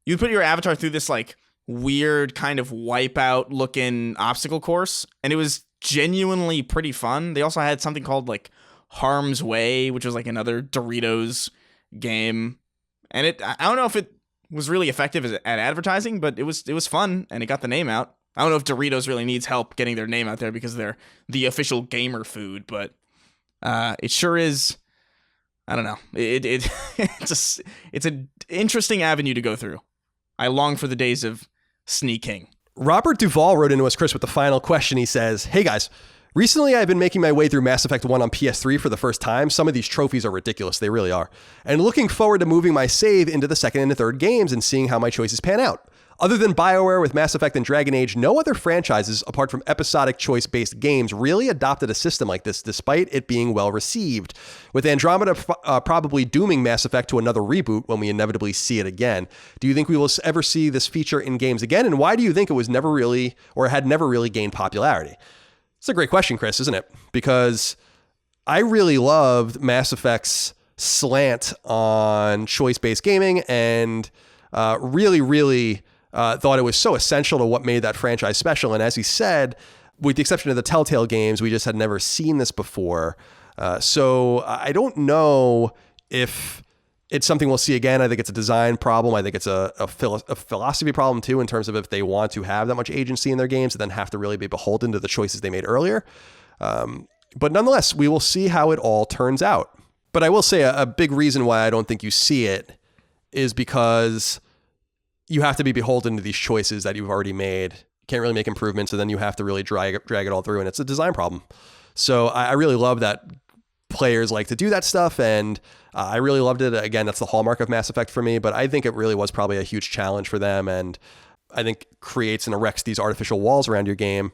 You put your avatar through this like weird kind of Wipeout looking obstacle course, and it was genuinely pretty fun. They also had something called like Harm's Way, which was like another Doritos game, and I don't know if it was really effective at advertising, but it was fun, and it got the name out. I don't know if Doritos really needs help getting their name out there, because they're the official gamer food, but it sure is. I don't know. It's an interesting avenue to go through. I long for the days of sneaking. Robert Duvall wrote into us, Chris, with the final question. He says, "Hey guys, recently I've been making my way through Mass Effect 1 on PS3 for the first time. Some of these trophies are ridiculous. They really are. And looking forward to moving my save into the second and the third games and seeing how my choices pan out. Other than BioWare with Mass Effect and Dragon Age, no other franchises, apart from episodic choice-based games, really adopted a system like this, despite it being well received. With Andromeda probably dooming Mass Effect to another reboot when we inevitably see it again. Do you think we will ever see this feature in games again? And why do you think it was never really, or had never really gained popularity?" It's a great question, Chris, isn't it? Because I really loved Mass Effect's slant on choice-based gaming, and really thought it was so essential to what made that franchise special. And as he said, with the exception of the Telltale games, we just had never seen this before. So I don't know if it's something we'll see again. I think it's a design problem. I think it's a philosophy problem too, in terms of if they want to have that much agency in their games and then have to really be beholden to the choices they made earlier. But nonetheless, we will see how it all turns out. But I will say a big reason why I don't think you see it is because you have to be beholden to these choices that you've already made. You can't really make improvements, and then you have to really drag it all through, and it's a design problem. So I really love that players like to do that stuff, and I really loved it. Again, that's the hallmark of Mass Effect for me, but I think it really was probably a huge challenge for them, and I think creates and erects these artificial walls around your game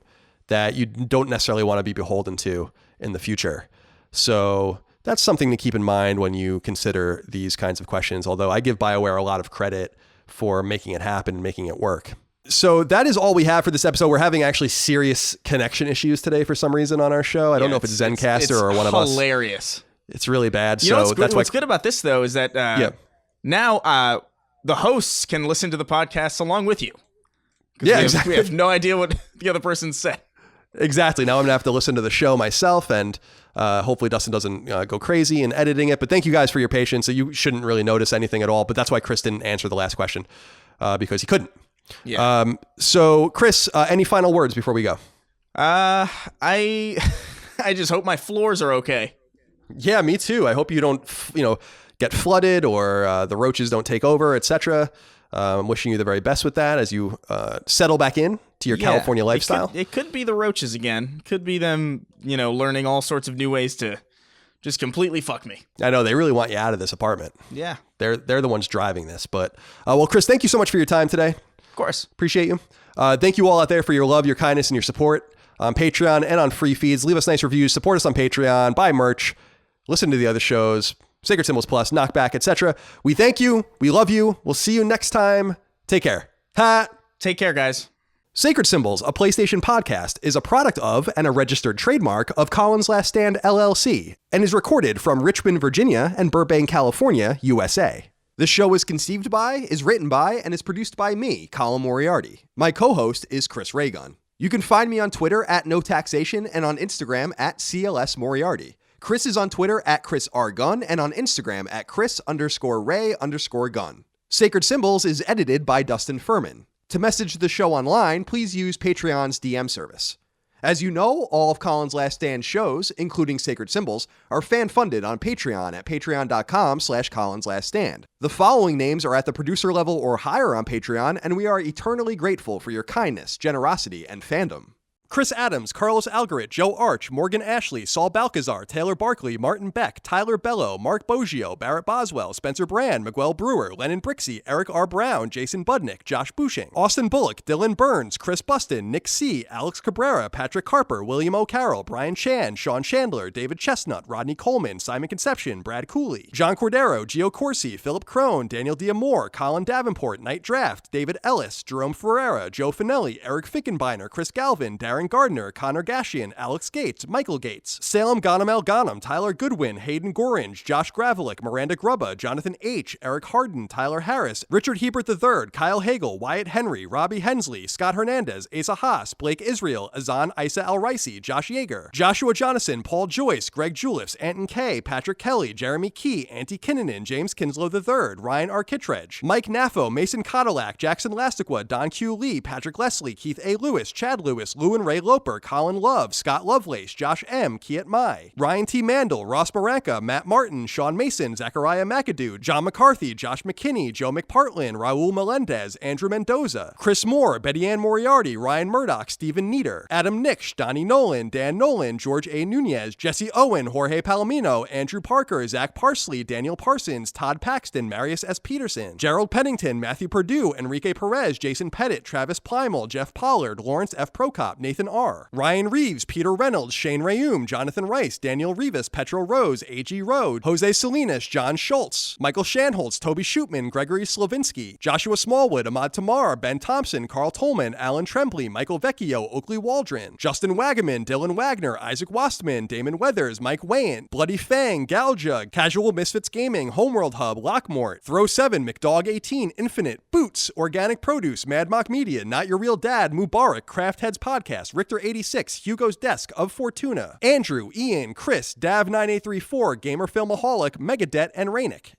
that you don't necessarily want to be beholden to in the future. So that's something to keep in mind when you consider these kinds of questions, although I give BioWare a lot of credit for making it happen and making it work. So that is all we have for this episode. We're having actually serious connection issues today for some reason on our show. I don't know if it's Zencaster or one of us. Hilarious. It's really bad. You know what's good about this, though, is that now the hosts can listen to the podcast along with you. Yeah, exactly. We have no idea what the other person said. Exactly. Now I'm going to have to listen to the show myself, and hopefully Dustin doesn't go crazy in editing it. But thank you guys for your patience. So you shouldn't really notice anything at all. But that's why Chris didn't answer the last question, because he couldn't. Yeah. So Chris, any final words before we go? I just hope my floors are okay. Yeah, me too. I hope you don't, get flooded or the roaches don't take over, etc. I'm wishing you the very best with that as you settle back in to your California lifestyle. It could be the roaches again. Could be them, learning all sorts of new ways to just completely fuck me. I know they really want you out of this apartment. Yeah. They're the ones driving this. But well, Chris, thank you so much for your time today. Of course. Appreciate you. Thank you all out there for your love, your kindness, and your support on Patreon and on free feeds. Leave us nice reviews. Support us on Patreon. Buy merch. Listen to the other shows. Sacred Symbols Plus, Knockback, etc. We thank you. We love you. We'll see you next time. Take care. Ha! Take care, guys. Sacred Symbols, a PlayStation podcast, is a product of and a registered trademark of Colin's Last Stand, LLC, and is recorded from Richmond, Virginia, and Burbank, California, USA. This show is conceived by, is written by, and is produced by me, Colin Moriarty. My co-host is Chris Raygun. You can find me on Twitter at NoTaxation and on Instagram at CLS Moriarty. Chris is on Twitter at Chris R. Gunn and on Instagram at Chris_Ray_Gun. Sacred Symbols is edited by Dustin Furman. To message the show online, please use Patreon's DM service. As you know, all of Colin's Last Stand shows, including Sacred Symbols, are fan-funded on Patreon at patreon.com/ColinsLastStand. The following names are at the producer level or higher on Patreon, and we are eternally grateful for your kindness, generosity, and fandom. Chris Adams, Carlos Algarit, Joe Arch, Morgan Ashley, Saul Balcazar, Taylor Barkley, Martin Beck, Tyler Bello, Mark Boggio, Barrett Boswell, Spencer Brand, Miguel Brewer, Lennon Brixey, Eric R. Brown, Jason Budnick, Josh Bushing, Austin Bullock, Dylan Burns, Chris Buston, Nick C., Alex Cabrera, Patrick Harper, William O'Carroll, Brian Chan, Sean Chandler, David Chestnut, Rodney Coleman, Simon Conception, Brad Cooley, John Cordero, Gio Corsi, Philip Crone, Daniel Diamore, Colin Davenport, Night Draft, David Ellis, Jerome Ferreira, Joe Finelli, Eric Fickenbeiner, Chris Galvin, Darren Gardner, Connor Gashian, Alex Gates, Michael Gates, Salem Ghanem El Ghanem, Tyler Goodwin, Hayden Gorange, Josh Gravelick, Miranda Grubba, Jonathan H., Eric Harden, Tyler Harris, Richard Hebert III, Kyle Hagel, Wyatt Henry, Robbie Hensley, Scott Hernandez, Asa Haas, Blake Israel, Azan Isa Al Ricey, Josh Yeager, Joshua Jonathan, Paul Joyce, Greg Julius, Anton K., Patrick Kelly, Jeremy Key, Auntie Kinnanen, James Kinslow III, Ryan Arkittredge, Mike Naffo, Mason Cadillac, Jackson Lastiqua, Don Q. Lee, Patrick Leslie, Keith A. Lewis, Chad Lewis, Lou and Ray Loper, Colin Love, Scott Lovelace, Josh M., Kiet Mai, Ryan T. Mandel, Ross Maranka, Matt Martin, Sean Mason, Zachariah McAdoo, John McCarthy, Josh McKinney, Joe McPartlin, Raul Melendez, Andrew Mendoza, Chris Moore, Betty Ann Moriarty, Ryan Murdoch, Stephen Nieder, Adam Nix, Donnie Nolan, Dan Nolan, George A. Nunez, Jesse Owen, Jorge Palomino, Andrew Parker, Zach Parsley, Daniel Parsons, Todd Paxton, Marius S. Peterson, Gerald Pennington, Matthew Perdue, Enrique Perez, Jason Pettit, Travis Plimal, Jeff Pollard, Lawrence F. Prokop, Nathan R., Ryan Reeves, Peter Reynolds, Shane Rayum, Jonathan Rice, Daniel Rivas, Petro Rose, A.G. Rode, Jose Salinas, John Schultz, Michael Shanholtz, Toby Shootman, Gregory Slavinsky, Joshua Smallwood, Ahmad Tamar, Ben Thompson, Carl Tolman, Alan Trembley, Michael Vecchio, Oakley Waldron, Justin Wagaman, Dylan Wagner, Isaac Wastman, Damon Weathers, Mike Wayne, Bloody Fang, Galjug, Casual Misfits Gaming, Homeworld Hub, Lockmort, Throw 7, McDog 18, Infinite, Boots, Organic Produce, Mad Mock Media, Not Your Real Dad, Mubarak, Craft Heads Podcast, Richter 86, Hugo's Desk of Fortuna, Andrew, Ian, Chris, Dav9834, Gamer Filmaholic, Megadet, and Rainick.